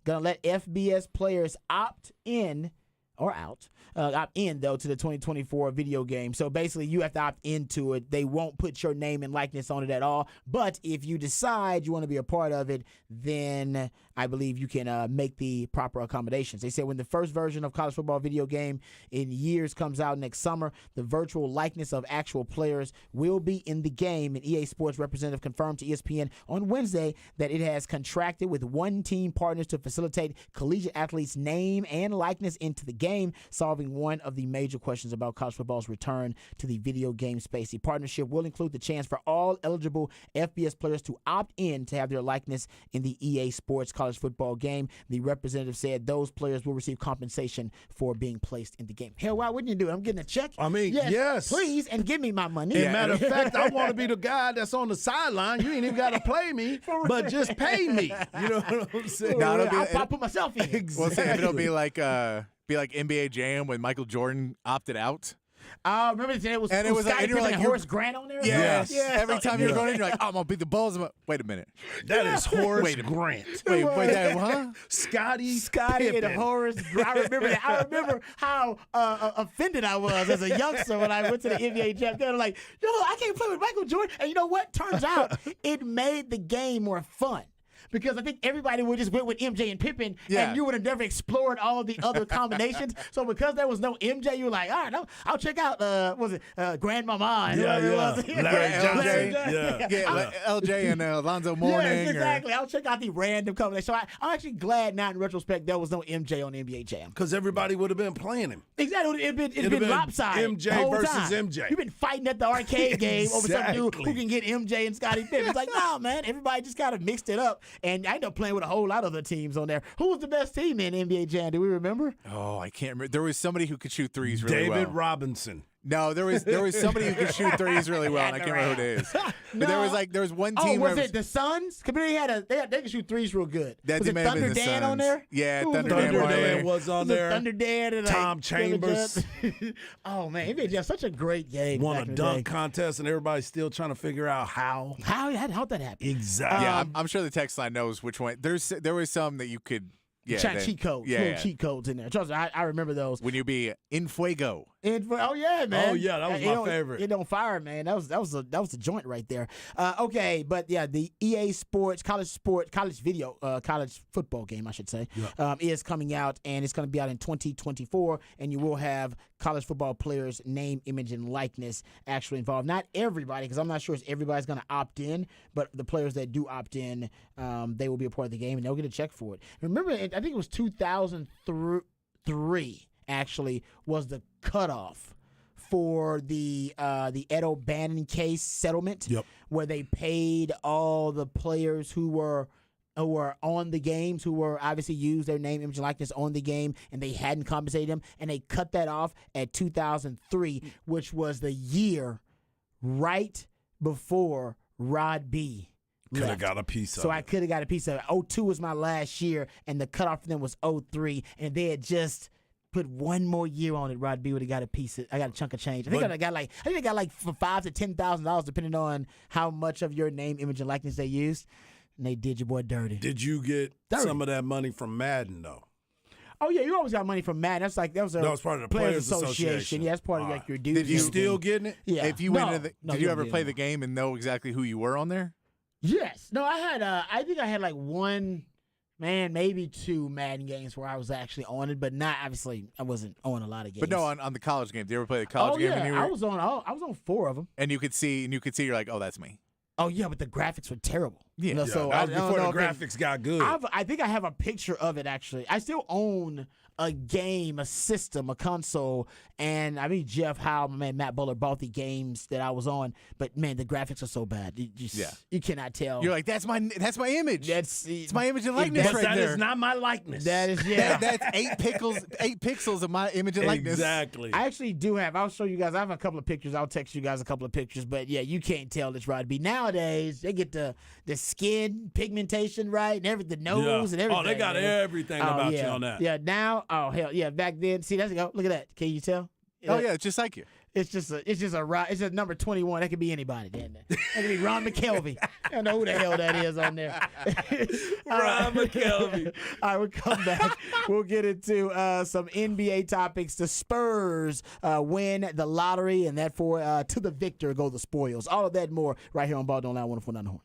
gonna let FBS players opt in or out. Opt in, though, to the 2024 video game. So basically, you have to opt into it. They won't put your name and likeness on it at all. But if you decide you want to be a part of it, then I believe you can make the proper accommodations. They said when the first version of college football video game in years comes out next summer, the virtual likeness of actual players will be in the game. An EA Sports representative confirmed to ESPN on Wednesday that it has contracted with one team partners to facilitate collegiate athletes' name and likeness into the game, solving one of the major questions about college football's return to the video game space. The partnership will include the chance for all eligible FBS players to opt in to have their likeness in the EA Sports college football game. The representative said those players will receive compensation for being placed in the game. Hell, why wouldn't you do it? I'm getting a check. I mean, yes. Please, and give me my money. As a matter of fact, I want to be the guy that's on the sideline. You ain't even got to play me, but just pay me. You know what I'm saying? No, I'll put myself in. Exactly. Well, say it'll be like NBA Jam when Michael Jordan opted out. Remember it was Scottie Pippen and Horace Grant on there? Yes. Yeah. Every time you're going in, you're like, oh, I'm going to beat the Bulls. Wait a minute. That is Horace Wait a minute. Grant. Wait, huh? Scottie and Pippen. Horace. I remember that. I remember how offended I was as a youngster when I went to the NBA Jam. They were like, yo, I can't play with Michael Jordan. And you know what? Turns out it made the game more fun. Because I think everybody would just went with MJ and Pippen, and you would have never explored all the other combinations. So because there was no MJ, you were like, all right, I'll check out, Grandmama and whoever it was. Larry Johnson. LJ and Alonzo Mourning. Yes, exactly. I'll check out the random combination. So I'm actually glad now in retrospect there was no MJ on the NBA Jam. Because everybody would have been playing him. Exactly. It's been lopsided. MJ the whole versus time. MJ. You've been fighting at the arcade game over some dude Exactly. who can get MJ and Scottie Pippen. It's like, no, man. Everybody just kind of mixed it up. And I ended up playing with a whole lot of other teams on there. Who was the best team in NBA Jam? Do we remember? Oh, I can't remember. There was somebody who could shoot threes really well. David Robinson. No, there was somebody who could shoot threes really well, and I can't remember who it is. But there was one team. Was it the Suns? Because they could shoot threes real good. That was it may have been Thunder the Dan on Suns. there? Yeah, Who was Thunder it? Dan was on there. Thunder Dan and Tom Chambers. Oh man, NBA Jam, such a great game. Won back a in the dunk day. contest, and everybody's still trying to figure out how. How'd that happen? Exactly. Yeah, I'm sure the text line knows which one. There was some that you could. Yeah, cheat codes. Little cheat codes in there. Trust me, I remember those. When you be in fuego. Oh yeah, man. Oh, yeah, that was my favorite. It don't fire, man. That was the joint right there. Okay, but yeah, the EA Sports college football game, I should say, is coming out, and it's going to be out in 2024, and you will have college football players' name, image, and likeness actually involved. Not everybody, because I'm not sure if everybody's going to opt in, but the players that do opt in, they will be a part of the game, and they'll get a check for it. Remember, I think it was 2003. Actually, was the cutoff for the Ed O'Bannon case settlement, where they paid all the players who were on the games, who were obviously used their name, image, and likeness on the game, and they hadn't compensated them, and they cut that off at 2003, which was the year right before Rod B. Could have got a piece of it. So I could have got a piece of it. 02 was my last year, and the cutoff for them was 03, and they had just put one more year on it. Rod B would have got a piece. I got a chunk of change. I think they got like for $5,000 to $10,000, depending on how much of your name, image, and likeness they used. And they did your boy dirty. Did you get some of that money from Madden though? Oh yeah, you always got money from Madden. That was part of the Players Association. Yeah, that's part of like your dues. Did you still getting it? Yeah. If you went into did you ever play the game and know exactly who you were on there? Yes. No, I had. I think I had like one. Man, maybe two Madden games where I was actually on it, but not obviously. I wasn't on a lot of games. But no, on the college game. Did you ever play the college game? Yeah, I was on 4 of them. And you could see, you're like, oh, that's me. Oh yeah, but the graphics were terrible. Yeah, so that was before the graphics got good. I think I have a picture of it actually. I still own a game, a system, a console. And I mean, Jeff Howe, my man, Matt Buller bought the games that I was on. But man, the graphics are so bad. You cannot tell. You're like, that's my image. it's my image and likeness But right that there. is not my likeness. That is, yeah. That's 8 pixels of my image and likeness. Exactly. I actually do have. I'll show you guys. I have a couple of pictures. I'll text you guys a couple of pictures. But yeah, you can't tell it's Rod B. Nowadays, they get the skin pigmentation right and everything, the nose and everything. Oh, they got man. everything about yeah. you on that. Yeah, now, oh hell yeah. Back then, see, that's go. Look at that. Can you tell? Oh yeah, it's just like you. It's just a number 21. That could be anybody. Then that could be Ron McKelvey. I don't know who the hell that is on there. Ron McKelvey. All right, we'll come back. We'll get into some NBA topics. The Spurs win the lottery, and that for to the victor go the spoils. All of that and more right here on Ball Don't Lie 104.9 The Horn.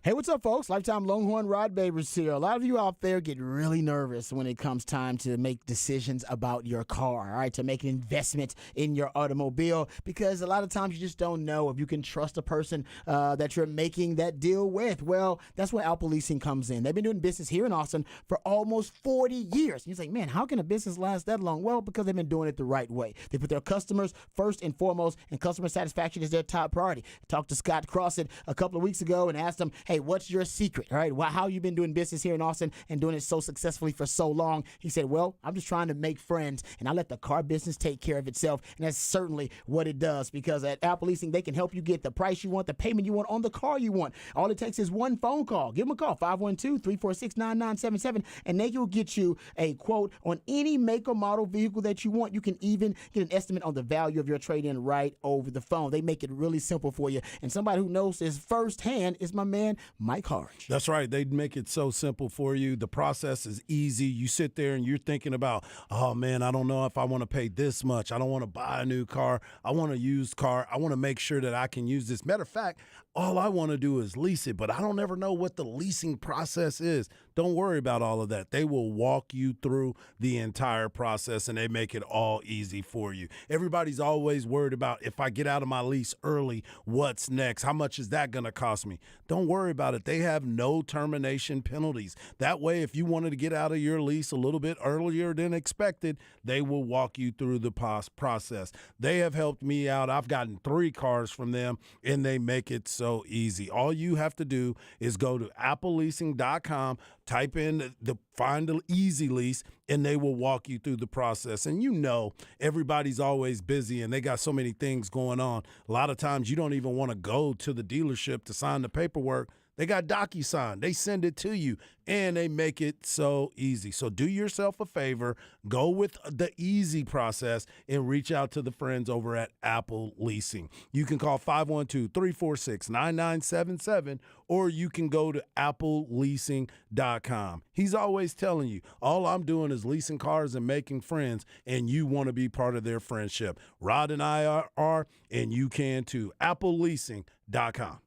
Hey, what's up, folks? Lifetime Longhorn Rod Babers here. A lot of you out there get really nervous when it comes time to make decisions about your car, all right, to make an investment in your automobile, because a lot of times you just don't know if you can trust a person that you're making that deal with. Well, that's where Apple Leasing comes in. They've been doing business here in Austin for almost 40 years. And you're like, man, how can a business last that long? Well, because they've been doing it the right way. They put their customers first and foremost, and customer satisfaction is their top priority. I talked to Scott Crossett a couple of weeks ago and asked him, hey, what's your secret? All right, how you been doing business here in Austin and doing it so successfully for so long? He said, well, I'm just trying to make friends, and I let the car business take care of itself. And that's certainly what it does, because at Apple Leasing, they can help you get the price you want, the payment you want on the car you want. All it takes is one phone call. Give them a call, 512-346-9977, and they will get you a quote on any make or model vehicle that you want. You can even get an estimate on the value of your trade-in right over the phone. They make it really simple for you. And somebody who knows this firsthand is my man, Mike Harge. That's right. They make it so simple for you. The process is easy. You sit there and you're thinking about, oh, man, I don't know if I want to pay this much. I don't want to buy a new car. I want a used car. I want to make sure that I can use this. Matter of fact, all I want to do is lease it, but I don't ever know what the leasing process is. Don't worry about all of that. They will walk you through the entire process, and they make it all easy for you. Everybody's always worried about, if I get out of my lease early, what's next? How much is that going to cost me? Don't worry about it. They have no termination penalties. That way, if you wanted to get out of your lease a little bit earlier than expected, they will walk you through the process. They have helped me out. I've gotten 3 cars from them, and they make it so easy. All you have to do is go to appleleasing.com, type in find the easy lease, and they will walk you through the process. And you know, everybody's always busy and they got so many things going on. A lot of times you don't even want to go to the dealership to sign the paperwork. They got DocuSign. They send it to you, and they make it so easy. So do yourself a favor, go with the easy process, and reach out to the friends over at Apple Leasing. You can call 512-346-9977, or you can go to appleleasing.com. He's always telling you, all I'm doing is leasing cars and making friends, and you want to be part of their friendship. Rod and I are, and you can too. appleleasing.com.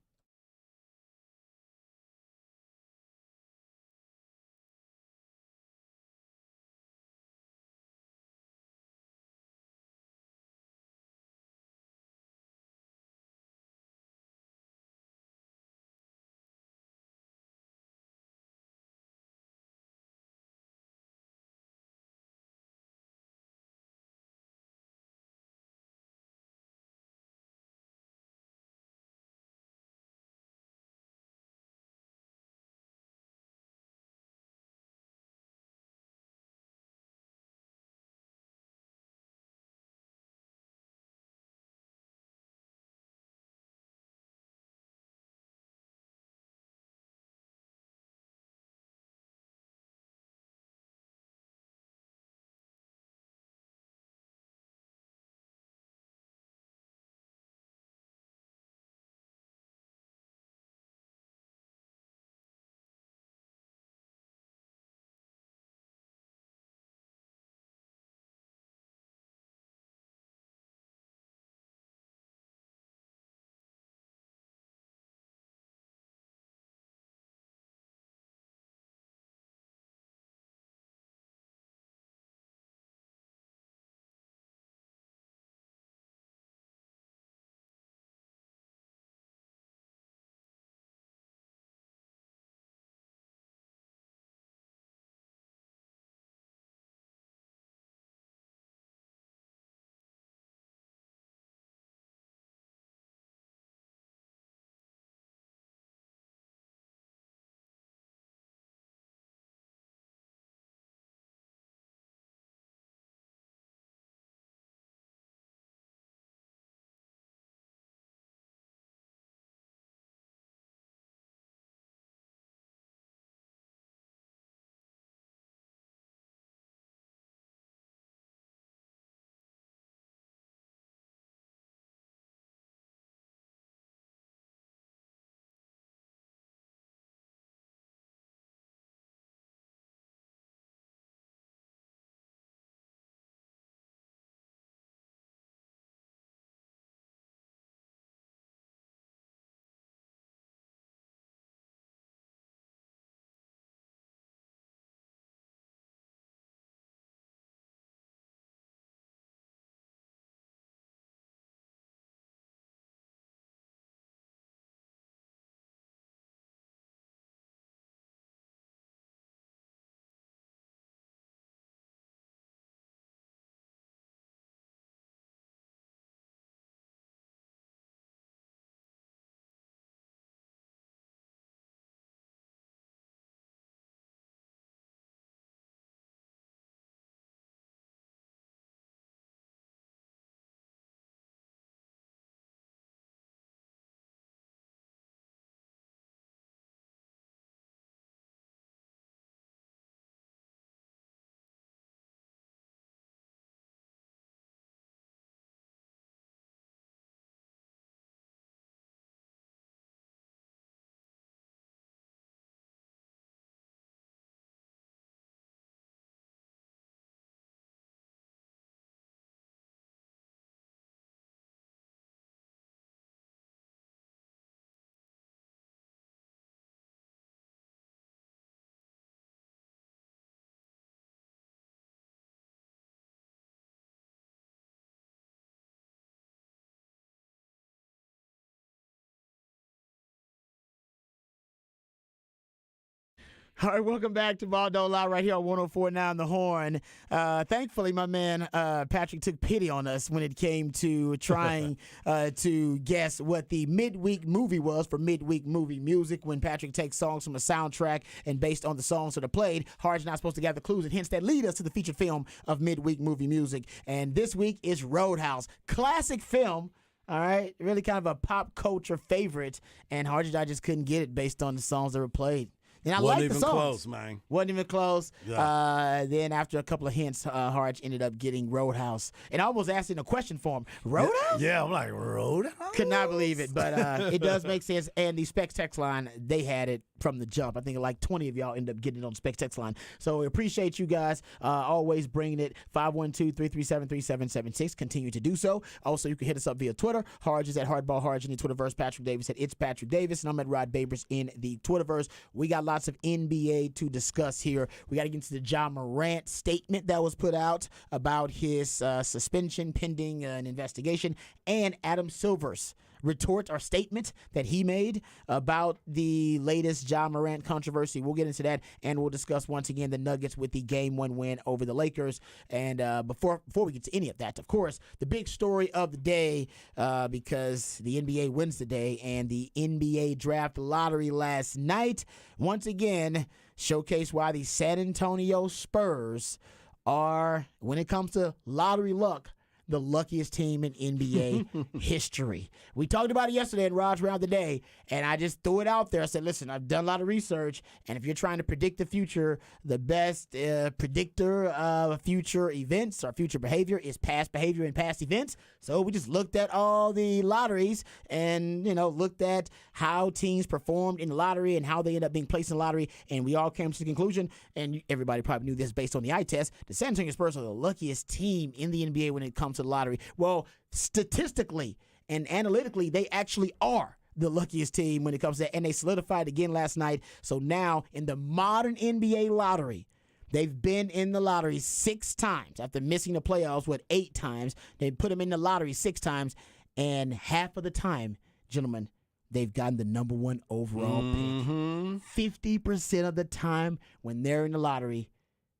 All right, welcome back to Ball Don't Lie right here on 104.9 The Horn. Thankfully, my man Patrick took pity on us when it came to trying to guess what the midweek movie was for midweek movie music. When Patrick takes songs from a soundtrack and based on the songs that are played, Harge not supposed to gather clues and hints that lead us to the featured film of midweek movie music. And this week is Roadhouse. Classic film. All right, really kind of a pop culture favorite. And Harge and I just couldn't get it based on the songs that were played. And I like the songs. Wasn't even close, man. Wasn't even close. Yeah. Then after a couple of hints, Harge ended up getting Roadhouse. And I almost asked him a question for him. Roadhouse? Yeah, I'm like, Roadhouse? Could not believe it, but it does make sense. And the Specs text line, they had it from the jump. I think like 20 of y'all ended up getting it on the Specs text line. So we appreciate you guys always bringing it. 512-337-3776. Continue to do so. Also, you can hit us up via Twitter. Harge is at Hardball Harge in the Twitterverse. Patrick Davis at It's Patrick Davis. And I'm at Rod Babers in the Twitterverse. We got lots of NBA to discuss here. We got to get into the Ja Morant statement that was put out about his suspension pending an investigation, and Adam Silver's retort or statement that he made about the latest Ja Morant controversy. We'll get into that, and we'll discuss once again the Nuggets with the Game 1 win over the Lakers. And before we get to any of that, of course, the big story of the day, because the NBA wins the day, and the NBA draft lottery last night once again showcased why the San Antonio Spurs are, when it comes to lottery luck, the luckiest team in NBA history. We talked about it yesterday in Raj Round the Day, and I just threw it out there. I said, listen, I've done a lot of research, and if you're trying to predict the future, the best predictor of future events or future behavior is past behavior and past events. So we just looked at all the lotteries and, looked at how teams performed in the lottery and how they end up being placed in the lottery, and we all came to the conclusion, and everybody probably knew this based on the eye test, the San Antonio Spurs are the luckiest team in the NBA when it comes to the lottery. Well, statistically and analytically, they actually are the luckiest team when it comes to that, and they solidified again last night. So now in the modern NBA lottery, they've been in the lottery 6 times after missing the playoffs 8 times. They put them in the lottery 6 times, and half of the time, gentlemen, they've gotten the number 1 overall pick. 50% of the time when they're in the lottery,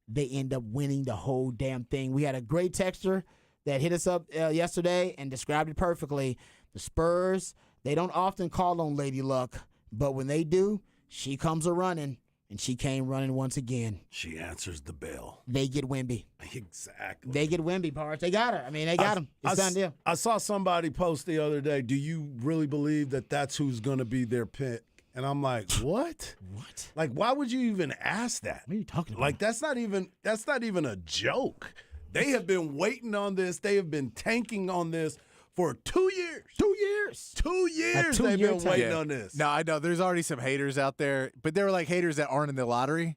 they end up winning the whole damn thing. We had a great texter that hit us up yesterday and described it perfectly. The Spurs, they don't often call on Lady Luck, but when they do, she comes a-running, and she came running once again. She answers the bell. They get Wemby. Exactly. They get Wemby, Pards. They got her. I mean, they got him. It's done deal. I saw somebody post the other day, do you really believe that that's who's going to be their pick? And I'm like, what? What? Like, why would you even ask that? What are you talking about? Like, that's not even a joke. They have been waiting on this. They have been tanking on this for 2 years. 2 years. 2 years they've two-year been waiting on this. No, I know. There's already some haters out there, but they were like haters that aren't in the lottery.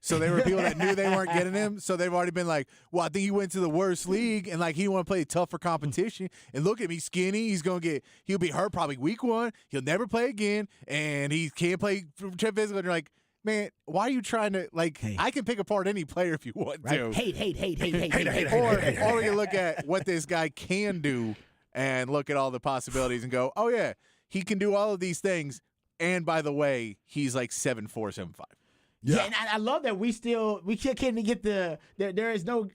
So they were people that knew they weren't getting him. So they've already been like, well, I think he went to the worst league, and like he want to play tougher competition. And look at me, skinny. He'll be hurt probably week 1. He'll never play again, and he can't play physical. And you're like, man, why are you trying to, I can pick apart any player if you want to. Hate. Or we can look at what this guy can do and look at all the possibilities and go, oh, yeah, he can do all of these things. And by the way, he's like 7'4", 7'5". Yeah, and I love that we can't even get there is no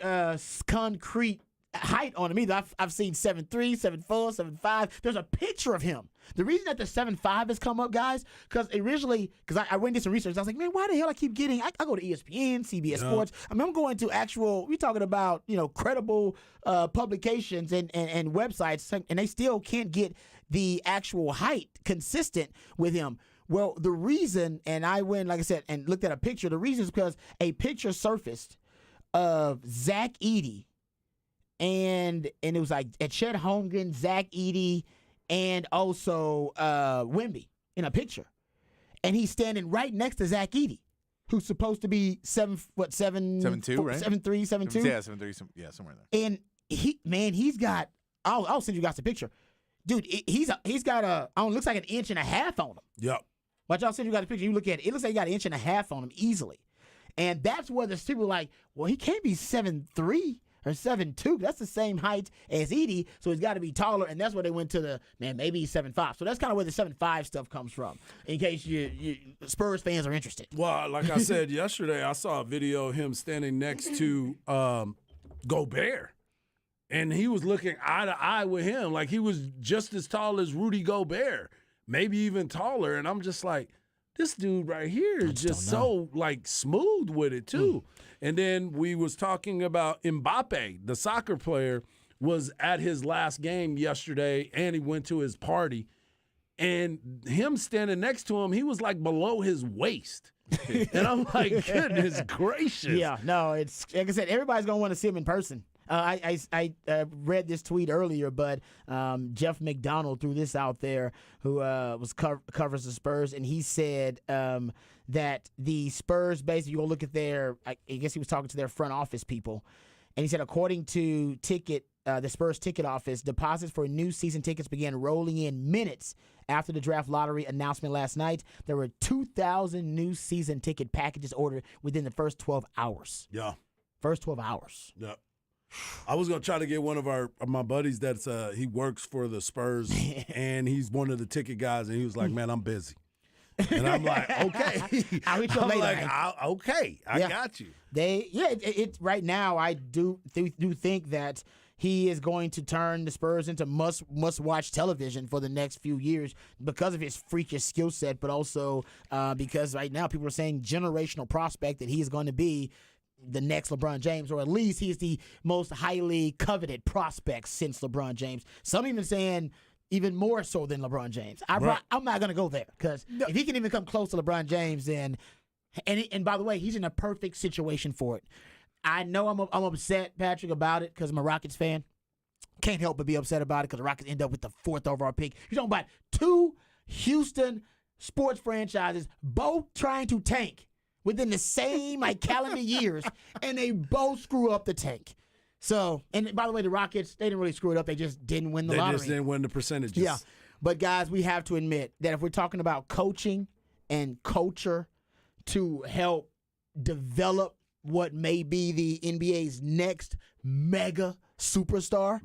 concrete height on him either. I've seen 7'3", 7'4", 7'5". There's a picture of him. The reason that the 7'5" has come up, guys, because originally, I went and did some research. I was like, man, why the hell I keep getting? I go to ESPN, CBS Sports. I mean, I'm going to we're talking about credible publications and websites, and they still can't get the actual height consistent with him. Well, the reason, and I went, like I said, and looked at a picture. The reason is because a picture surfaced of Zach Edey, and it was like at Chet Holmgren, Zach Edey, and also Wemby in a picture, and he's standing right next to Zach Edey, who's supposed to be 7'2", right? 7'3", 7'2". Yeah, 7'3", yeah, somewhere there. And he's got. I'll send you guys a picture, dude. He's got looks like an inch and a half on him. Yep. Watch out, send you guys a picture. You look at it. It looks like he got an inch and a half on him easily, and that's where the people are like, well, he can't be 7'3". or 7'2". That's the same height as Edey, so he's got to be taller, and that's where they went to maybe he's 7'5". So that's kind of where the 7'5" stuff comes from, in case you Spurs fans are interested. Well, like I said yesterday, I saw a video of him standing next to Gobert, and he was looking eye to eye with him like he was just as tall as Rudy Gobert, maybe even taller, and I'm just like, this dude right here is just so like smooth with it too. And then we was talking about Mbappe, the soccer player, was at his last game yesterday, and he went to his party. And him standing next to him, he was like below his waist. And I'm like, goodness gracious. Yeah, no, it's like I said, everybody's going to want to see him in person. I read this tweet earlier, but Jeff McDonald threw this out there, who covers the Spurs, and he said that the Spurs, basically, you'll look at I guess he was talking to their front office people, and he said, according to the Spurs ticket office, deposits for new season tickets began rolling in minutes after the draft lottery announcement last night. There were 2,000 new season ticket packages ordered within the first 12 hours. Yeah. First 12 hours. Yeah. I was gonna try to get one of my buddies that's he works for the Spurs and he's one of the ticket guys, and he was like, "Man, I'm busy," and I'm like, "Okay." I'll hit you later. I got you. It right now. I do think that he is going to turn the Spurs into must watch television for the next few years because of his freakish skill set, but also because right now people are saying generational prospect that he is going to be the next LeBron James, or at least he's the most highly coveted prospect since LeBron James. Some even saying even more so than LeBron James. I'm not going to go there, because if he can even come close to LeBron James, then and by the way, he's in a perfect situation for it. I know I'm upset, Patrick, about it because I'm a Rockets fan. Can't help but be upset about it because the Rockets end up with the 4th overall pick. You're talking about 2 Houston sports franchises both trying to tank within the same calendar years, and they both screw up the tank. So, and by the way, the Rockets, they didn't really screw it up. They just didn't win the lottery. They just didn't win the percentages. Yeah. But, guys, we have to admit that if we're talking about coaching and culture to help develop what may be the NBA's next mega superstar,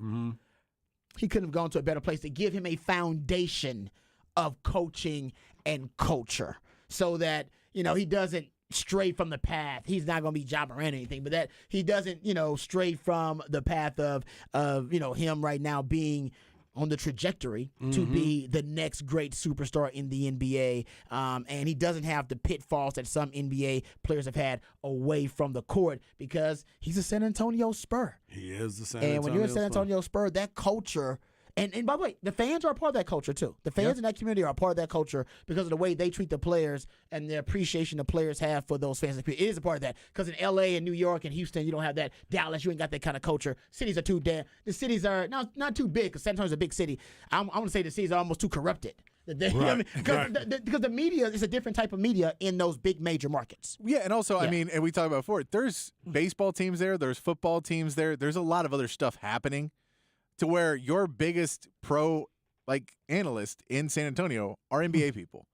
he couldn't have gone to a better place to give him a foundation of coaching and culture so that, he doesn't stray from the path. He's not going to be Ja Morant or anything, but that he doesn't, stray from the path of him right now being on the trajectory to be the next great superstar in the NBA. And he doesn't have the pitfalls that some NBA players have had away from the court because he's a San Antonio Spur. He is the San Antonio Spur. And when you're a San Antonio Spur, that culture. And by the way, the fans are a part of that culture, too. The fans in that community are a part of that culture because of the way they treat the players and the appreciation the players have for those fans. It is a part of that because in L.A. and New York and Houston, you don't have that. Dallas, you ain't got that kind of culture. Cities are too dead. The cities are not too big because San Antonio's a big city. I'm going to say the cities are almost too corrupted. Because the media is a different type of media in those big major markets. Yeah, and also, I mean, and we talked about before, there's baseball teams there's football teams there's a lot of other stuff happening to where your biggest pro analyst in San Antonio are NBA people.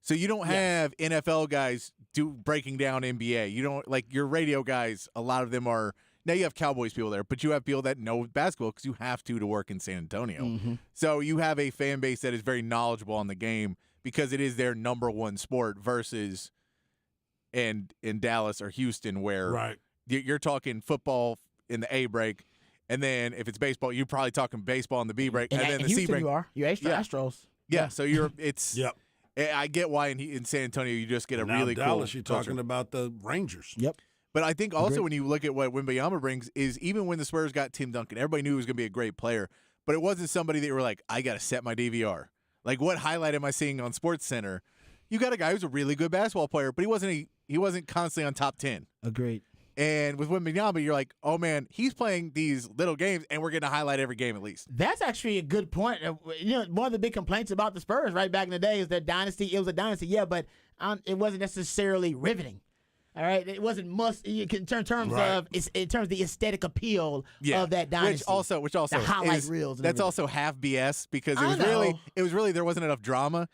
So you don't have NFL guys breaking down NBA. You don't your radio guys, a lot of them are now you have Cowboys people there, but you have people that know basketball because you have to work in San Antonio. So you have a fan base that is very knowledgeable on the game because it is their number one sport versus in Dallas or Houston where you're talking football in the A break. And then if it's baseball, you're probably talking baseball in the B break, and then the Houston C break. You're Astros. Yeah, so it's. Yep. I get why in San Antonio you just get a really cool. Dallas, you're talking about the Rangers. Yep. But I think also when you look at what Wembanyama brings is even when the Spurs got Tim Duncan, everybody knew he was going to be a great player, but it wasn't somebody that you were like, I got to set my DVR. What highlight am I seeing on SportsCenter? You got a guy who's a really good basketball player, but he wasn't constantly on top 10. Agreed. And with Wembanyama, you're like, oh, man, he's playing these little games, and we're going to highlight every game at least. That's actually a good point. One of the big complaints about the Spurs right back in the day is their dynasty. It was a dynasty, but it wasn't necessarily riveting. All right, it wasn't in terms of the aesthetic appeal of that dynasty. Which also the highlight reels. That's also half BS because it was really there wasn't enough drama.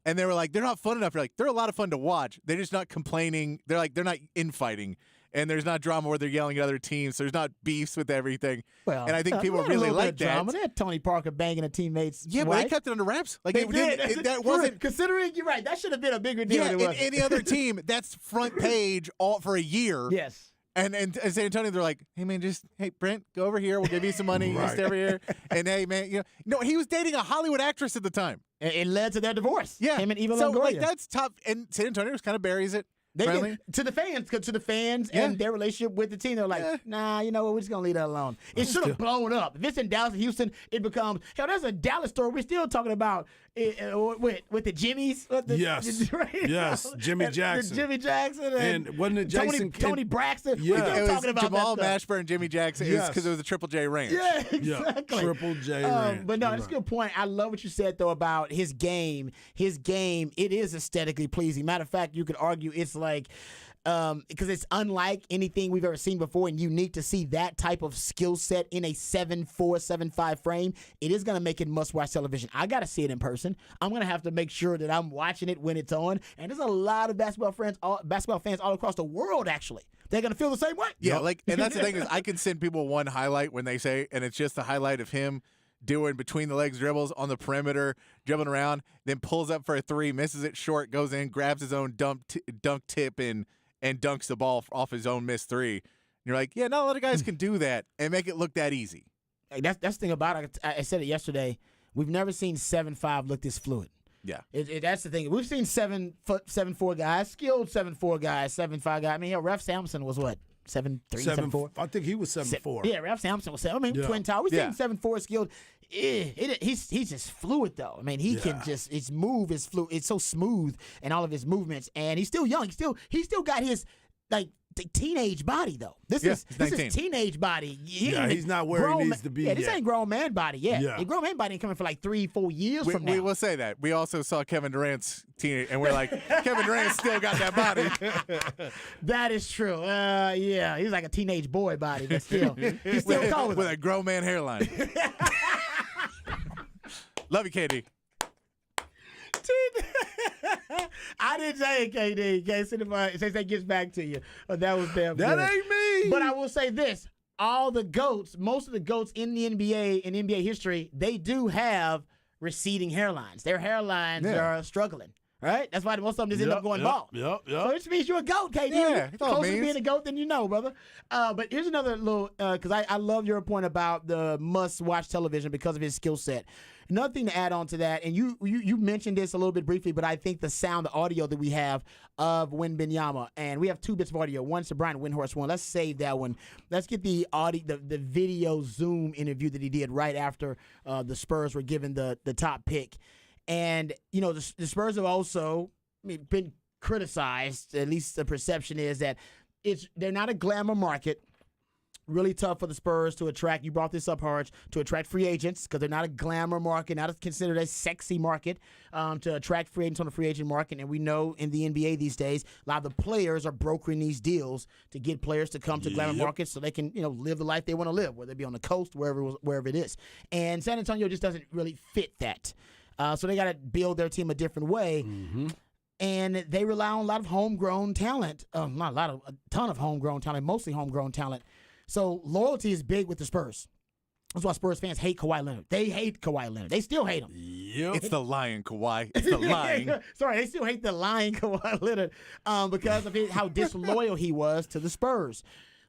And they were like, they're not fun enough. You're like, they're a lot of fun to watch. They're just not complaining. They're not infighting. and there's not drama where they're yelling at other teams. So there's not beefs with everything. Well, and I think people really like that. Drama. They had Tony Parker banging a teammate's Yeah, but wife. they kept it under wraps. Like They it did. didn't- that wasn't. Considering you're right, that should have been a bigger deal. Yeah, than it in was. any other team, that's front page all for a year. Yes. And San Antonio, they're like, hey man, hey Brent, go over here. We'll give you some money. You stay over here. And hey man, no, he was dating a Hollywood actress at the time. It led to their divorce. Yeah, Him and Eva so Longoria. like that's tough. And San Antonio just kind of buries it. They friendly. get to the fans Yeah. and their relationship with the team. They're like, nah, you know what? We're just gonna leave that alone. It should have blown up. If it's in Dallas and Houston, it becomes hell. There's a Dallas story. We're still talking about with the Jimmies. Yes. Right? Yes, Jimmy And Jackson. Jimmy Jackson and wasn't it Jason Tony Braxton? Yeah. We're still It was talking about Jamal that stuff. Mashburn, Jimmy Jackson. Yes. Because it was a Triple J Ranch. Yeah, Yeah, exactly. Triple J Ranch. But no, You're that's a right. good point. I love what you said though about his game. His game, it is aesthetically pleasing. Matter of fact, you could argue it's like because it's unlike anything we've ever seen before and unique to see that type of skill set in a 7'4", 7'5" frame. It is going to make it must-watch television. I got to see it in person. I'm going to have to make sure that I'm watching it when it's on. And there's a lot of basketball fans all across the world, actually. They're going to feel the same way. Yeah, and that's the thing is I can send people one highlight when they say, and it's just the highlight of him doing between the legs dribbles on the perimeter, dribbling around, then pulls up for a three, misses it short, goes in, grabs his own dunk tip and dunks the ball off his own missed three. And you're like, yeah, not a lot of guys can do that and make it look that easy. Hey, that's the thing about it. I said it yesterday. We've never seen 7'5" look this fluid. Yeah. That's the thing. We've seen 7'4" guys, skilled 7'4" guys, 7'5" guys. I mean, Ref Sampson was what? 7'3", 7'4"? I think he was 7'4". Yeah, Ralph Sampson was 7. I mean, Yeah. Twin Tower. We've Yeah. seen 7'4" skilled. He's just fluid though. I mean, he can just his move is fluid. It's so smooth and all of his movements. And he's still young. He still got his like the teenage body though. This is 19. teenage body. He's not where he needs to be Yeah, this yet. ain't grown man body yet. Yeah. The grown man body ain't coming for like 3-4 years from now. We will say that. We also saw Kevin Durant's teenage, and we're like, Kevin Durant still got that body. That is true. Yeah, he's like a teenage boy body, but still, he's still cold with a grown man hairline. Love you, KD. I didn't say it, KD. In case that gets back to you. That was damn That good. ain't me. But I will say this. All the GOATs, most of the GOATs in the NBA, in NBA history, they do have receding hairlines. Their hairlines are struggling, right? That's why most of them just end up going bald. Yep. So which means you're a GOAT, KD. Yeah, You're that's all it closer to means. being a GOAT than you know, brother. But here's another little, because I love your point about the must-watch television because of his skill set. Another thing to add on to that, and you mentioned this a little bit briefly, but I think the sound, the audio that we have of Wembanyama, and we have two bits of audio. One's the Brian Windhorst one. Let's save that one. Let's get the audio, the video Zoom interview that he did right after the Spurs were given the top pick. And, you know, the Spurs have also been criticized, at least the perception is that they're not a glamour market. Really tough for the Spurs to attract, you brought this up, Harge, to attract free agents because they're not a glamour market, not considered a sexy market to attract free agents on the free agent market. And we know in the NBA these days, a lot of the players are brokering these deals to get players to come to glamour markets so they can, live the life they want to live, whether it be on the coast, wherever it is. And San Antonio just doesn't really fit that. So they got to build their team a different way. Mm-hmm. And they rely on a lot of homegrown talent, a ton of homegrown talent, mostly homegrown talent. So loyalty is big with the Spurs. That's why Spurs fans hate Kawhi Leonard. They hate Kawhi Leonard. They still hate him. Yep. It's the lion, Kawhi. It's the lion. Sorry, they still hate the lying Kawhi Leonard because of how disloyal he was to the Spurs.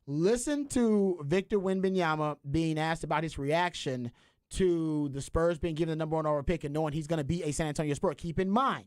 Listen to Victor Wembanyama being asked about his reaction to the Spurs being given the number 1 overall pick and knowing he's going to be a San Antonio Spur. Keep in mind,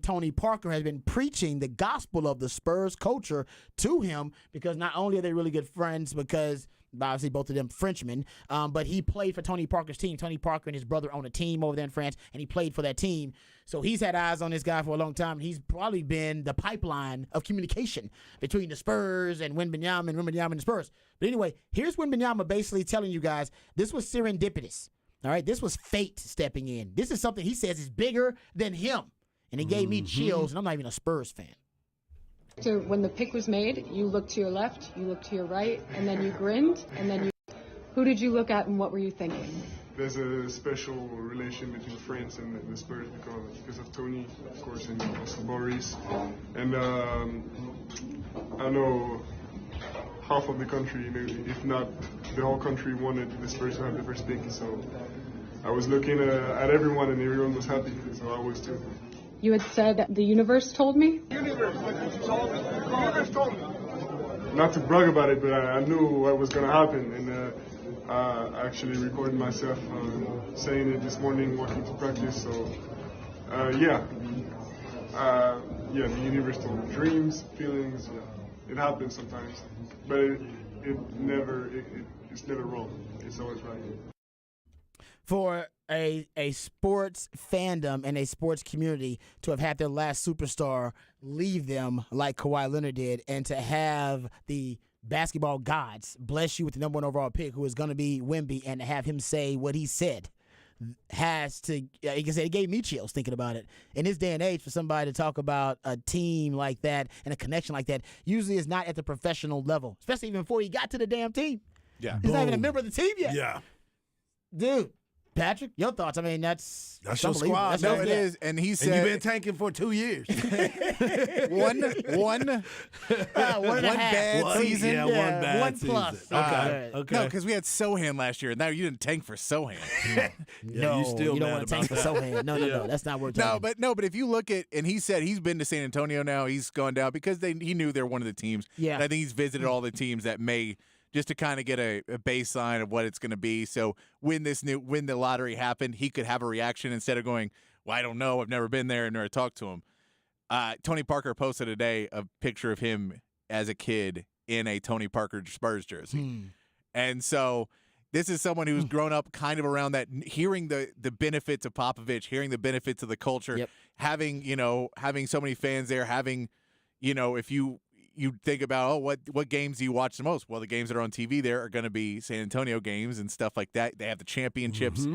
Tony Parker has been preaching the gospel of the Spurs culture to him because not only are they really good friends because obviously both of them Frenchmen, but he played for Tony Parker's team. Tony Parker and his brother own a team over there in France, and he played for that team. So he's had eyes on this guy for a long time. He's probably been the pipeline of communication between the Spurs and Wembanyama and the Spurs. But anyway, here's Wembanyama basically telling you guys this was serendipitous. All right, this was fate stepping in. This is something he says is bigger than him. And it gave me chills, and I'm not even a Spurs fan. So when the pick was made, you looked to your left, you looked to your right, and then you grinned, and then who did you look at and what were you thinking? there's a special relation between France and the Spurs because of Tony, of course, and also Boris. And I know half of the country, maybe if not the whole country, wanted the Spurs to have the first pick. So I was looking at everyone, and everyone was happy. So I was too. You had said the universe told me? Universe told me. Not to brag about it, but I knew what was going to happen. And I actually recorded myself saying it this morning, walking to practice. So, the universe told me. Dreams, feelings, it happens sometimes, but it's never wrong. It's always right. For a sports fandom and a sports community to have had their last superstar leave them like Kawhi Leonard did, and to have the basketball gods bless you with the number 1 overall pick, who is going to be Wemby, and to have him say what he said has to, you can say, it gave me chills thinking about it. In this day and age, for somebody to talk about a team like that and a connection like that, usually is not at the professional level, especially even before he got to the damn team. Yeah. He's not even a member of the team yet. Yeah. Dude, Patrick, your thoughts? I mean, that's your unbelievable. squad. No, it is. And he said, And you've been tanking for 2 years. one one and a half. bad season. Yeah, one bad one season. plus. Okay. Okay. No, because we had Sohan last year, and now you didn't tank for Sohan. No, you still you don't mad want to tank for about Sohan. No, that's not worth No, but if you look at, and he said he's been to San Antonio now, he's gone down because he knew they're one of the teams. Yeah. And I think he's visited all the teams that may, just to kind of get a baseline of what it's going to be. So when the lottery happened, he could have a reaction instead of going, well, I don't know, I've never been there and never talked to him. Tony Parker posted today a picture of him as a kid in a Tony Parker Spurs jersey. And so this is someone who's grown up kind of around that, hearing the benefits of Popovich, hearing the benefits of the culture, having so many fans there, having, if you think about, what games do you watch the most? Well, the games that are on TV there are going to be San Antonio games and stuff like that. They have the championships.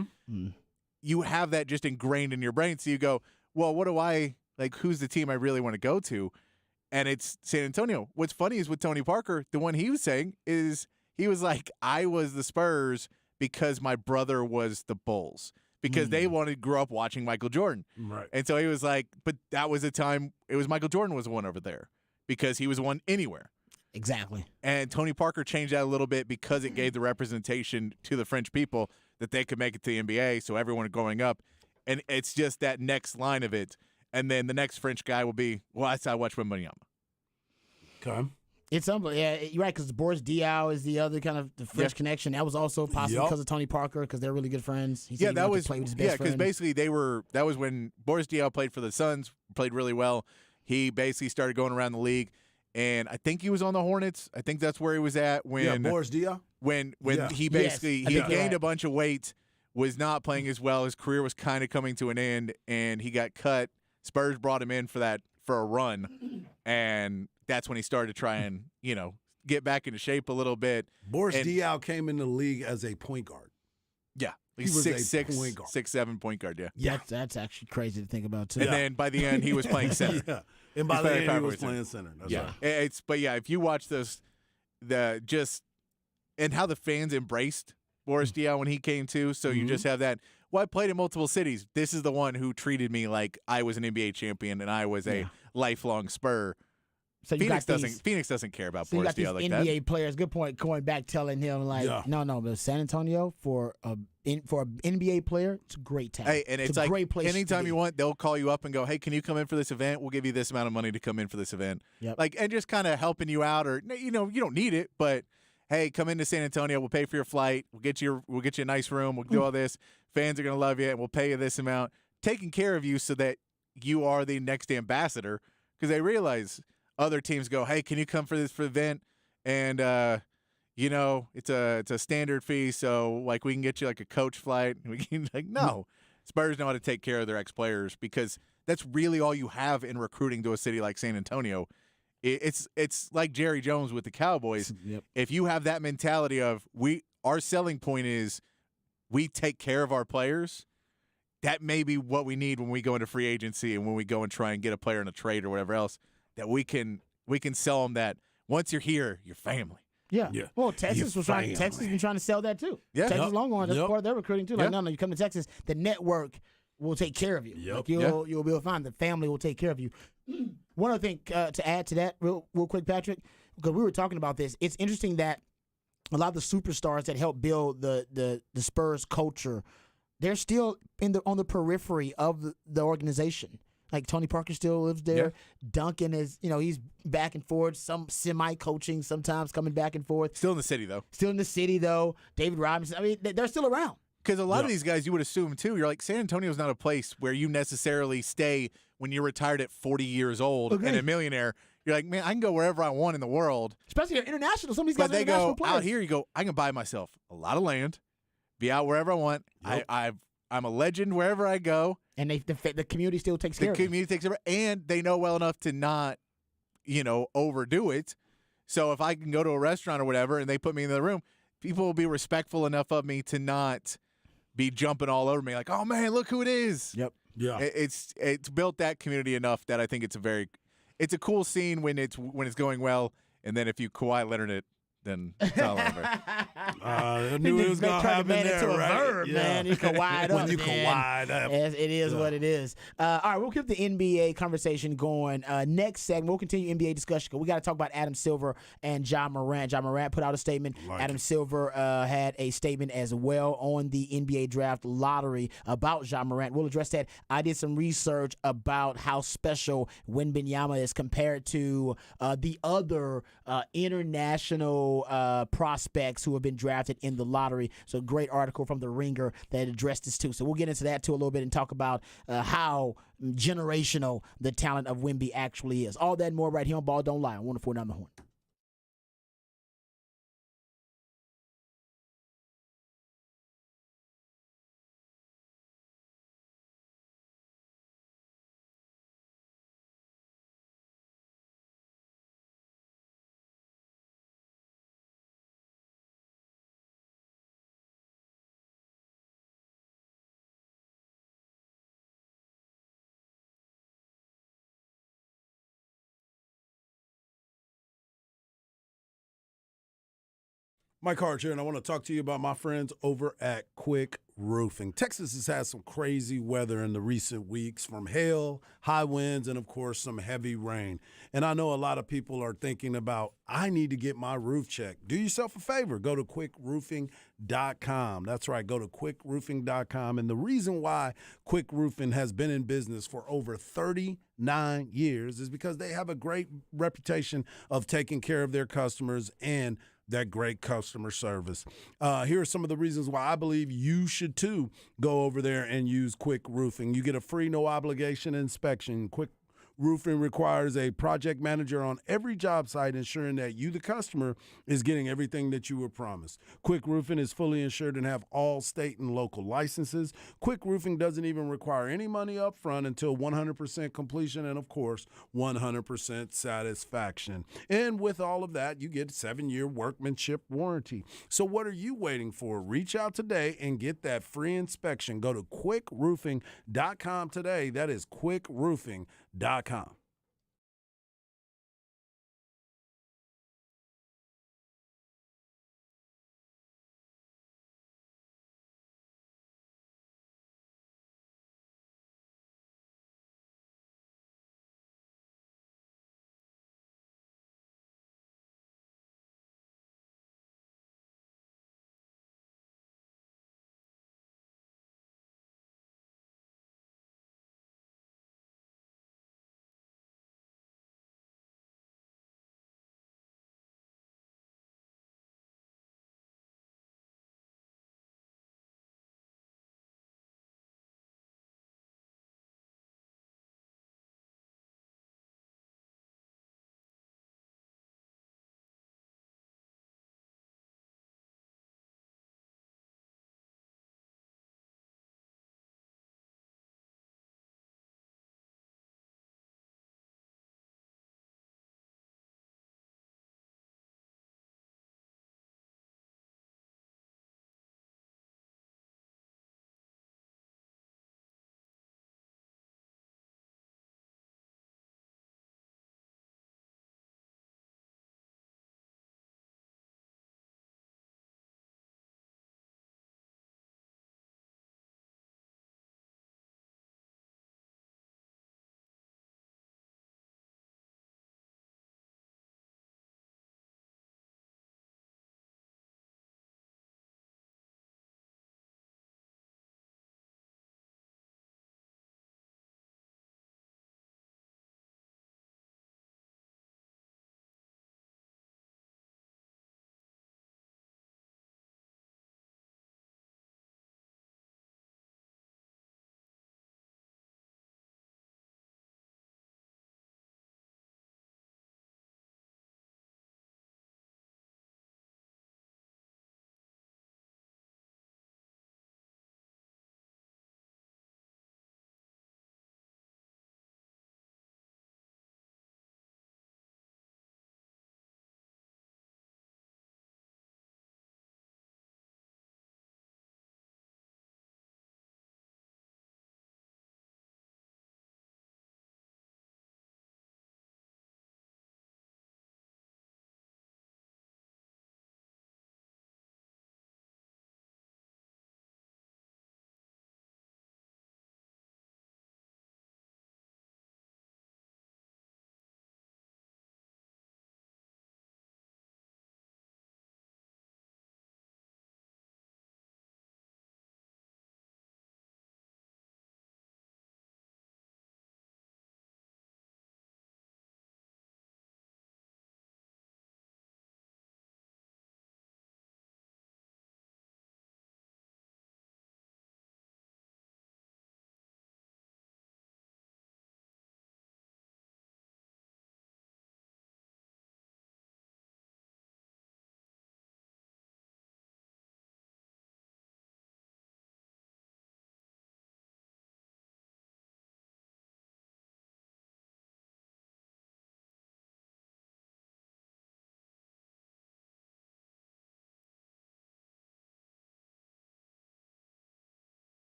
You have that just ingrained in your brain. So you go, well, who's the team I really want to go to? And it's San Antonio. What's funny is with Tony Parker, the one he was saying is, he was like, I was the Spurs because my brother was the Bulls, because they grew up watching Michael Jordan. Right. And so he was like, but that was a time, it was Michael Jordan was the one over there, because he was the one anywhere. Exactly. And Tony Parker changed that a little bit because it gave the representation to the French people that they could make it to the NBA, so everyone growing up. And it's just that next line of it. And then the next French guy will be, well, I watch Wembanyama. Okay. It's unbelievable. Yeah, you're right, because Boris Diaw is the other kind of the French connection. That was also possible because of Tony Parker, because they're really good friends. He said he wanted to play with his best because friend. basically that was when Boris Diaw played for the Suns, played really well. He basically started going around the league, and I think he was on the Hornets. I think that's where he was at when Boris Diaw. When he Yes, basically I he think you're gained right. a bunch of weight, was not playing as well. His career was kind of coming to an end, and he got cut. Spurs brought him in for a run, and that's when he started to try and get back into shape a little bit. Boris Diaw came in the league as a point guard. Yeah, He was a 6'6", point guard. 6'7" point guard. Yeah, Yeah, that's actually crazy to think about too. and then by the end he was playing center. Yeah. And by the end, he was playing center. That's right. But if you watch and how the fans embraced Boris Diaw when he came to, so you just have that. Well, I played in multiple cities. This is the one who treated me like I was an NBA champion and I was a lifelong Spur. So you Phoenix got these, Phoenix doesn't care about so you Boris got these Diaw like NBA that. players. Good point. Going back, telling him no, but San Antonio for an NBA player, it's a great talent. Hey, and it's a like great place. anytime you want, they'll call you up and go, "Hey, can you come in for this event? We'll give you this amount of money to come in for this event." Yep. And just kind of helping you out, or you don't need it, but hey, come into San Antonio. We'll pay for your flight. We'll get you a nice room. We'll do all this. Fans are gonna love you, and we'll pay you this amount, taking care of you so that you are the next ambassador, because they realize other teams go, hey, can you come for this event? And it's a standard fee, so we can get you a coach flight. We can no. Spurs know how to take care of their ex-players, because that's really all you have in recruiting to a city like San Antonio. It's like Jerry Jones with the Cowboys. Yep. If you have that mentality of our selling point is we take care of our players, that may be what we need when we go into free agency and when we go and try and get a player in a trade or whatever else, that we can sell them that once you're here, you're family. Yeah. Yeah. Well, Texas Your was trying. family. Texas been trying to sell that too. Yeah. Texas Yep. Longhorns. That's Yep. part of their recruiting too. Like, Yeah. no, you come to Texas, the network will take care of you. Yep. Like you'll be able to find the family will take care of you. One other thing to add to that, real quick, Patrick, because we were talking about this. It's interesting that a lot of the superstars that help build the Spurs culture, they're still on the periphery of the organization. Like Tony Parker still lives there. Yeah. Duncan is, he's back and forth, some semi-coaching, sometimes coming back and forth. Still in the city, though. Still in the city, though. David Robinson, I mean, they're still around. Because a lot of these guys, you would assume, too, you're like, San Antonio's not a place where you necessarily stay when you're retired at 40 years old Agreed. and a millionaire. You're like, man, I can go wherever I want in the world. Especially they're international. Some of these guys But are they international go players. out here, you go, I can buy myself a lot of land, be out wherever I want. Yep. I'm a legend wherever I go. And the community still takes The care of them. community takes over, and they know well enough to not, overdo it. So if I can go to a restaurant or whatever and they put me in the room, people will be respectful enough of me to not be jumping all over me like, oh man, look who it is. Yep. Yeah. It's built that community enough that I think it's a cool scene when it's going well, and then if you Kawhi Leonard it, then it's all over. I knew it was going to happen there, into a right? verb, man. You Kawhi up. When you man. Kawhi up. Yes, it is what it is. All right, we'll keep the NBA conversation going. Next segment, we'll continue NBA discussion. We got to talk about Adam Silver and Ja Morant. Ja Morant put out a statement. Adam Silver had a statement as well on the NBA draft lottery about Ja Morant. We'll address that. I did some research about how special Wembanyama is compared to the other international prospects who have been drafted in the lottery. So great article from The Ringer that addressed this too. So we'll get into that too a little bit and talk about how generational the talent of Wemby actually is. All that and more right here on Ball Don't Lie on 104.9 The Horn. Mike Hart here, and I want to talk to you about my friends over at Quick Roofing. Texas has had some crazy weather in the recent weeks, from hail, high winds, and, of course, some heavy rain. And I know a lot of people are thinking about, I need to get my roof checked. Do yourself a favor. Go to quickroofing.com. That's right. Go to quickroofing.com. And the reason why Quick Roofing has been in business for over 39 years is because they have a great reputation of taking care of their customers and that great customer service. Here are some of the reasons why I believe you should, too, go over there and use Quick Roofing. You get a free, no-obligation inspection. Quick Roofing requires a project manager on every job site, ensuring that you, the customer, is getting everything that you were promised. Quick Roofing is fully insured and have all state and local licenses. Quick Roofing doesn't even require any money up front until 100% completion and, of course, 100% satisfaction. And with all of that, you get a 7-year workmanship warranty. So what are you waiting for? Reach out today and get that free inspection. Go to quickroofing.com today. That is quickroofing.com.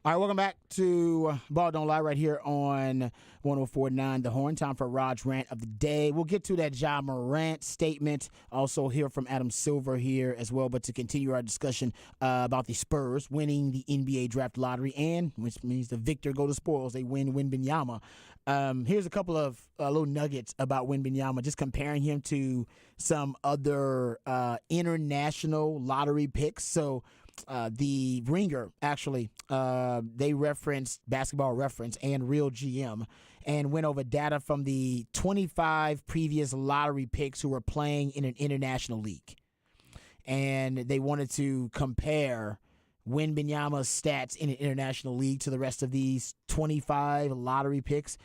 All right, welcome back to Ball Don't Lie right here on 104.9 The Horn. Time for Raj Rant of the Day. We'll get to that Ja Morant statement. Also hear from Adam Silver here as well. But to continue our discussion about the Spurs winning the NBA Draft Lottery, and which means the victor go to spoils. They win Wembanyama. Here's a couple of little nuggets about Wembanyama, just comparing him to some other international lottery picks. So the Ringer, actually, they referenced Basketball Reference and Real GM and went over data from the 25 previous lottery picks who were playing in an international league. And they wanted to compare Wembanyama's stats in an international league to the rest of these 25 lottery picks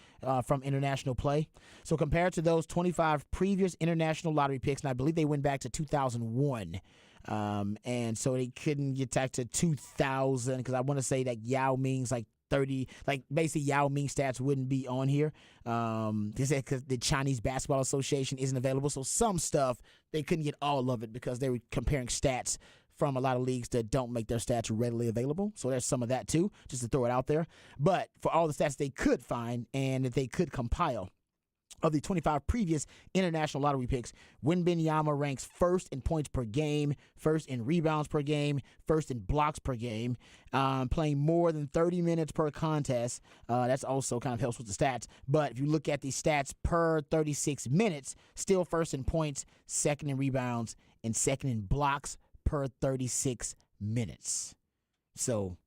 from international play. So compared to those 25 previous international lottery picks, and I believe they went back to 2001, and so they couldn't get back to 2000 because I want to say that Yao Ming's like 30, like basically Yao Ming stats wouldn't be on here. They said because the Chinese Basketball Association isn't available, so some stuff they couldn't get all of it because they were comparing stats from a lot of leagues that don't make their stats readily available. So there's some of that too, just to throw it out there. But for all the stats they could find and that they could compile, of the 25 previous international lottery picks, Wembanyama ranks first in points per game, first in rebounds per game, first in blocks per game, playing more than 30 minutes per contest. That's also kind of helps with the stats. But if you look at the stats per 36 minutes, still first in points, second in rebounds, and second in blocks per 36 minutes. So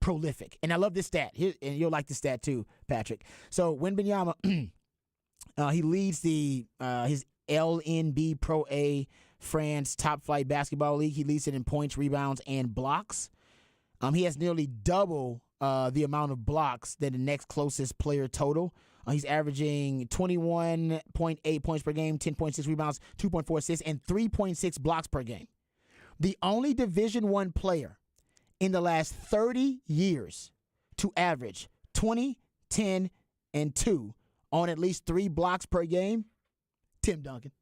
prolific. And I love this stat. Here, and you'll like this stat too, Patrick. So Wembanyama he leads the his LNB Pro A France Top Flight Basketball League. He leads it in points, rebounds, and blocks. He has nearly double the amount of blocks than the next closest player total. He's averaging 21.8 points per game, 10.6 rebounds, 2.4 assists, and 3.6 blocks per game. The only Division I player in the last 30 years to average 20, 10, and 2 on at least 3 blocks per game, Tim Duncan.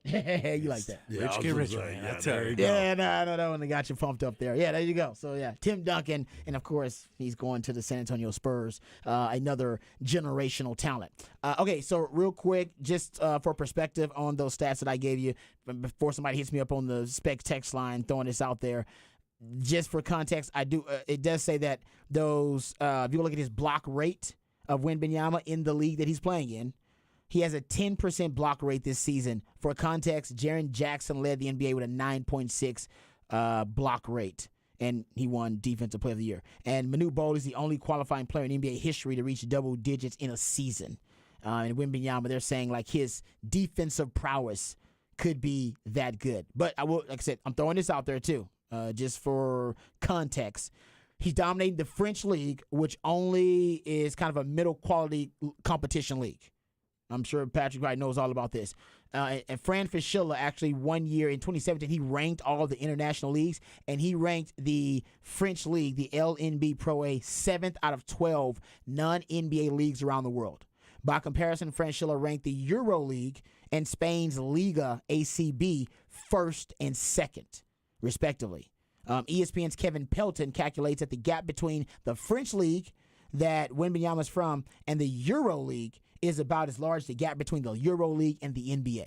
Hey, you like that? Yeah, Rich get richer. Yeah, there you go. Yeah, no, that one got you pumped up there. Yeah, there you go. So, yeah, Tim Duncan, and, of course, he's going to the San Antonio Spurs, another generational talent. Okay, so real quick, just for perspective on those stats that I gave you, before somebody hits me up on the spec text line throwing this out there, just for context, I do. It does say that those, if you look at his block rate of Wembanyama in the league that he's playing in, he has a 10% block rate this season. For context, Jaren Jackson led the NBA with a 9.6 block rate, and he won Defensive Player of the Year. And Manu Bol is the only qualifying player in NBA history to reach double digits in a season. And Wembanyama, they're saying like his defensive prowess could be that good. But I will, like I said, I'm throwing this out there too, just for context. He's dominating the French league, which only is kind of a middle-quality competition league. I'm sure Patrick Wright knows all about this. And Fran Fischilla actually 1 year in 2017, he ranked all the international leagues, and he ranked the French league, the LNB Pro A, 7th out of 12 non-NBA leagues around the world. By comparison, Fran Fischilla ranked the Euro League and Spain's Liga ACB 1st and 2nd, respectively. ESPN's Kevin Pelton calculates that the gap between the French league that Wembanyama's from and the Euro League is about as large as the gap between the Euro League and the NBA.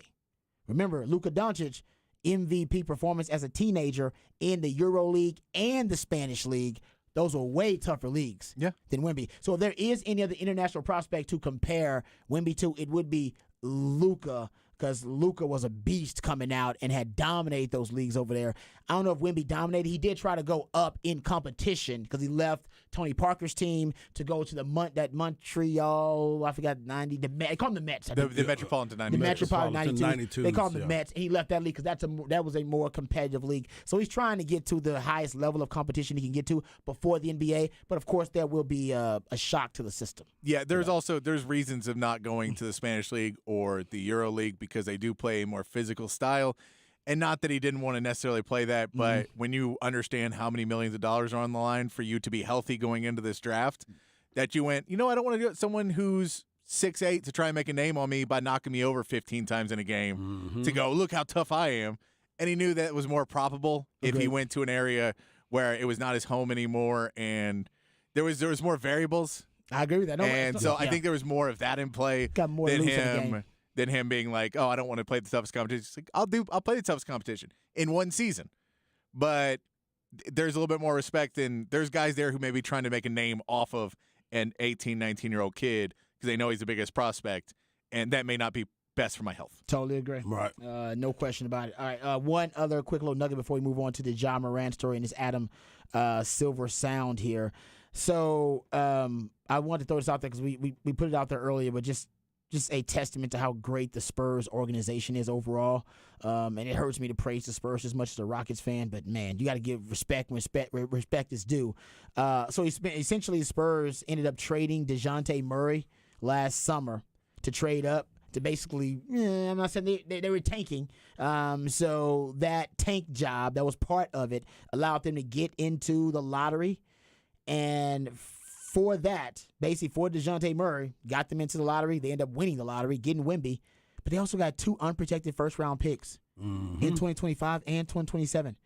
Remember, Luka Doncic, MVP performance as a teenager in the Euro League and the Spanish League. Those are way tougher leagues than Wemby. So if there is any other international prospect to compare Wemby to, it would be Luka, because Luka was a beast coming out and had dominated those leagues over there. I don't know if Wemby dominated. He did try to go up in competition because he left Tony Parker's team to go to that Montreal, I forgot, 90. They call them the Mets. The Metropolitan 92. The Metropolitan 92. They call them the yeah. Mets. And he left that league because that was a more competitive league. So he's trying to get to the highest level of competition he can get to before the NBA. But, of course, there will be a shock to the system. Yeah, there's reasons of not going to the Spanish League or the Euro League because they do play a more physical style. And not that he didn't want to necessarily play that, but when you understand how many millions of dollars are on the line for you to be healthy going into this draft, that you went, I don't want to do it. Someone who's 6'8" to try and make a name on me by knocking me over 15 times in a game to go, look how tough I am. And he knew that it was more probable if he went to an area where it was not his home anymore and there was more variables. I agree with that. No, And so I think there was more of that in play Got more than loose in the game. him being like, oh, I don't want to play the toughest competition. It's like, I'll play the toughest competition in one season. But there's a little bit more respect, and there's guys there who may be trying to make a name off of an 18, 19-year-old kid because they know he's the biggest prospect, and that may not be best for my health. Totally agree. Right. No question about it. All right, one other quick little nugget before we move on to the Ja Morant story and this Adam Silver sound here. So I wanted to throw this out there because we put it out there earlier, but just a testament to how great the Spurs organization is overall. And it hurts me to praise the Spurs as much as a Rockets fan, but man, you got to give respect when respect is due. So essentially the Spurs ended up trading DeJounte Murray last summer to trade up to basically, I'm not saying they were tanking. So that tank job, that was part of it, allowed them to get into the lottery. And for that, basically for DeJounte Murray, got them into the lottery. They end up winning the lottery, getting Wemby. But they also got 2 unprotected first-round picks in 2025 and 2027.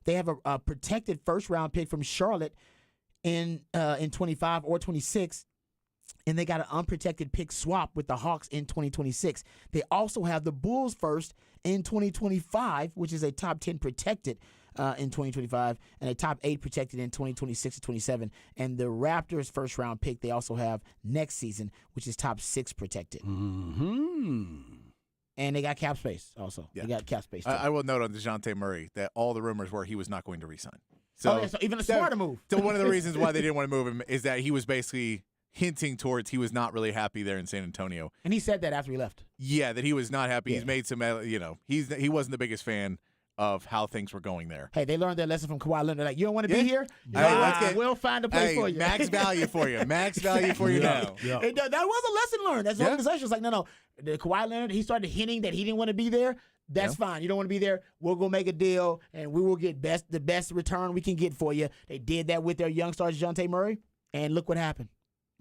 They have a protected first-round pick from Charlotte in 25 or 26, and they got an unprotected pick swap with the Hawks in 2026. They also have the Bulls first in 2025, which is a top 10 protected in 2025, and a top 8 protected in 2026 to 27. And the Raptors first round pick they also have next season, which is top 6 protected. And they got cap space also. Yeah. They got cap space too. I will note on DeJounte Murray that all the rumors were he was not going to resign. So even a smarter move. So one of the reasons why they didn't want to move him is that he was basically hinting towards he was not really happy there in San Antonio. And he said that after he left. Yeah, that he was not happy. Yeah. He's made some, he wasn't the biggest fan of how things were going there. Hey, they learned their lesson from Kawhi Leonard. Like, you don't want to be here? We'll find a place for you. Max value for you. Max value for you now. Yeah. That was a lesson learned. That's the organization was like, no. The Kawhi Leonard, he started hinting that he didn't want to be there. That's fine. You don't want to be there. We'll go make a deal, and we will get the best return we can get for you. They did that with their young star, DeJounte Murray, and look what happened.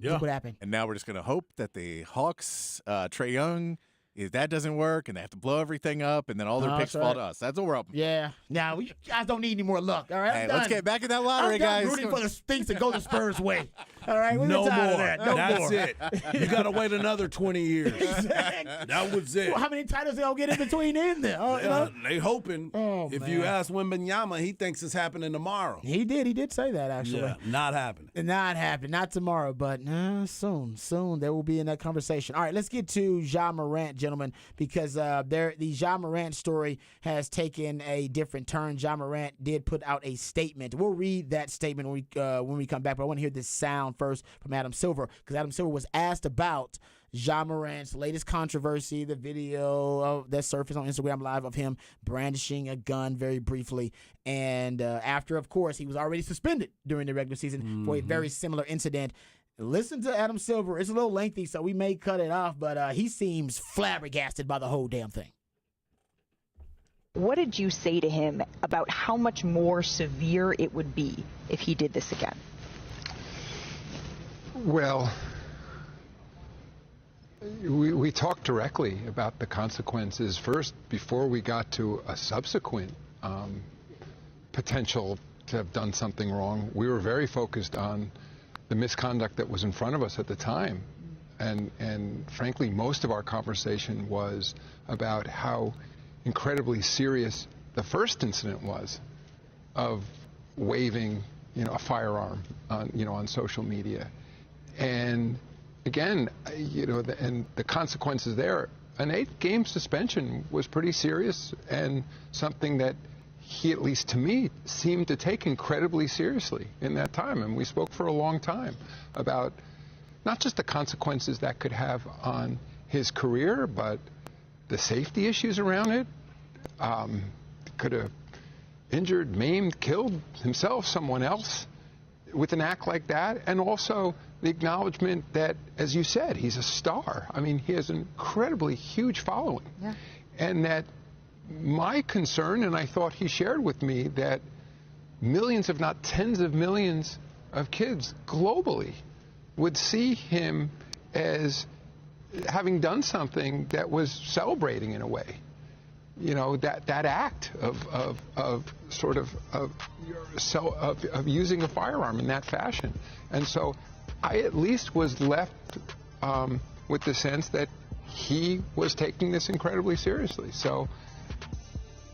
Yeah. Look what happened. And now we're just going to hope that the Hawks, Trae Young, if that doesn't work and they have to blow everything up and then all their picks fall to us. That's what we're hoping. Yeah. Now, you guys don't need any more luck. All right. Hey, let's get back in that lottery, guys. I'm rooting for the things to go the Spurs' way. All right. No more. That's more. it. You got to wait another 20 years. That was it. Well, how many titles they'll get in between in there? They hoping. If you ask Wembanyama, he thinks it's happening tomorrow. He did say that, actually. Yeah, not happening. Not happening. Not tomorrow, but soon. Soon they will be in that conversation. All right, let's get to Ja Morant, gentlemen, because the Ja Morant story has taken a different turn. Ja Morant did put out a statement. We'll read that statement when we come back, but I want to hear this sound first from Adam Silver, because Adam Silver was asked about Ja Morant's latest controversy, the video that surfaced on Instagram Live of him brandishing a gun very briefly. And after, of course, he was already suspended during the regular season for a very similar incident. Listen to Adam Silver. It's a little lengthy, so we may cut it off, but he seems flabbergasted by the whole damn thing. What did you say to him about how much more severe it would be if he did this again? Well, we talked directly about the consequences first before we got to a subsequent potential to have done something wrong. We were very focused on the misconduct that was in front of us at the time. And frankly, most of our conversation was about how incredibly serious the first incident was of waving, a firearm on social media. And again, and the consequences there, an 8-game suspension was pretty serious and something that he, at least to me, seemed to take incredibly seriously in that time. And we spoke for a long time about not just the consequences that could have on his career, but the safety issues around it. Could have injured, maimed, killed himself, someone else with an act like that. And also the acknowledgement that, as you said, he's a star. I mean, he has an incredibly huge following. Yeah. And that my concern, and I thought he shared with me, that millions, if not tens of millions of kids globally would see him as having done something that was celebrating in a way. that act of using a firearm in that fashion. And so I at least was left with the sense that he was taking this incredibly seriously. So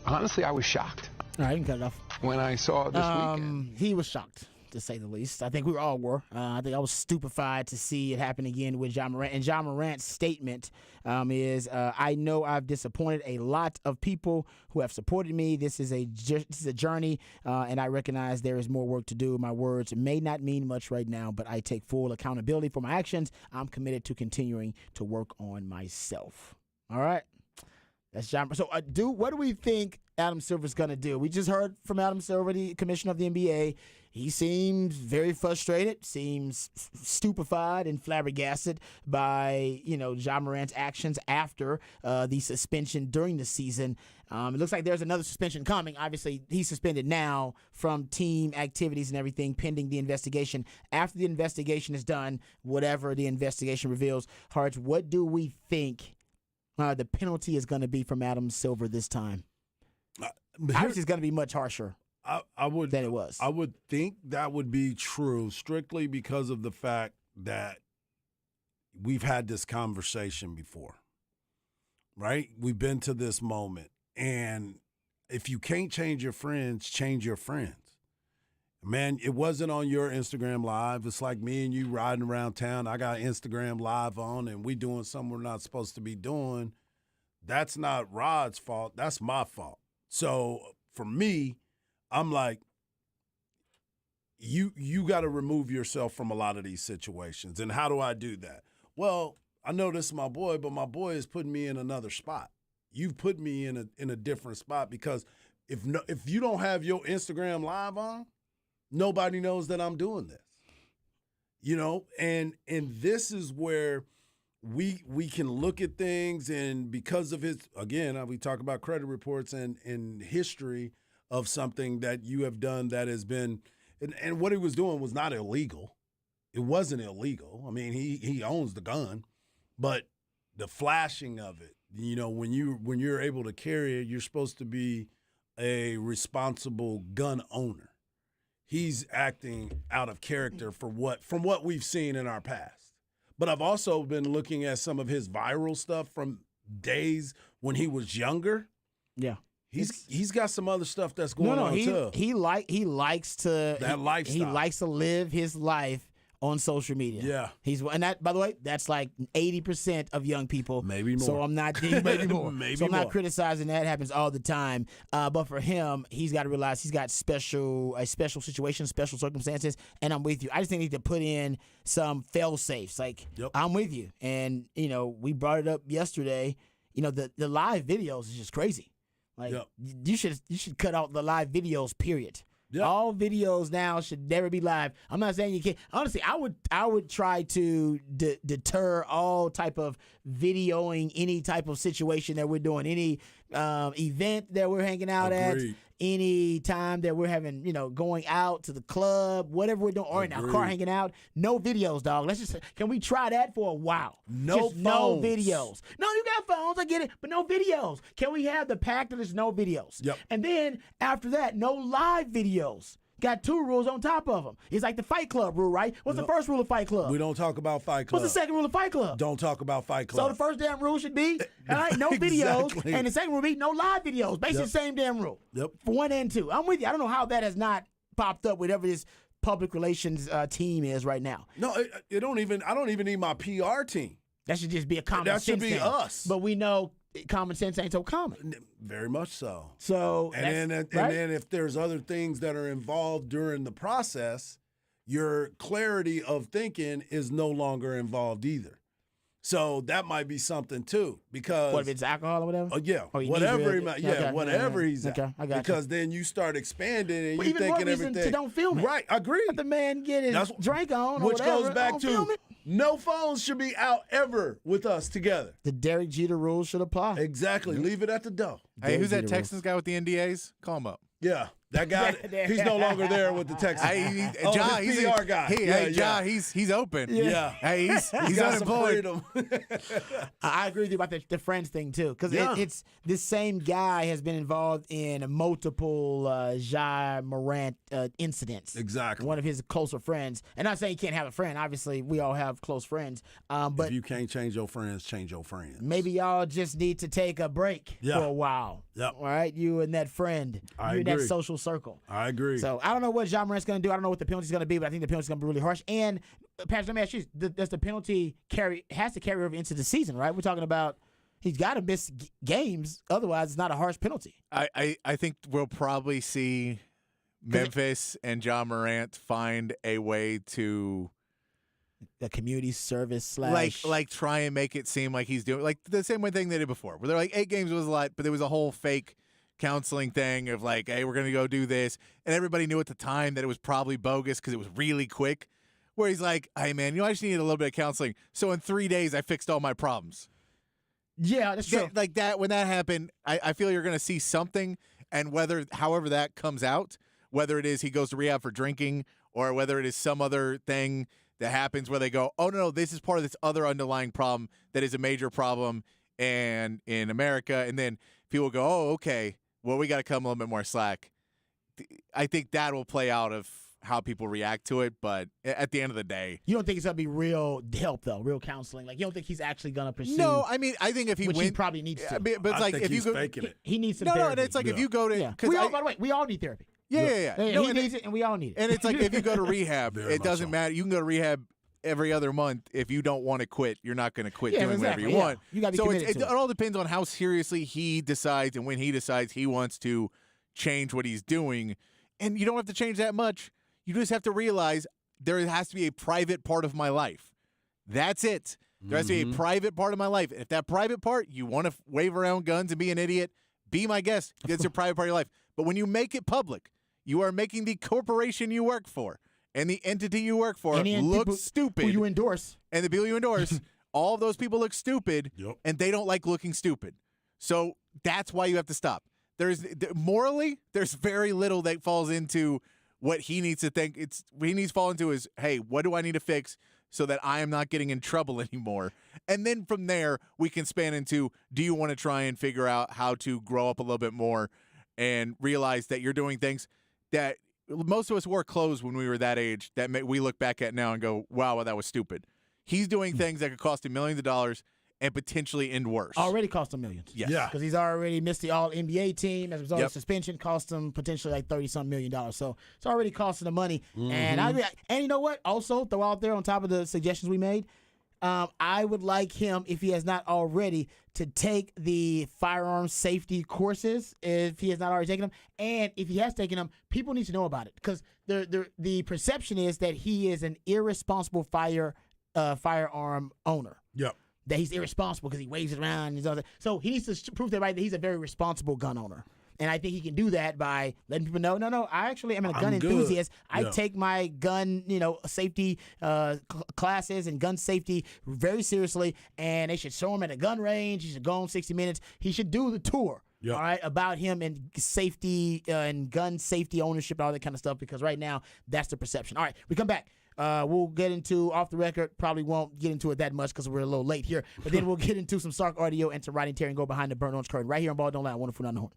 honestly, I was shocked. All right, you can cut it off. When I saw this weekend. He was shocked, to say the least. I think we all were. I think I was stupefied to see it happen again with Ja Morant. And Ja Morant's statement is, I know I've disappointed a lot of people who have supported me. This is a journey, and I recognize there is more work to do. My words may not mean much right now, but I take full accountability for my actions. I'm committed to continuing to work on myself. All right. That's Ja. So, what do we think Adam Silver's going to do? We just heard from Adam Silver, the commissioner of the NBA. He seems very frustrated, seems stupefied and flabbergasted by, Ja Morant's actions after the suspension during the season. It looks like there's another suspension coming. Obviously, he's suspended now from team activities and everything pending the investigation. After the investigation is done, whatever the investigation reveals, Harts, what do we think the penalty is going to be from Adam Silver this time? Obviously, it's going to be much harsher than it was. I would think that would be true strictly because of the fact that we've had this conversation before, right? We've been to this moment. And if you can't change your friends, change your friends. Man, it wasn't on your Instagram Live. It's like me and you riding around town. I got Instagram Live on, and we doing something we're not supposed to be doing. That's not Rod's fault. That's my fault. So for me, I'm like, you got to remove yourself from a lot of these situations. And how do I do that? Well, I know this is my boy, but my boy is putting me in another spot. You've put me in a different spot because if you don't have your Instagram Live on, nobody knows that I'm doing this, and this is where we can look at things, and because of his, again, we talk about credit reports and history of something that you have done that has been, and what he was doing was not illegal. It wasn't illegal. I mean, he owns the gun, but the flashing of it, when you're able to carry it, you're supposed to be a responsible gun owner. He's acting out of character from what we've seen in our past. But I've also been looking at some of his viral stuff from days when he was younger. Yeah. He's got some other stuff that's going on too. He likes to that lifestyle. He likes to live his life on social media. Yeah. And that, by the way, that's like 80% of young people. Maybe more. So I'm not maybe more. Maybe I'm not more. criticizing that. It happens all the time. But for him, he's got to realize he's got a special situation, special circumstances, and I'm with you. I just think he need to put in some fail safes. Like, I'm with you. And, we brought it up yesterday. The live videos is just crazy. Like, you should cut out the live videos, period. Yep. All videos now should never be live. I'm not saying you can't. Honestly, I would try to deter all type of videoing any type of situation that we're doing, any event that we're hanging out Agreed. at, any time that we're having, going out to the club, whatever we're doing, or in our car hanging out. No videos, dog. Can we try that for a while? No Just no videos. No, you got phones, I get it, but no videos. Can we have the pact that there's no videos? Yep. And then after that, no live videos. Got 2 rules on top of them. It's like the Fight Club rule, right? What's the first rule of Fight Club? We don't talk about Fight Club. What's the second rule of Fight Club? Don't talk about Fight Club. So the first damn rule should be, all right, no videos. Exactly. And the second rule would be no live videos. Basically the same damn rule. Yep. For 1 and 2. I'm with you. I don't know how that has not popped up, whatever this public relations team is right now. No, I don't even need my PR team. That should just be a common sense That should be thing. us. But we know common sense ain't so common. Very much so. So and then if there's other things that are involved during the process, your clarity of thinking is no longer involved either. So that might be something too, because what if it's alcohol or whatever? Whatever he's at. Okay, I got because then you start expanding and you thinking everything. To don't film it. Right, I agree. Let the man get his drink on, which or whatever. goes back to no phones should be out ever with us together. The Derek Jeter rule should apply. Exactly. Leave it at the door. Hey, who's that Texans guy with the NDAs? Call him up. Yeah. That guy, he's no longer there with the Texans. Ja, his PR guy. Ja, he's open. Yeah. Hey, he's got some unemployed. freedom. I agree with you about the friends thing too, because it's this same guy has been involved in multiple Ja Morant incidents. Exactly. One of his closer friends, and not saying he can't have a friend. Obviously, we all have close friends. But if you can't change your friends, change your friends. maybe y'all just need to take a break for a while. Yep. All right, you and that friend, I you and that agree. social circle. I agree. So I don't know what Ja Morant's going to do. I don't know what the penalty's going to be, but I think the penalty's going to be really harsh. And Patrick, let me ask you: does the penalty has to carry over into the season? Right? We're talking about he's got to miss games, otherwise it's not a harsh penalty. I think we'll probably see Memphis and Ja Morant find a way to The community service / like try and make it seem like he's doing like the same thing they did before, where they're like 8 games was a lot, but there was a whole fake counseling thing of like, hey, we're gonna go do this, and everybody knew at the time that it was probably bogus because it was really quick. Where he's like, hey man, I just needed a little bit of counseling, so in 3 days I fixed all my problems. Yeah, that's true. Like that, when that happened, I feel you're gonna see something, and however that comes out, whether it is he goes to rehab for drinking or whether it is some other thing that happens where they go, oh no, this is part of this other underlying problem that is a major problem and in America, and then people go, oh okay, well we got to come a little bit more slack. I think that will play out of how people react to it, but at the end of the day, you don't think it's gonna be real help though, real counseling? Like you don't think he's actually gonna pursue? No, I mean I think if he which wins, he probably needs to. but it's like if you go, faking it. He needs some no, therapy. and it's like if you go to, by the way, we all need therapy. Yeah. No, he needs it, and we all need it. And it's like if you go to rehab, Very it much doesn't so. matter. You can go to rehab every other month. If you don't want to quit, you're not going to quit doing exactly, whatever you want. You gotta be so committed it to it. all depends on how seriously he decides and when he decides he wants to change what he's doing. And you don't have to change that much. You just have to realize there has to be a private part of my life. That's it. There has to be a private part of my life. If that private part, you want to wave around guns and be an idiot, be my guest. It's your private part of your life. But when you make it public, you are making the corporation you work for and the entity you work for look stupid. Who you endorse. And the people you endorse, all of those people look stupid, and they don't like looking stupid. So that's why you have to stop. Morally, there's very little that falls into what he needs to think. He needs to fall into is, hey, what do I need to fix so that I am not getting in trouble anymore? And then from there, we can span into, do you want to try and figure out how to grow up a little bit more and realize that you're doing things that most of us wore clothes when we were that age that we look back at now and go, wow, well, that was stupid. He's doing things that could cost him millions of dollars and potentially end worse. Already cost him millions. Yes. Yeah. Because he's already missed the All-NBA team. As a result of Yep. suspension, cost him potentially like $30-some million. So it's already costing him money. And you know what? Also, throw out there on top of the suggestions we made, I would like him, if he has not already, to take the firearm safety courses if he has not already taken them. And if he has taken them, people need to know about it. Because the perception is that he is an irresponsible firearm owner. Yep. That he's irresponsible because he waves it around. And all that. So he needs to prove that he's a very responsible gun owner. And I think he can do that by letting people know, no, I actually am a gun enthusiast. I take my gun, safety classes and gun safety very seriously, and they should show him at a gun range. He should go on 60 Minutes. He should do the tour, all right, about him and safety and gun safety ownership and all that kind of stuff, because right now that's the perception. All right, we come back. We'll get into off the record. Probably won't get into it that much because we're a little late here. But then we'll get into some Sark audio and some Riding Terry and go behind the burnt orange curtain right here on Ball Don't Lie. Wonderful on the Horn.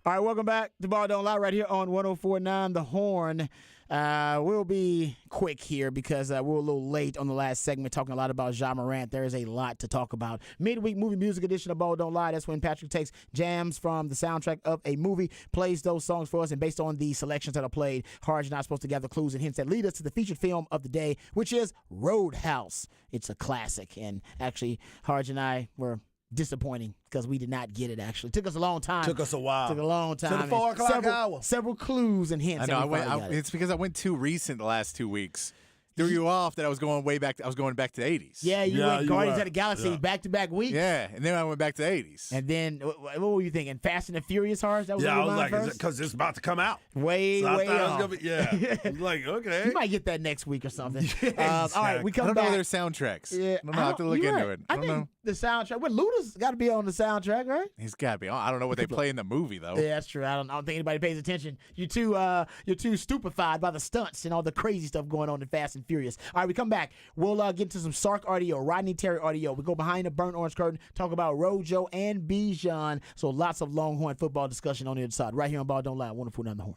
All right, welcome back to Ball Don't Lie right here on 104.9 The Horn. We'll be quick here because we're a little late on the last segment talking a lot about Ja Morant. There is a lot to talk about. Midweek movie music edition of Ball Don't Lie. That's when Patrick takes jams from the soundtrack of a movie, plays those songs for us, and based on the selections that are played, Harge and I are supposed to gather clues and hints that lead us to the featured film of the day, which is Roadhouse. It's a classic, and actually, Harge and I were disappointing because we did not get it. Actually, took us a long time. Took us a while. Took a long time. To the 4 o'clock hour. Several clues and hints. I know. It's because I went too recent the last 2 weeks. Threw you off that I was going way back. I was going back to the 80s. Yeah, you went Guardians of the Galaxy back-to-back weeks. Yeah, and then I went back to the 80s. And then, what were you thinking? Fast and the Furious, Harge? That was I was like, because it's about to come out. Way off. I was like, okay. You might get that next week or something. Exactly. All right, we come I don't back. know their soundtracks. Yeah, I have to look into it. I think the soundtrack. Well, Luda's got to be on the soundtrack, right? He's got to be on. I don't know what they play in the movie, though. Yeah, that's true. I don't think anybody pays attention. You're too stupefied by the stunts and all the crazy stuff going on in Fast and Furious. All right, we come back. We'll get into some Sark audio, Rodney Terry audio. We go behind the burnt orange curtain, talk about Rojo and Bijan. So lots of Longhorn football discussion on the other side. Right here on Ball Don't Lie. Wonderful down the horn.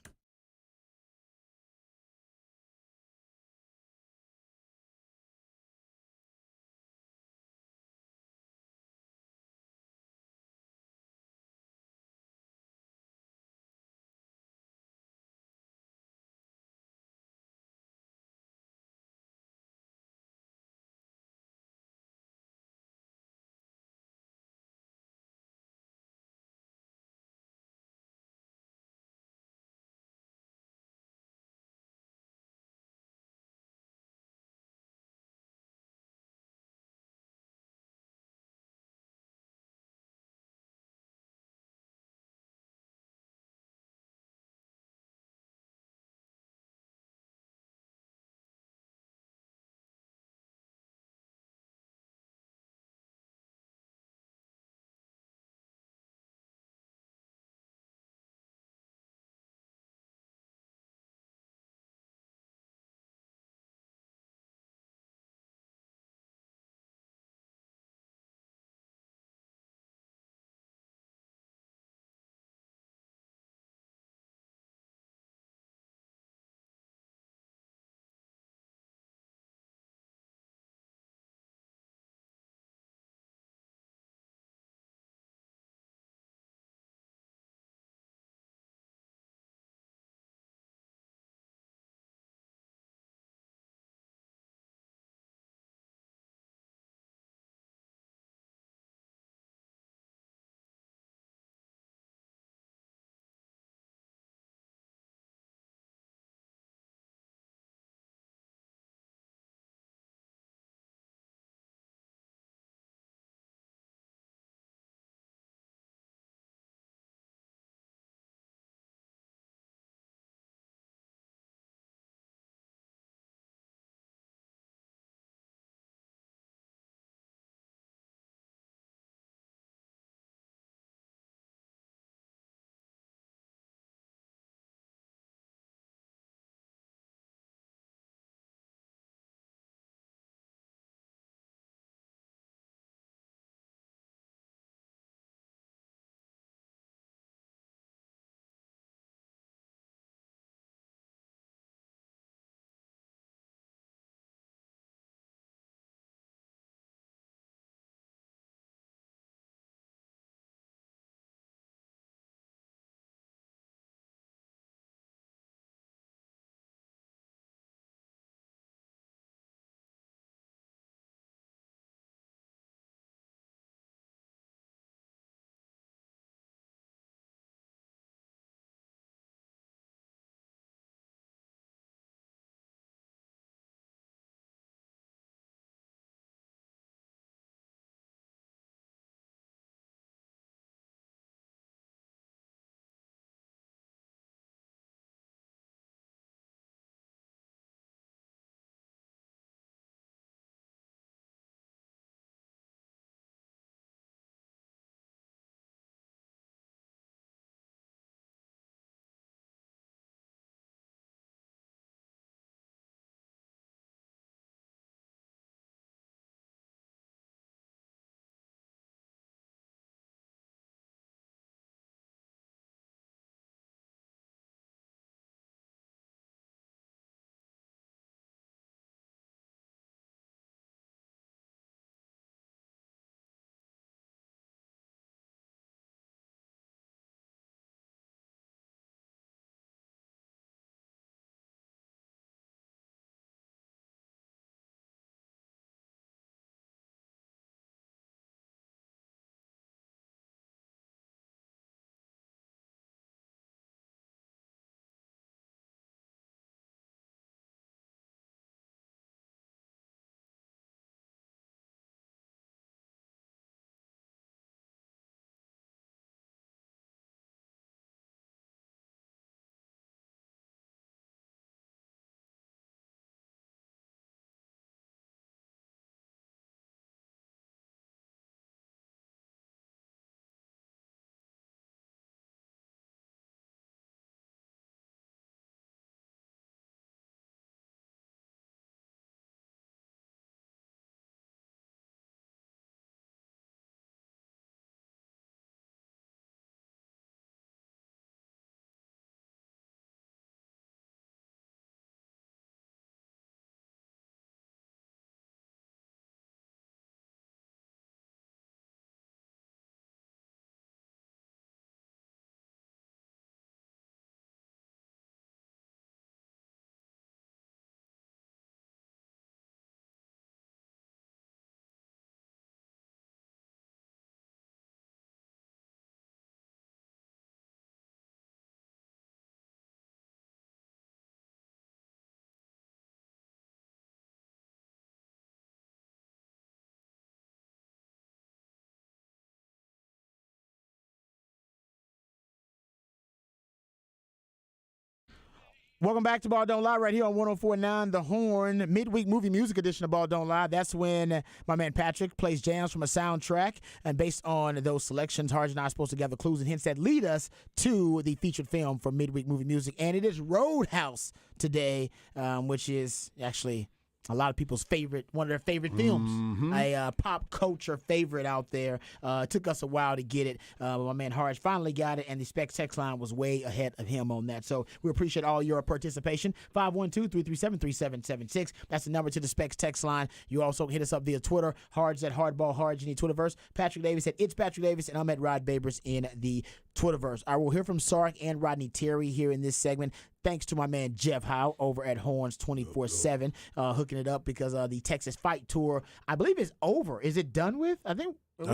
Welcome back to Ball Don't Lie right here on 104.9 The Horn, midweek movie music edition of Ball Don't Lie. That's when my man Patrick plays jams from a soundtrack, and based on those selections, Harge and I are supposed to gather clues and hints that lead us to the featured film for midweek movie music, and it is Roadhouse today, which is actually a lot of people's favorite, one of their favorite films, a pop culture favorite out there. It took us a while to get it, but my man Harge finally got it, and the Specs text line was way ahead of him on that. So we appreciate all your participation. 512-337-3776. That's the number to the Specs text line. You also hit us up via Twitter, Harge at Hardball Harge in the Twitterverse. Patrick Davis at It's Patrick Davis, and I'm at Rod Babers in the Twitterverse. I will hear from Sark and Rodney Terry here in this segment. Thanks to my man Jeff Howe over at Horns 24/7, hooking it up because the Texas Fight Tour, I believe, is over. Is it done with? I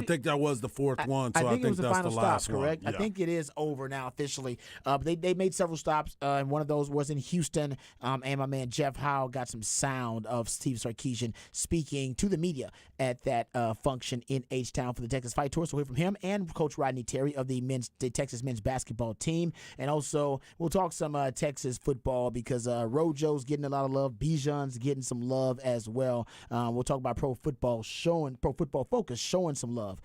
think that was the fourth one, so I think it was the that's final the last stop, correct? one. Yeah. I think it is over now officially. But they made several stops, and one of those was in Houston, and my man Jeff Howe got some sound of Steve Sarkisian speaking to the media at that function in H-Town for the Texas Fight Tour. So we'll hear from him and Coach Rodney Terry of the Texas men's basketball team. And also, we'll talk some Texas football because Rojo's getting a lot of love. Bijan's getting some love as well. We'll talk about Pro Football Focus showing some love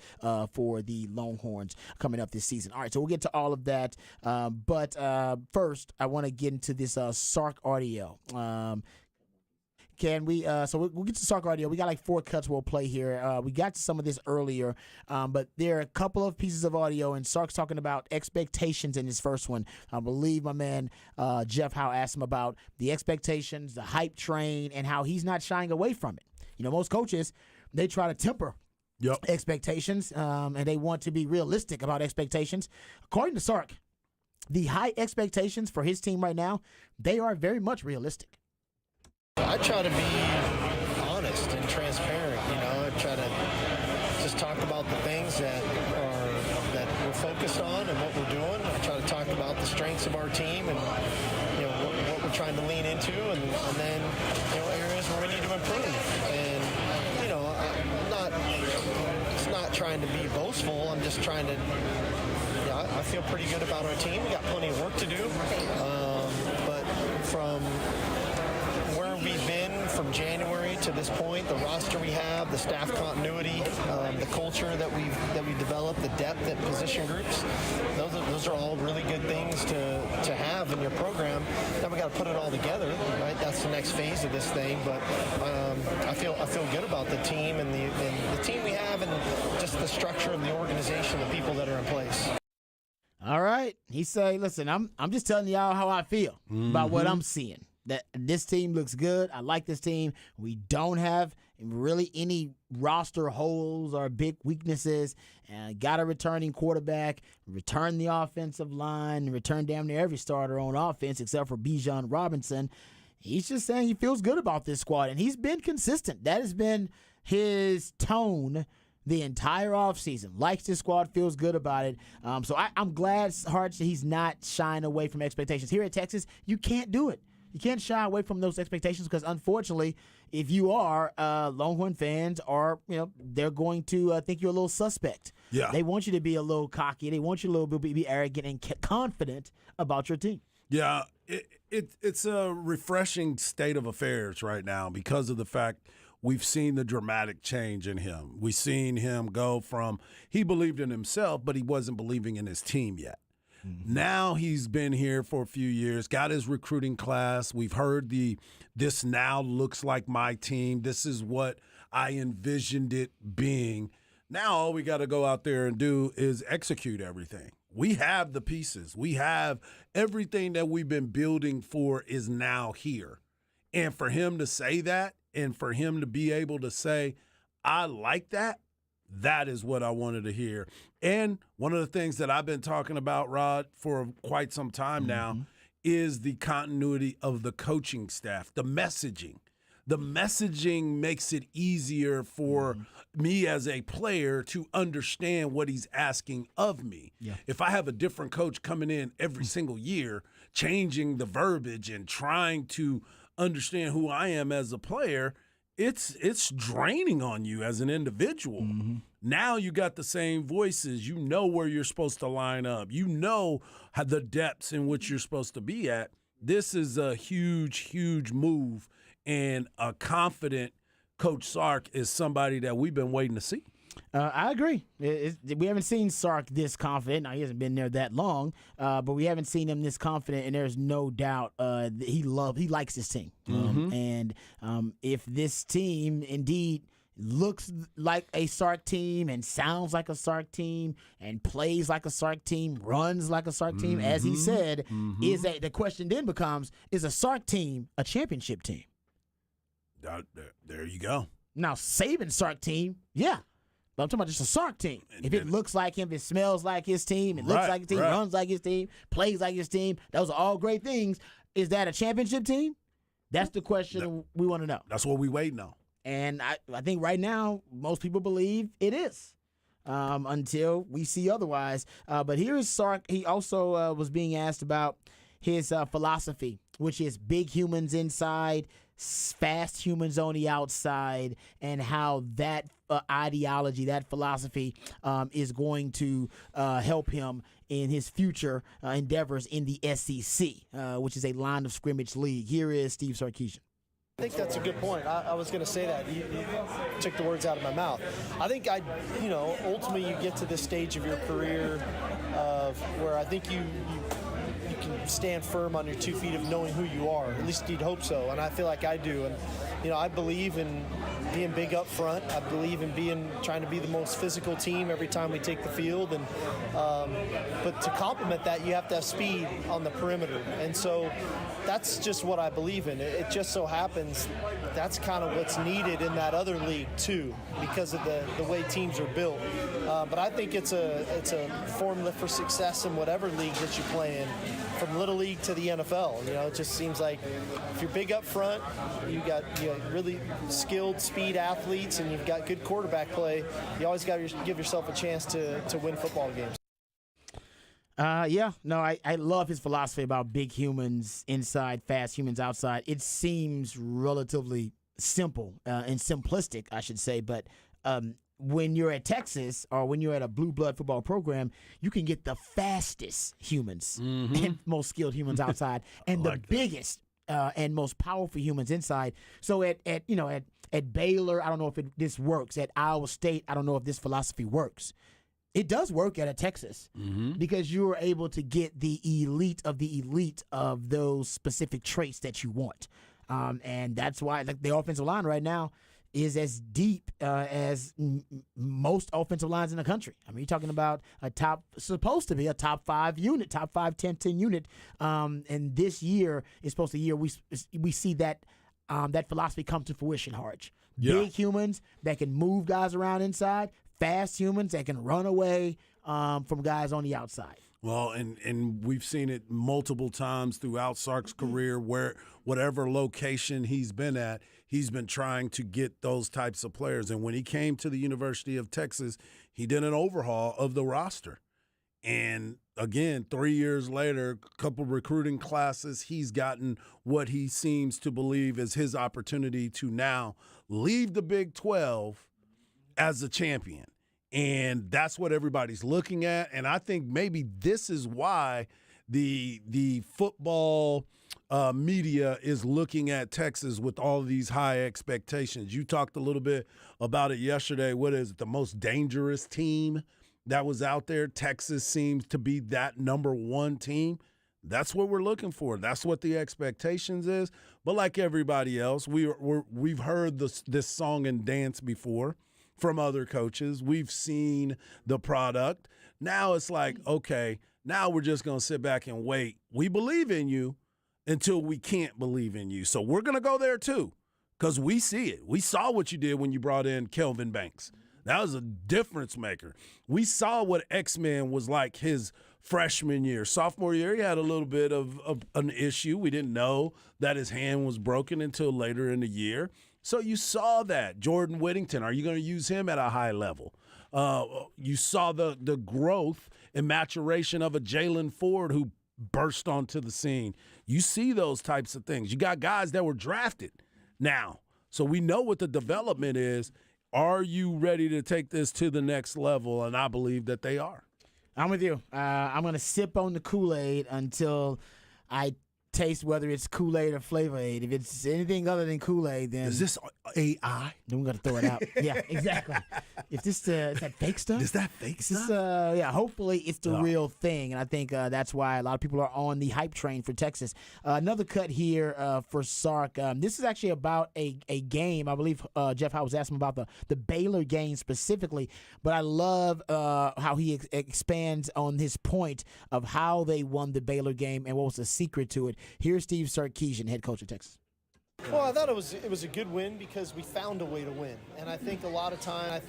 for the Longhorns coming up this season. All right, so we'll get to all of that. But first, I want to get into this Sark audio. Can we? So we'll get to Sark audio. We got like 4 cuts we'll play here. We got to some of this earlier, but there are a couple of pieces of audio, and Sark's talking about expectations in his first one. I believe my man Jeff Howe asked him about the expectations, the hype train, and how he's not shying away from it. You know, most coaches, they try to temper expectations, and they want to be realistic about expectations. According to Sark, the high expectations for his team right now, they are very much realistic. I try to be honest and transparent. You know, I try to just talk about the things that we're focused on and what we're doing. I try to talk about the strengths of our team and what we're trying to lean into, and then areas where we need to improve. And it's not trying to be boastful. I'm just trying to. I feel pretty good about our team. We got plenty of work to do, but from where we've been from January to this point, the roster we have, the staff continuity, the culture that we've developed, the depth at position groups, those are all really good things to have in your program. Now we got to put it all together, right? That's the next phase of this thing. But I feel good about the team and the team we have, and just the structure of the organization, the people that are in place. All right, he say, listen, I'm just telling y'all how I feel about what I'm seeing. That this team looks good. I like this team. We don't have really any roster holes or big weaknesses. Got a returning quarterback, return the offensive line, return damn near every starter on offense except for Bijan Robinson. He's just saying he feels good about this squad, and he's been consistent. That has been his tone the entire offseason. Likes this squad, feels good about it. So I'm glad, Harge, that he's not shying away from expectations. Here at Texas, you can't do it. You can't shy away from those expectations because, unfortunately, if you are, Longhorn fans are, they're going to think you're a little suspect. Yeah. They want you to be a little cocky. They want you to be arrogant and confident about your team. Yeah, it's a refreshing state of affairs right now because of the fact we've seen the dramatic change in him. We've seen him go from he believed in himself, but he wasn't believing in his team yet. Now he's been here for a few years, got his recruiting class. We've heard this now looks like my team. This is what I envisioned it being. Now all we got to go out there and do is execute everything. We have the pieces. We have everything that we've been building for is now here. And for him to say that and for him to be able to say, I like that, that is what I wanted to hear. And one of the things that I've been talking about, Rod, for quite some time now is the continuity of the coaching staff, the messaging. The messaging makes it easier for me as a player to understand what he's asking of me. Yeah. If I have a different coach coming in every single year, changing the verbiage and trying to understand who I am as a player, it's draining on you as an individual. Now you got the same voices. You know where you're supposed to line up. You know how the depths in which you're supposed to be at. This is a huge, huge move, and a confident Coach Sark is somebody that we've been waiting to see. I agree. We haven't seen Sark this confident. Now, he hasn't been there that long, but we haven't seen him this confident, and there's no doubt he likes his team. And if this team indeed looks like a Sark team and sounds like a Sark team and plays like a Sark team, runs like a Sark team, as he said, is that the question then becomes, is a Sark team a championship team? There you go. Now, Saban's Sark team, yeah. But I'm talking about just a Sark team. If it looks like him, it smells like his team, it looks like his team, runs like his team, plays like his team, those are all great things. Is that a championship team? That's the question we want to know. That's what we waiting on. And I think right now, most people believe it is until we see otherwise. But here is Sark. He also was being asked about his philosophy, which is big humans inside, fast humans on the outside, and how that ideology, that philosophy is going to help him in his future endeavors in the SEC, which is a line of scrimmage league. Here is Steve Sarkisian. I think that's a good point. I was going to say that. You took the words out of my mouth. I think ultimately you get to this stage of your career of where I think you can stand firm on your 2 feet of knowing who you are. At least you'd hope so, and I feel like I do. And I believe in being big up front. I believe in trying to be the most physical team every time we take the field. And but to complement that, you have to have speed on the perimeter. And so that's just what I believe in. It just so happens that's kind of what's needed in that other league too, because of the way teams are built. But I think it's a formula for success in whatever league that you play in, from Little League to the NFL. It just seems like if you're big up front, you got really skilled speed athletes, and you've got good quarterback play, you always got to give yourself a chance to win football games. I love his philosophy about big humans inside, fast humans outside. It seems relatively simple and simplistic, I should say, but when you're at Texas or when you're at a blue blood football program, you can get the fastest humans and most skilled humans outside, and the biggest and most powerful humans inside. So at Baylor, I don't know if this works. At Iowa State, I don't know if this philosophy works. It does work at a Texas because you are able to get the elite of those specific traits that you want. And that's why the offensive line right now is as deep as most offensive lines in the country. I mean, you're talking about supposed to be a top 5 unit, top 5, 10 unit. And this year is supposed to be a year we see that philosophy come to fruition, Harge. Yeah. Big humans that can move guys around inside, fast humans that can run away from guys on the outside. Well, and we've seen it multiple times throughout Sark's career, where whatever location he's been at, he's been trying to get those types of players. And when he came to the University of Texas, he did an overhaul of the roster. And again, 3 years later, a couple recruiting classes, he's gotten what he seems to believe is his opportunity to now leave the Big 12 as a champion. And that's what everybody's looking at. And I think maybe this is why the football media is looking at Texas with all of these high expectations. You talked a little bit about it yesterday. What is it, the most dangerous team that was out there? Texas seems to be that number one team. That's what we're looking for. That's what the expectations is. But like everybody else, we've heard this song and dance before from other coaches. We've seen the product. Now it's like, okay, now we're just going to sit back and wait. We believe in you until we can't believe in you. So we're going to go there too, because we see it. We saw what you did when you brought in Kelvin Banks. That was a difference maker. We saw what X-Men was like his freshman year. Sophomore year, he had a little bit of an issue. We didn't know that his hand was broken until later in the year. So you saw that. Jordan Whittington, are you going to use him at a high level? You saw the growth and maturation of a Jalen Ford who burst onto the scene. You see those types of things. You got guys that were drafted now. So we know what the development is. Are you ready to take this to the next level? And I believe that they are. I'm with you. I'm going to sip on the Kool-Aid until I taste whether it's Kool-Aid or Flavor Aid. If it's anything other than Kool-Aid, then Is this AI? then we're gonna throw it out. Yeah, exactly. If this is that fake stuff? Is that fake This, stuff? yeah, hopefully it's the real thing, and I think that's why a lot of people are on the hype train for Texas. Another cut here for Sark. This is actually about a game. I believe Jeff Howe was asking about the Baylor game specifically, but I love how he expands on his point of how they won the Baylor game and what was the secret to it. Here's Steve Sarkisian, head coach of Texas. Well, I thought it was a good win because we found a way to win, and I think a lot of times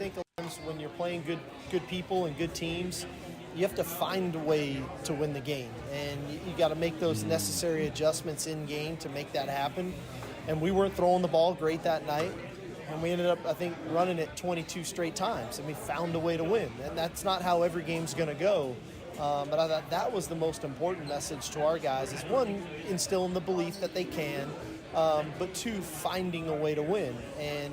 when you're playing good people and good teams, you have to find a way to win the game, and you got to make those necessary adjustments in game to make that happen. And we weren't throwing the ball great that night, and we ended up, I think, running it 22 straight times, and we found a way to win. And that's not how every game's going to go. But I thought that was the most important message to our guys is, one, instilling the belief that they can, but two, finding a way to win. And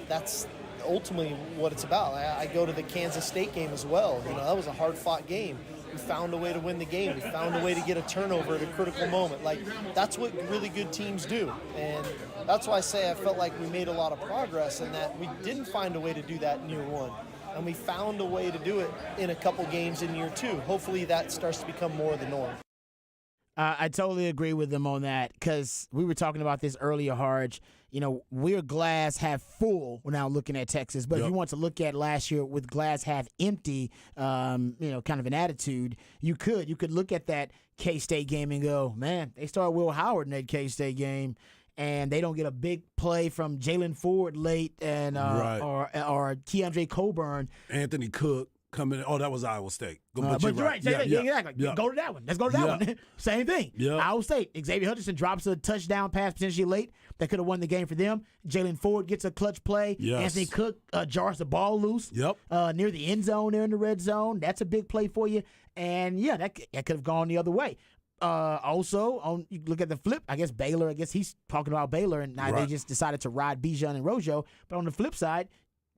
that's ultimately what it's about. I go to the Kansas State game as well. That was a hard-fought game. We found a way to win the game. We found a way to get a turnover at a critical moment. That's what really good teams do. And that's why I say I felt like we made a lot of progress in that we didn't find a way to do that in year one. And we found a way to do it in a couple games in year two. Hopefully that starts to become more of the norm. I totally agree with them on that because we were talking about this earlier, Harge. We're glass half full now looking at Texas. But if you want to look at last year with glass half empty, kind of an attitude, you could look at that K-State game and go, man, they started Will Howard in that K-State game. And they don't get a big play from Jalen Ford late and or Keandre Coburn. Anthony Cook coming in. Oh, that was Iowa State. But you're right. Exactly. Yeah. Go to that one. Let's go to that one. Same thing. Yeah. Iowa State. Xavier Hutchinson drops a touchdown pass potentially late that could have won the game for them. Jalen Ford gets a clutch play. Yes. Anthony Cook jars the ball loose. Near the end zone, there in the red zone. That's a big play for you. And, yeah, that could have gone the other way. Also, you look at the flip, I guess Baylor, he's talking about Baylor, and now they just decided to ride Bijan and Rojo. But on the flip side,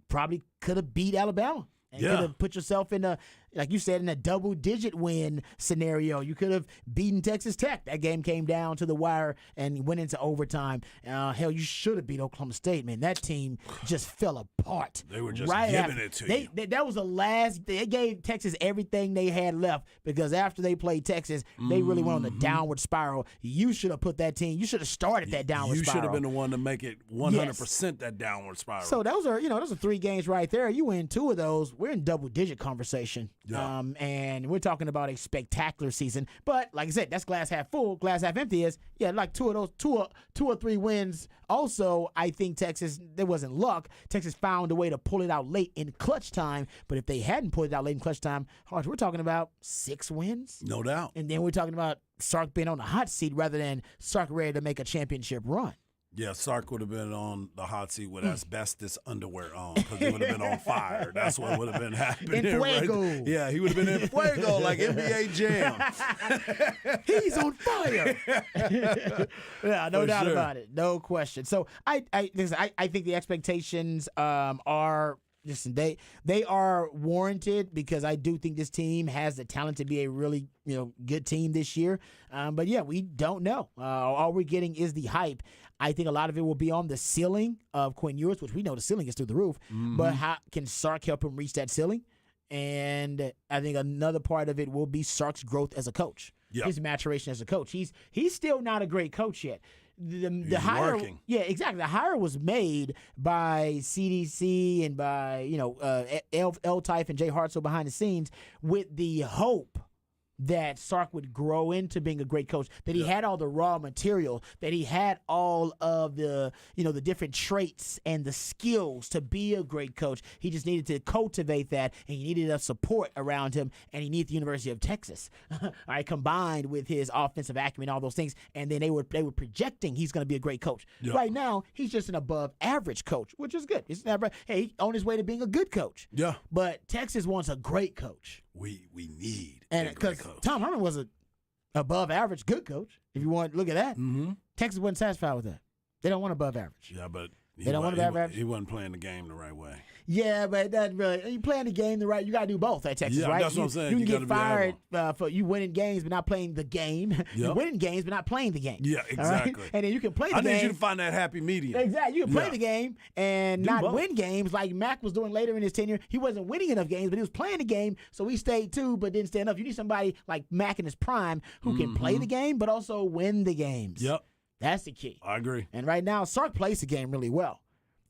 probably could have beat Alabama. And could have put yourself in like you said, in a double-digit win scenario. You could have beaten Texas Tech. That game came down to the wire and went into overtime. Hell, you should have beat Oklahoma State, man. That team just fell apart. They were just giving it to you. That was the last. They gave Texas everything they had left because after they played Texas, they really went on the downward spiral. You should have put that team. You should have started that downward spiral. You should have been the one to make it 100% that downward spiral. So those are 3 games right there. You win 2 of those. We're in double-digit conversation. Yeah. And we're talking about a spectacular season. But like I said, that's glass half full. Glass half empty is, like 2 of those, 2 or 3 wins. Also, I think Texas, there wasn't luck. Texas found a way to pull it out late in clutch time. But if they hadn't pulled it out late in clutch time, we're talking about 6 wins. No doubt. And then we're talking about Sark being on the hot seat rather than Sark ready to make a championship run. Yeah, Sark would have been on the hot seat with asbestos underwear on because he would have been on fire. That's what would have been happening. In fuego. Right? Yeah, he would have been in fuego like NBA Jam. He's on fire. Yeah, no doubt about it. No question. So I think the expectations are. Listen, they are warranted because I do think this team has the talent to be a really good team this year. But yeah, we don't know. All we're getting is the hype. I think a lot of it will be on the ceiling of Quinn Ewers, which we know the ceiling is through the roof. Mm-hmm. But how can Sark help him reach that ceiling? And I think another part of it will be Sark's growth as a coach. Yep. His maturation as a coach. He's still not a great coach yet. The hire, working. Yeah, exactly. The hire was made by CDC and by L-Type and Jay Hartzell behind the scenes with the hope that Sark would grow into being a great coach, that he had all the raw material, that he had all of the, the different traits and the skills to be a great coach. He just needed to cultivate that, and he needed a support around him, and he needed the University of Texas, all right, combined with his offensive acumen, all those things, and then they were projecting he's going to be a great coach. Yeah. Right now, he's just an above-average coach, which is good. He's never, on his way to being a good coach. Yeah. But Texas wants a great coach. We need and because Tom Herman was an above average good coach. If you want to look at that, Texas wasn't satisfied with that. They don't want above average. Yeah, but They don't want to have He wasn't playing the game the right way. Yeah, but that really, you playing the game the right. You got to do both at Texas, Yeah, right? that's what I'm saying. You You can get gotta be fired for you winning games but not playing the game. You winning games but not playing the game. Yeah, All right? exactly. And then you can play the I game. need you to find that happy medium. Exactly. You can play Yeah. the game and Do not both. win games like Mac was doing later in his tenure. He wasn't winning enough games, but he was playing the game, so he stayed too, but didn't stay enough. You need somebody like Mac in his prime who can play the game but also win the games. Yep. That's the key. I agree. And right now, Sark plays the game really well.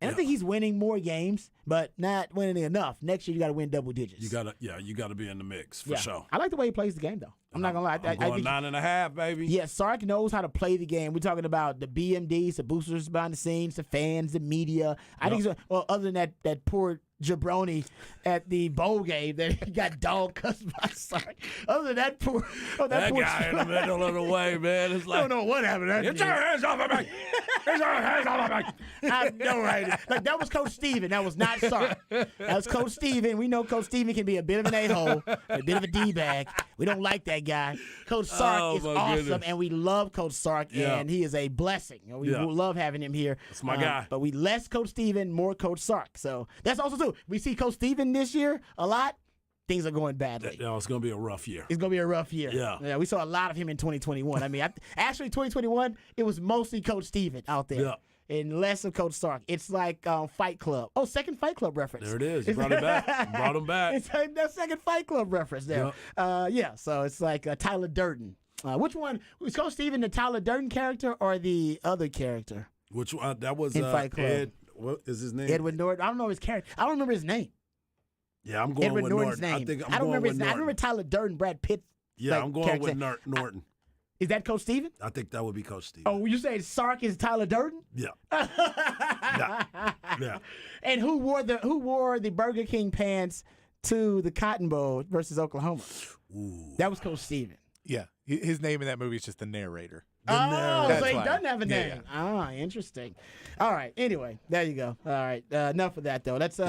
And I think he's winning more games, but not winning enough. Next year, you got to win double digits. You gotta be in the mix for sure. I like the way he plays the game, though. I'm not gonna lie. I'm going 9.5, baby. Yeah, Sark knows how to play the game. We're talking about the BMDs, the boosters behind the scenes, the fans, the media. I think, other than that poor jabroni at the bowl game that he got dog cussed by Sark. Other than that poor, that poor guy in the middle of the way, man. It's like, I don't know what happened. Get your hands off of me! Get your hands off of me! I know, right? Like, that was Coach Steven. That was not Sark. That was Coach Steven. We know Coach Steven can be a bit of an a-hole, a bit of a D-bag. We don't like that guy. Coach Sark is awesome, goodness. and we love Coach Sark, and he is a blessing. We love having him here. That's my guy. But we less Coach Steven, more Coach Sark. So that's also true. We see Coach Steven this year a lot. Things are going badly. It's going to be a rough year. It's going to be a rough year. Yeah. We saw a lot of him in 2021. I mean, actually, 2021, it was mostly Coach Steven out there. Yeah. And less of Coach Sark. It's like Fight Club. Oh, second Fight Club reference. There it is. You brought it back. Brought him back. It's like that second Fight Club reference there. So it's like Tyler Durden. Which one? Was Coach Steven the Tyler Durden character or the other character? Which one? That was In Fight Club. Ed. What is his name? Edward Norton. I don't know his character. I don't remember his name. Yeah, I'm going Edward with Norton's Norton. name. I think I'm don't going remember with his name. I Norton. remember Tyler Durden, Brad Pitt. Yeah, I'm going with character. Norton. Is that Coach Steven? I think that would be Coach Steven. Oh, you say Sark is Tyler Durden? Yeah. Yeah. And who wore the Burger King pants to the Cotton Bowl versus Oklahoma? Ooh. That was Coach Steven. Yeah, his name in that movie is just the narrator. So he why. doesn't have a name. Yeah. Ah, interesting. All right. Anyway, there you go. All right. Enough of that, though. Let's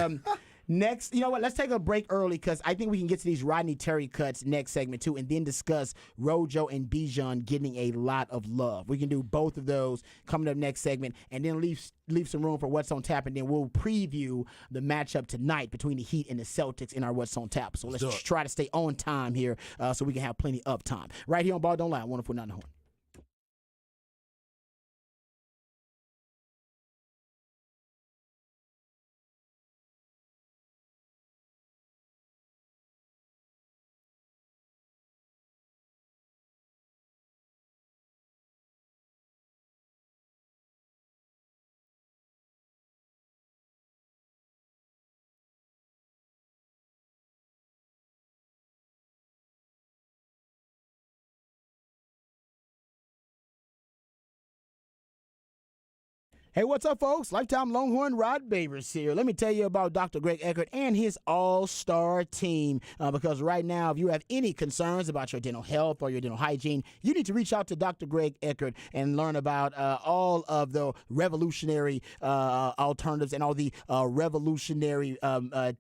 next. You know what? Let's take a break early because I think we can get to these Rodney Terry cuts next segment too, and then discuss Rojo and Bijan getting a lot of love. We can do both of those coming up next segment, and then leave some room for what's on tap, and then we'll preview the matchup tonight between the Heat and the Celtics in our what's on tap. So let's just try to stay on time here, so we can have plenty of time right here on Ball Don't Lie. 104.9 The Horn. Hey, what's up, folks? Lifetime Longhorn Rod Babers here. Let me tell you about Dr. Greg Eckert and his all-star team, because right now, if you have any concerns about your dental health or your dental hygiene, you need to reach out to Dr. Greg Eckert and learn about all of the revolutionary alternatives and all the revolutionary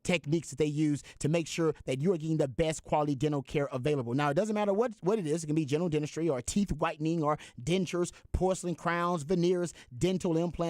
techniques that they use to make sure that you are getting the best quality dental care available. Now, it doesn't matter what it is. It can be general dentistry or teeth whitening or dentures, porcelain crowns, veneers, dental implants,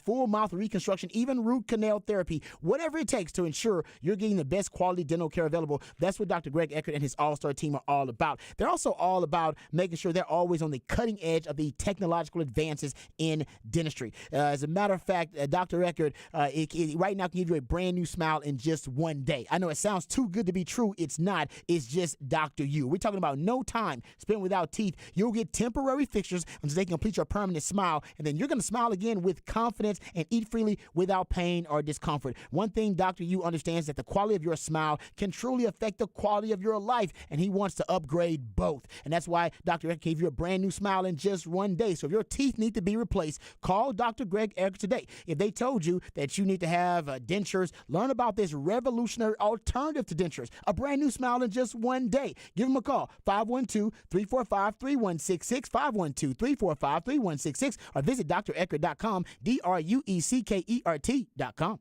full mouth reconstruction, even root canal therapy, whatever it takes to ensure you're getting the best quality dental care available. That's what Dr. Greg Eckert and his all-star team are all about. They're also all about making sure they're always on the cutting edge of the technological advances in dentistry. As a matter of fact, Dr. Eckert right now can give you a brand new smile in just one day. I know it sounds too good to be true. It's not. It's just Dr. U. We're talking about no time spent without teeth. You'll get temporary fixtures until they complete your permanent smile, and then you're going to smile again with confidence and eat freely without pain or discomfort. One thing Dr. U understands that the quality of your smile can truly affect the quality of your life, and he wants to upgrade both. And that's why Dr. Eckert gave you a brand new smile in just one day. So if your teeth need to be replaced, call Dr. Greg Eckert today. If they told you that you need to have dentures, learn about this revolutionary alternative to dentures, a brand new smile in just one day. Give them a call, 512-345-3166, 512-345-3166, or visit dreckert.com, DRUECKERT.com.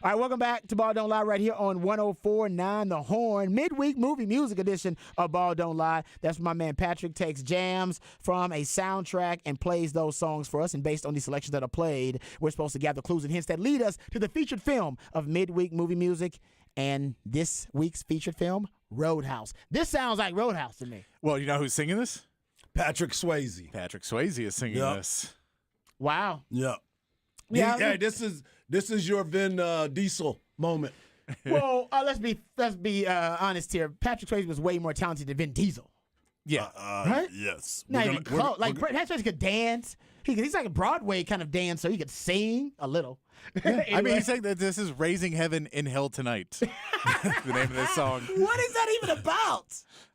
All right, welcome back to Ball Don't Lie right here on 104.9 The Horn, midweek movie music edition of Ball Don't Lie. That's where my man Patrick takes jams from a soundtrack and plays those songs for us. And based on the selections that are played, we're supposed to gather clues and hints that lead us to the featured film of midweek movie music. And this week's featured film, Roadhouse. This sounds like Roadhouse to me. Well, you know who's singing this? Patrick Swayze. Patrick Swayze is singing this. Wow. Yep. Yeah, Hey, this is your Vin Diesel moment. Well, let's be honest here. Patrick Swayze was way more talented than Vin Diesel. Yeah. Right? Yes. Not even close. Like Patrick Swayze could dance. He's like a Broadway kind of dancer. He could sing a little. I mean, Anyway. he's saying that this is Raising Heaven in Hell Tonight. The name of this song. What is that even about?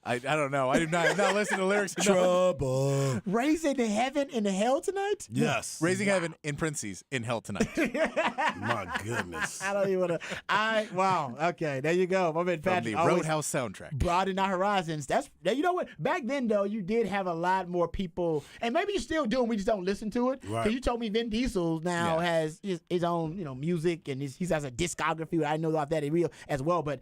I don't know. I did not listen to the lyrics. Trouble. Raising Heaven in the Hell Tonight? Yes. Raising Heaven in parentheses in Hell Tonight. My goodness. I don't even want to. Wow. Okay, there you go. My man From Patrick the always Roadhouse soundtrack. broaden our horizons. You know what? Back then, though, you did have a lot more people, and maybe you still do, and we just don't listen to it. Right. Because you told me Vin Diesel now has his own, music, and he has a discography. I know about that as well, but.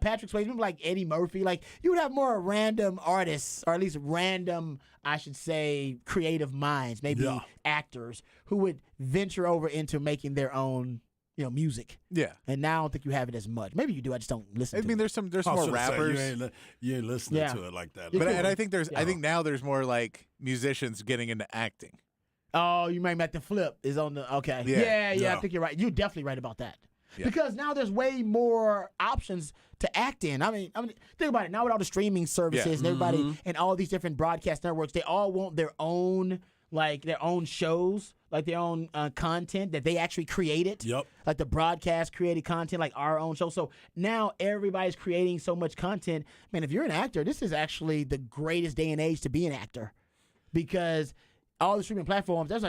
Patrick Swayze, remember like Eddie Murphy, like you would have more random artists, or at least random, I should say, creative minds, maybe actors who would venture over into making their own, music. Yeah. And now I don't think you have it as much. Maybe you do. I just don't listen. I to mean, it. there's more rappers. You ain't listening to it like that. Yeah. But and I think I think now there's more like musicians getting into acting. Oh, you might the flip is on the okay. Yeah. I think you're right. You're definitely right about that. Yeah. Because now there's way more options to act in. I mean, think about it. Now with all the streaming services and everybody and all these different broadcast networks, they all want their own shows, like their own content that they actually created. Yep. Like the broadcast created content, like our own show. So now everybody's creating so much content. Man, if you're an actor, this is actually the greatest day and age to be an actor, because all the streaming platforms, there's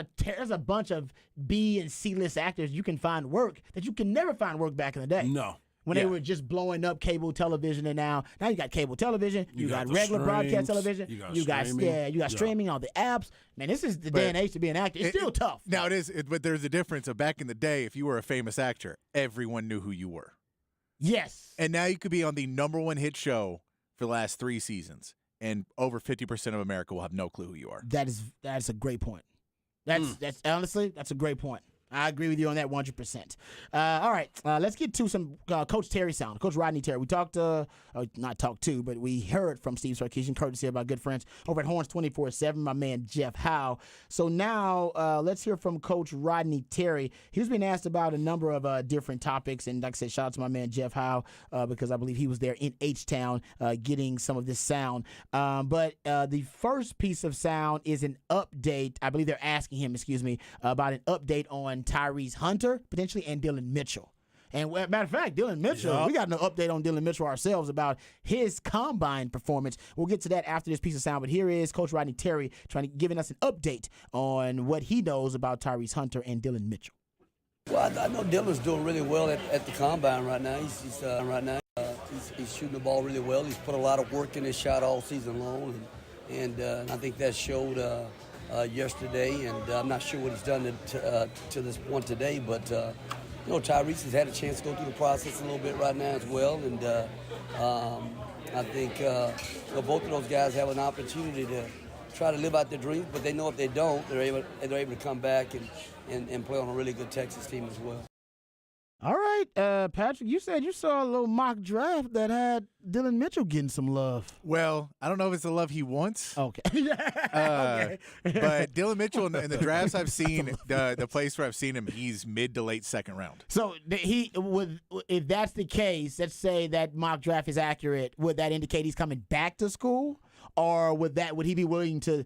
a bunch of B and C list actors you can find work that you can never find work back in the day. No. When they were just blowing up cable television, and now you got cable television, you got regular broadcast television, you got streaming, all the apps. Man, this is the day and age to be an actor. It's still tough. Now it is, but there's a difference. Of back in the day, if you were a famous actor, everyone knew who you were. Yes. And now you could be on the #1 hit show for the last 3 seasons, and over 50% of America will have no clue who you are. That's a great point. That's honestly, that's a great point. I agree with you on that 100%. All right, let's get to some Coach Terry sound. Coach Rodney Terry. We but we heard from Steve Sarkisian, courtesy of our good friends over at Horns 24/7, my man Jeff Howe. So now let's hear from Coach Rodney Terry. He was being asked about a number of different topics, and like I said, shout out to my man Jeff Howe because I believe he was there in H-Town getting some of this sound. But the first piece of sound is an update. I believe they're asking him, about an update on Tyrese Hunter, potentially, and Dylan Mitchell. And matter of fact, Dylan Mitchell, we got no update on Dylan Mitchell ourselves about his combine performance. We'll get to that after this piece of sound, but here is Coach Rodney Terry giving us an update on what he knows about Tyrese Hunter and Dylan Mitchell. Well, I know Dylan's doing really well at the combine right now. He's shooting the ball really well. He's put a lot of work in his shot all season long, and I think that showed yesterday. And I'm not sure what he's done to this point today, but Tyrese has had a chance to go through the process a little bit right now as well, and I think both of those guys have an opportunity to try to live out their dreams, but they know if they don't, they're able to come back and play on a really good Texas team as well. All right, Patrick, you said you saw a little mock draft that had Dylan Mitchell getting some love. Well, I don't know if it's the love he wants. Okay. Okay. But Dylan Mitchell in the drafts I've seen, the place where I've seen him, he's mid to late second round. So if that's the case, let's say that mock draft is accurate, would that indicate he's coming back to school, or would he be willing to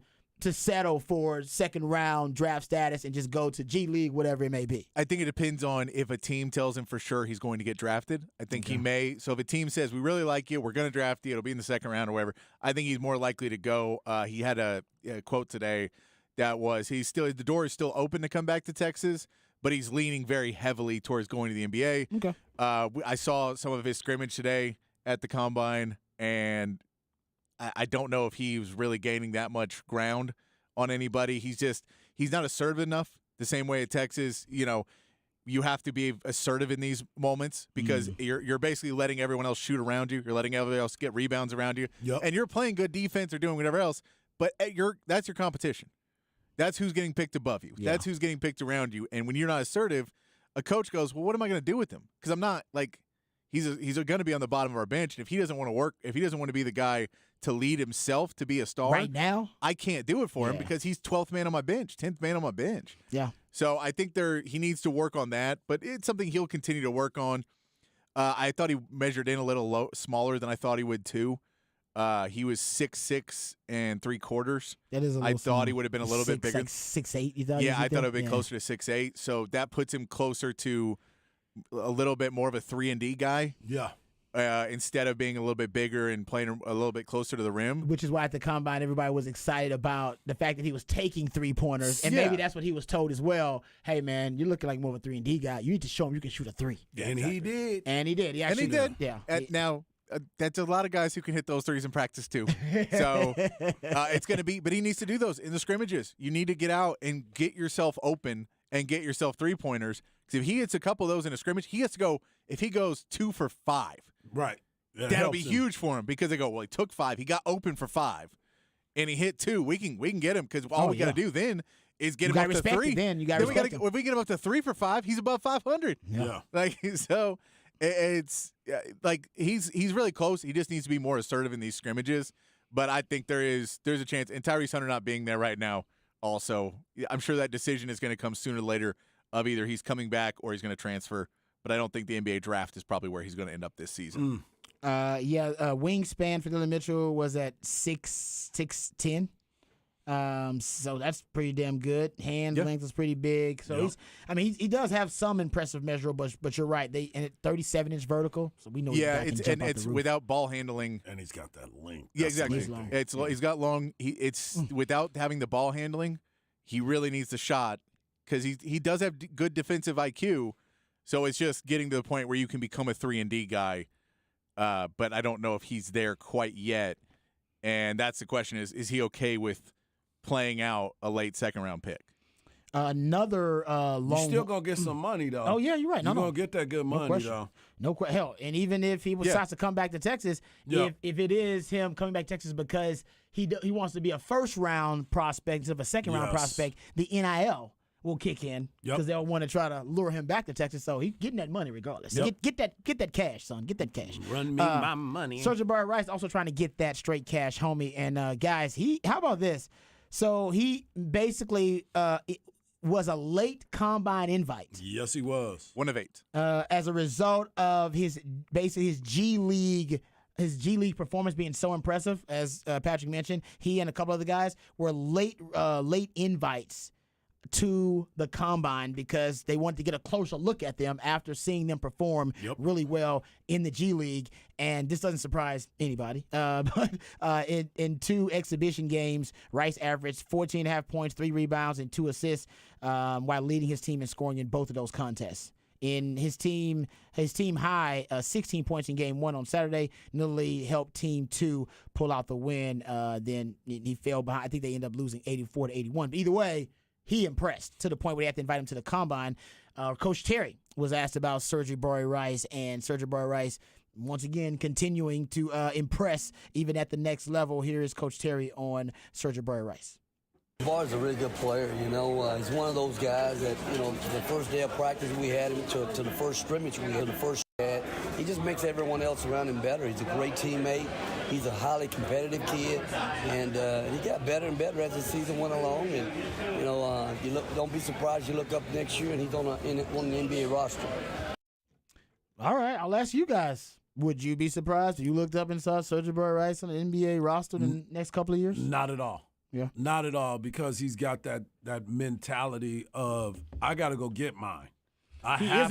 settle for second round draft status and just go to G League, whatever it may be? I think it depends on if a team tells him for sure he's going to get drafted. I think he may. So if a team says, we really like you, we're going to draft you, it'll be in the second round or whatever, I think he's more likely to go. He had a quote today that was, the door is still open to come back to Texas, but he's leaning very heavily towards going to the NBA. Okay. I saw some of his scrimmage today at the Combine, and I don't know if he was really gaining that much ground on anybody. He's not assertive enough the same way at Texas. you have to be assertive in these moments because you're basically letting everyone else shoot around you. You're letting everybody else get rebounds around you. Yep. And you're playing good defense or doing whatever else, but that's your competition. That's who's getting picked above you. Yeah. That's who's getting picked around you. And when you're not assertive, a coach goes, well, what am I going to do with him? Because I'm not like he's going to be on the bottom of our bench. And if he doesn't want to work, if he doesn't want to be the guy to lead himself to be a star right now, I can't do it for him because he's 12th man on my bench, 10th man on my bench. Yeah. So I think he needs to work on that, but it's something he'll continue to work on. I thought he measured in a little smaller than I thought he would too. He was 6'6" 3/4. That is a little I thought he would have been a little bit bigger. 6'8". You thought? Yeah, I thought it would be closer to 6'8". So that puts him closer to a little bit more of a 3-and-D guy. Yeah. Instead of being a little bit bigger and playing a little bit closer to the rim. Which is why at the Combine, everybody was excited about the fact that he was taking three-pointers. And maybe that's what he was told as well. Hey, man, you're looking like more of a 3-and-D guy. You need to show him you can shoot a three. Yeah, and he did. And he did. He did. Yeah. Now, that's a lot of guys who can hit those threes in practice, too. So it's going to be – but he needs to do those in the scrimmages. You need to get out and get yourself open and get yourself three-pointers. Because if he hits a couple of those in a scrimmage, he has to go – if he goes 2 for 5 – right. That'll be huge for him because they go, well, he took 5. He got open for 5. And he hit 2. We can get him because all we got to do then is get him up to 3. Then you got to respect him. If we get him up to 3 for 5, he's above 500. Yeah. Like, so it's like he's really close. He just needs to be more assertive in these scrimmages. But I think there's a chance. And Tyrese Hunter not being there right now also, I'm sure that decision is going to come sooner or later of either he's coming back or he's going to transfer. But I don't think the NBA draft is probably where he's going to end up this season. Wingspan for Dillon Mitchell was at 6'10". So that's pretty damn good. Hand length is pretty big. So he does have some impressive measurables, but you're right. And 37-inch vertical. So we know. It's without ball handling, and he's got that length. Yeah, exactly. He's got long. Without having the ball handling, he really needs the shot because he does have good defensive IQ. So it's just getting to the point where you can become a 3-and-D guy. But I don't know if he's there quite yet. And that's the question is he okay with playing out a late second-round pick? Another long... You're still going to get some money, though. Oh, yeah, you're right. You're going to get that good money, though. No question. Hell, and even if he decides to come back to Texas, if it is him coming back to Texas because he wants to be a first-round prospect instead of a second-round prospect, the NIL will kick in because they'll want to try to lure him back to Texas. So he's getting that money regardless. Yep. Get that cash, son. Get that cash. Run me my money. Sir'Jabari Rice also trying to get that straight cash, homie. And guys, how about this? So he basically was a late Combine invite. Yes, he was. 1 of 8. As a result of his G League. His G League performance being so impressive, as Patrick mentioned, he and a couple other guys were late invites to the Combine because they wanted to get a closer look at them after seeing them perform really well in the G League. And this doesn't surprise anybody. But in 2 exhibition games, Rice averaged 14.5 points, 3 rebounds, and 2 assists while leading his team in scoring in both of those contests. In his team high, 16 points in game 1 on Saturday, nearly helped team 2 pull out the win. Then he fell behind. I think they ended up losing 84-81. But either way, he impressed to the point where they had to invite him to the Combine. Coach Terry was asked about Sir'Jabari Rice, and Sir'Jabari Rice, once again, continuing to impress even at the next level. Here is Coach Terry on Sir'Jabari Rice. Jabari's a really good player, He's one of those guys that, the first day of practice we had him to the first scrimmage we had, he just makes everyone else around him better. He's a great teammate. He's a highly competitive kid, and he got better and better as the season went along. And don't be surprised you look up next year and he's on the NBA roster. All right, I'll ask you guys. Would you be surprised if you looked up and saw Sir'Jabari Rice on the NBA roster in the next couple of years? Not at all. Yeah, not at all, because he's got that mentality of I got to go get mine. I have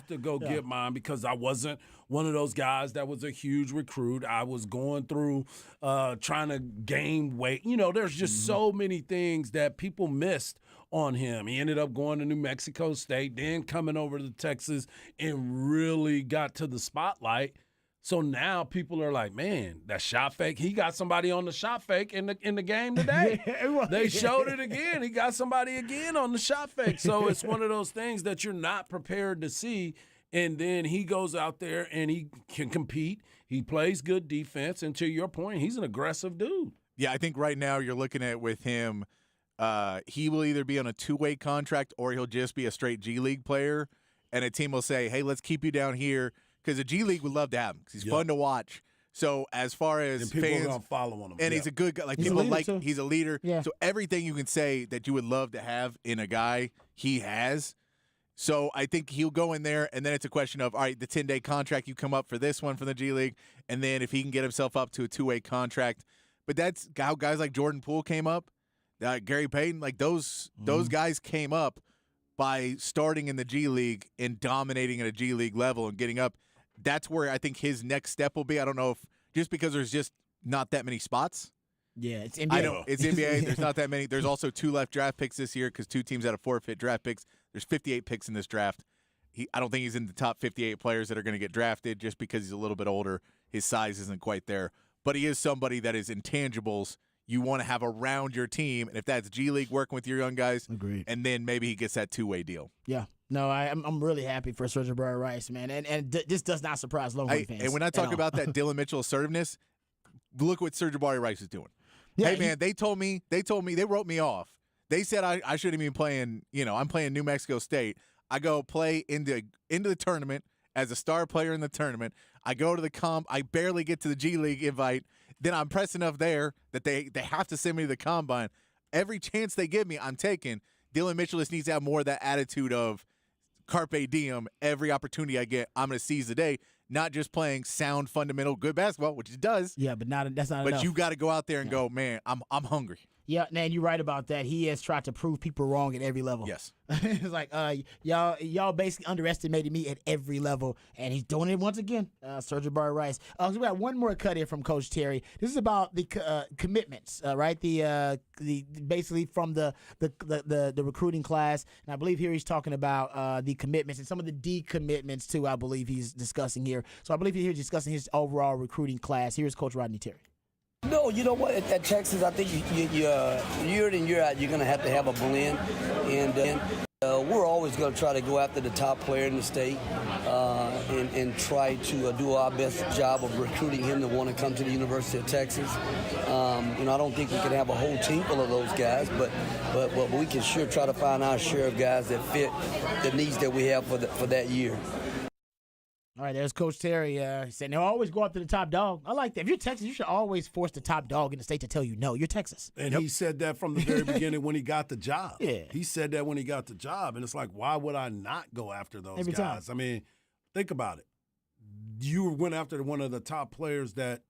to go get mine because I wasn't one of those guys that was a huge recruit. I was going through trying to gain weight. There's just so many things that people missed on him. He ended up going to New Mexico State, then coming over to Texas and really got to the spotlight So now people are like, man, that shot fake. He got somebody on the shot fake in the game today. They showed it again. He got somebody again on the shot fake. So it's one of those things that you're not prepared to see. And then he goes out there and he can compete. He plays good defense. And to your point, he's an aggressive dude. Yeah, I think right now you're looking at with him, he will either be on a two-way contract or he'll just be a straight G League player. And a team will say, hey, let's keep you down here. Because the G League would love to have him because he's fun to watch. So as far as and people fans, are gonna follow on him, and he's a good guy. Like He's people a leader, like too. he's a leader. Yeah. So everything you can say that you would love to have in a guy, he has. So I think he'll go in there, and then it's a question of, all right, the 10-day contract, you come up for this one from the G League, and then if he can get himself up to a two-way contract. But that's how guys like Jordan Poole came up, Gary Payton, like those guys came up by starting in the G League and dominating at a G League level and getting up. That's where I think his next step will be. I don't know if just because there's just not that many spots. Yeah, it's NBA. I know it's NBA. There's not that many. There's also 2 left draft picks this year because 2 teams had to forfeit draft picks. There's 58 picks in this draft. I don't think he's in the top 58 players that are going to get drafted just because he's a little bit older. His size isn't quite there. But he is somebody that is intangibles you want to have around your team. And if that's G League working with your young guys, Agreed. And then maybe he gets that 2-way deal. Yeah. No, I'm really happy for Serge Rice, man. And this does not surprise Longhorn fans. And when I talk about that Dylan Mitchell assertiveness, look what Serge Rice is doing. Yeah, hey, man, they wrote me off. They said I shouldn't even be playing, I'm playing New Mexico State. I go play into the tournament as a star player in the tournament. I go to the comp. I barely get to the G League invite. Then I'm pressed enough there that they have to send me to the combine. Every chance they give me, I'm taking. Dylan Mitchell just needs to have more of that attitude of carpe diem. Every opportunity I get, I'm going to seize the day. Not just playing sound, fundamental, good basketball, which he does. Yeah, but that's not enough. But you got to go out there and go, man, I'm hungry. Yeah, man, you're right about that. He has tried to prove people wrong at every level. Yes. It's like, y'all basically underestimated me at every level, and he's doing it once again. Serge Rice. So we got one more cut here from Coach Terry. This is about the commitments, right? The basically from the recruiting class, and I believe here he's talking about the commitments and some of the decommitments too. I believe he's discussing here. So I believe he's discussing his overall recruiting class. Here's Coach Rodney Terry. No, you know what? At Texas, I think you year in and year out, you're going to have a blend, and we're always going to try to go after the top player in the state and try to do our best job of recruiting him to want to come to the University of Texas. I don't think we can have a whole team full of those guys, but we can sure try to find our share of guys that fit the needs that we have for that year. All right, there's Coach Terry. He said, "Now always go after the top dog." I like that. If you're Texas, you should always force the top dog in the state to tell you no. You're Texas. And he said that from the very beginning when he got the job. Yeah. He said that when he got the job. And it's like, why would I not go after those Every guys? time. I mean, think about it. You went after one of the top players that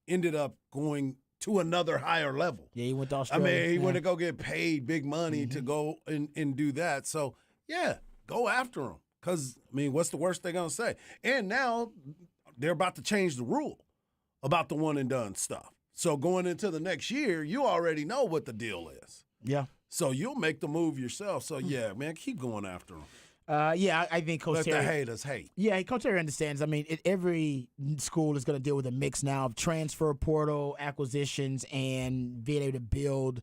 ended up going to another higher level. Yeah, he went to Australia. I mean, he went to go get paid big money to go and do that. So, yeah, go after him. Because, I mean, what's the worst they're going to say? And now they're about to change the rule about the one-and-done stuff. So going into the next year, you already know what the deal is. Yeah. So you'll make the move yourself. So, yeah, man, keep going after them. I think Coach Let Terry. the haters hate. Yeah, Coach Terry understands. I mean, every school is going to deal with a mix now of transfer portal acquisitions and being able to build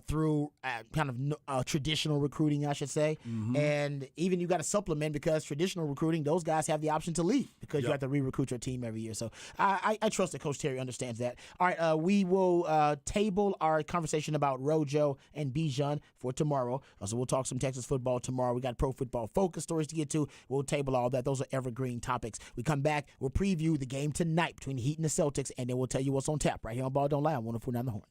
through kind of traditional recruiting, I should say. Mm-hmm. And even you got to supplement because traditional recruiting, those guys have the option to leave because you have to re-recruit your team every year. So I trust that Coach Terry understands that. All right, we will table our conversation about Rojo and Bijan for tomorrow. So we'll talk some Texas football tomorrow. We got Pro Football Focus stories to get to. We'll table all that. Those are evergreen topics. We come back, we'll preview the game tonight between the Heat and the Celtics, and then we'll tell you what's on tap right here on Ball Don't Lie on 104.9 The Horn.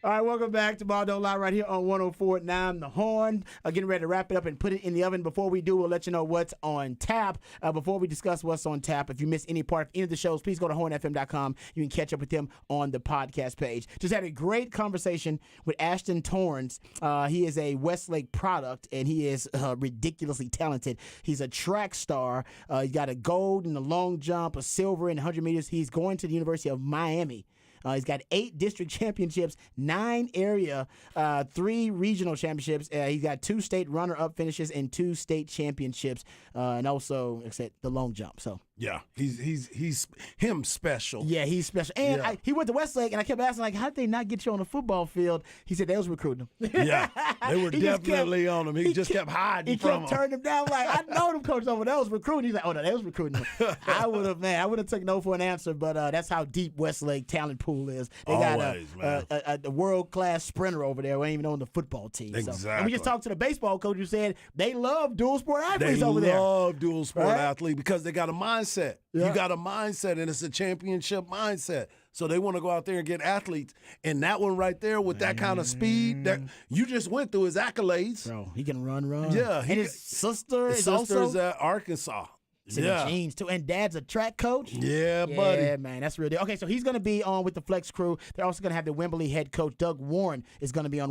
All right, welcome back to Ball Don't Lie right here on 104.9 The Horn. Getting ready to wrap it up and put it in the oven. Before we do, we'll let you know what's on tap. Before we discuss what's on tap, if you missed any part of any of the shows, please go to hornfm.com. You can catch up with them on the podcast page. Just had a great conversation with Ashton Torrence. He is a Westlake product, and he is ridiculously talented. He's a track star. He got a gold in the long jump, a silver in 100 meters. He's going to the University of Miami. He's got 8 district championships, 9 area, 3 regional championships. He's got 2 state runner-up finishes and 2 state championships, and also, like I said, the long jump. So yeah, he's him special. Yeah, he's special. And he went to Westlake, and I kept asking, like, how did they not get you on the football field? He said they was recruiting him. Yeah, they were definitely on him. He just kept hiding from him. He kept turning him down. Like, I know them coaches over there was recruiting. He's like, oh no, they was recruiting him. I would have took no for an answer, but that's how deep Westlake talent pool is. They got a world-class sprinter over there. We ain't even on the football team. Exactly. So. And we just talked to the baseball coach who said they love dual sport athletes over there. They love dual sport athletes because they got a mindset. Yeah. You got a mindset, and it's a championship mindset. So they want to go out there and get athletes. And that one right there with that kind of speed that you just went through his accolades. Bro, he can run. Yeah. And his sister is at Arkansas. The genes too, and Dad's a track coach. Yeah, buddy. Yeah, man, that's real deal. Okay, so he's going to be on with the Flex crew. They're also going to have the Wembley head coach Doug Warren is going to be on.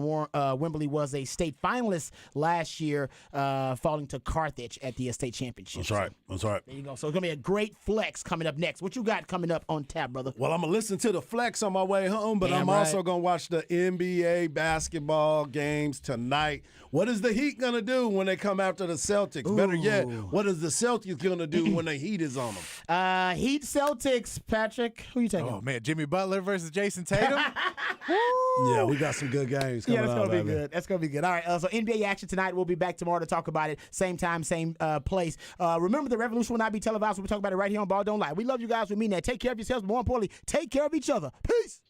Wembley was a state finalist last year, falling to Carthage at the state championship. That's right. There you go. So it's going to be a great flex coming up next. What you got coming up on tap, brother? Well, I'm going to listen to the flex on my way home, but I'm also going to watch the NBA basketball games tonight. What is the Heat going to do when they come after the Celtics? Better yet, what is the Celtics going to do when the Heat is on them? Heat Celtics, Patrick. Who you taking? Oh, man, Jimmy Butler versus Jason Tatum. Yeah, we got some good games coming that's going to be baby. good. That's going to be good. All right, so NBA action tonight. We'll be back tomorrow to talk about it. Same time, same place. Remember, the revolution will not be televised. We'll be talking about it right here on Ball Don't Lie. We love you guys. We mean that. Take care of yourselves, but more importantly, take care of each other. Peace.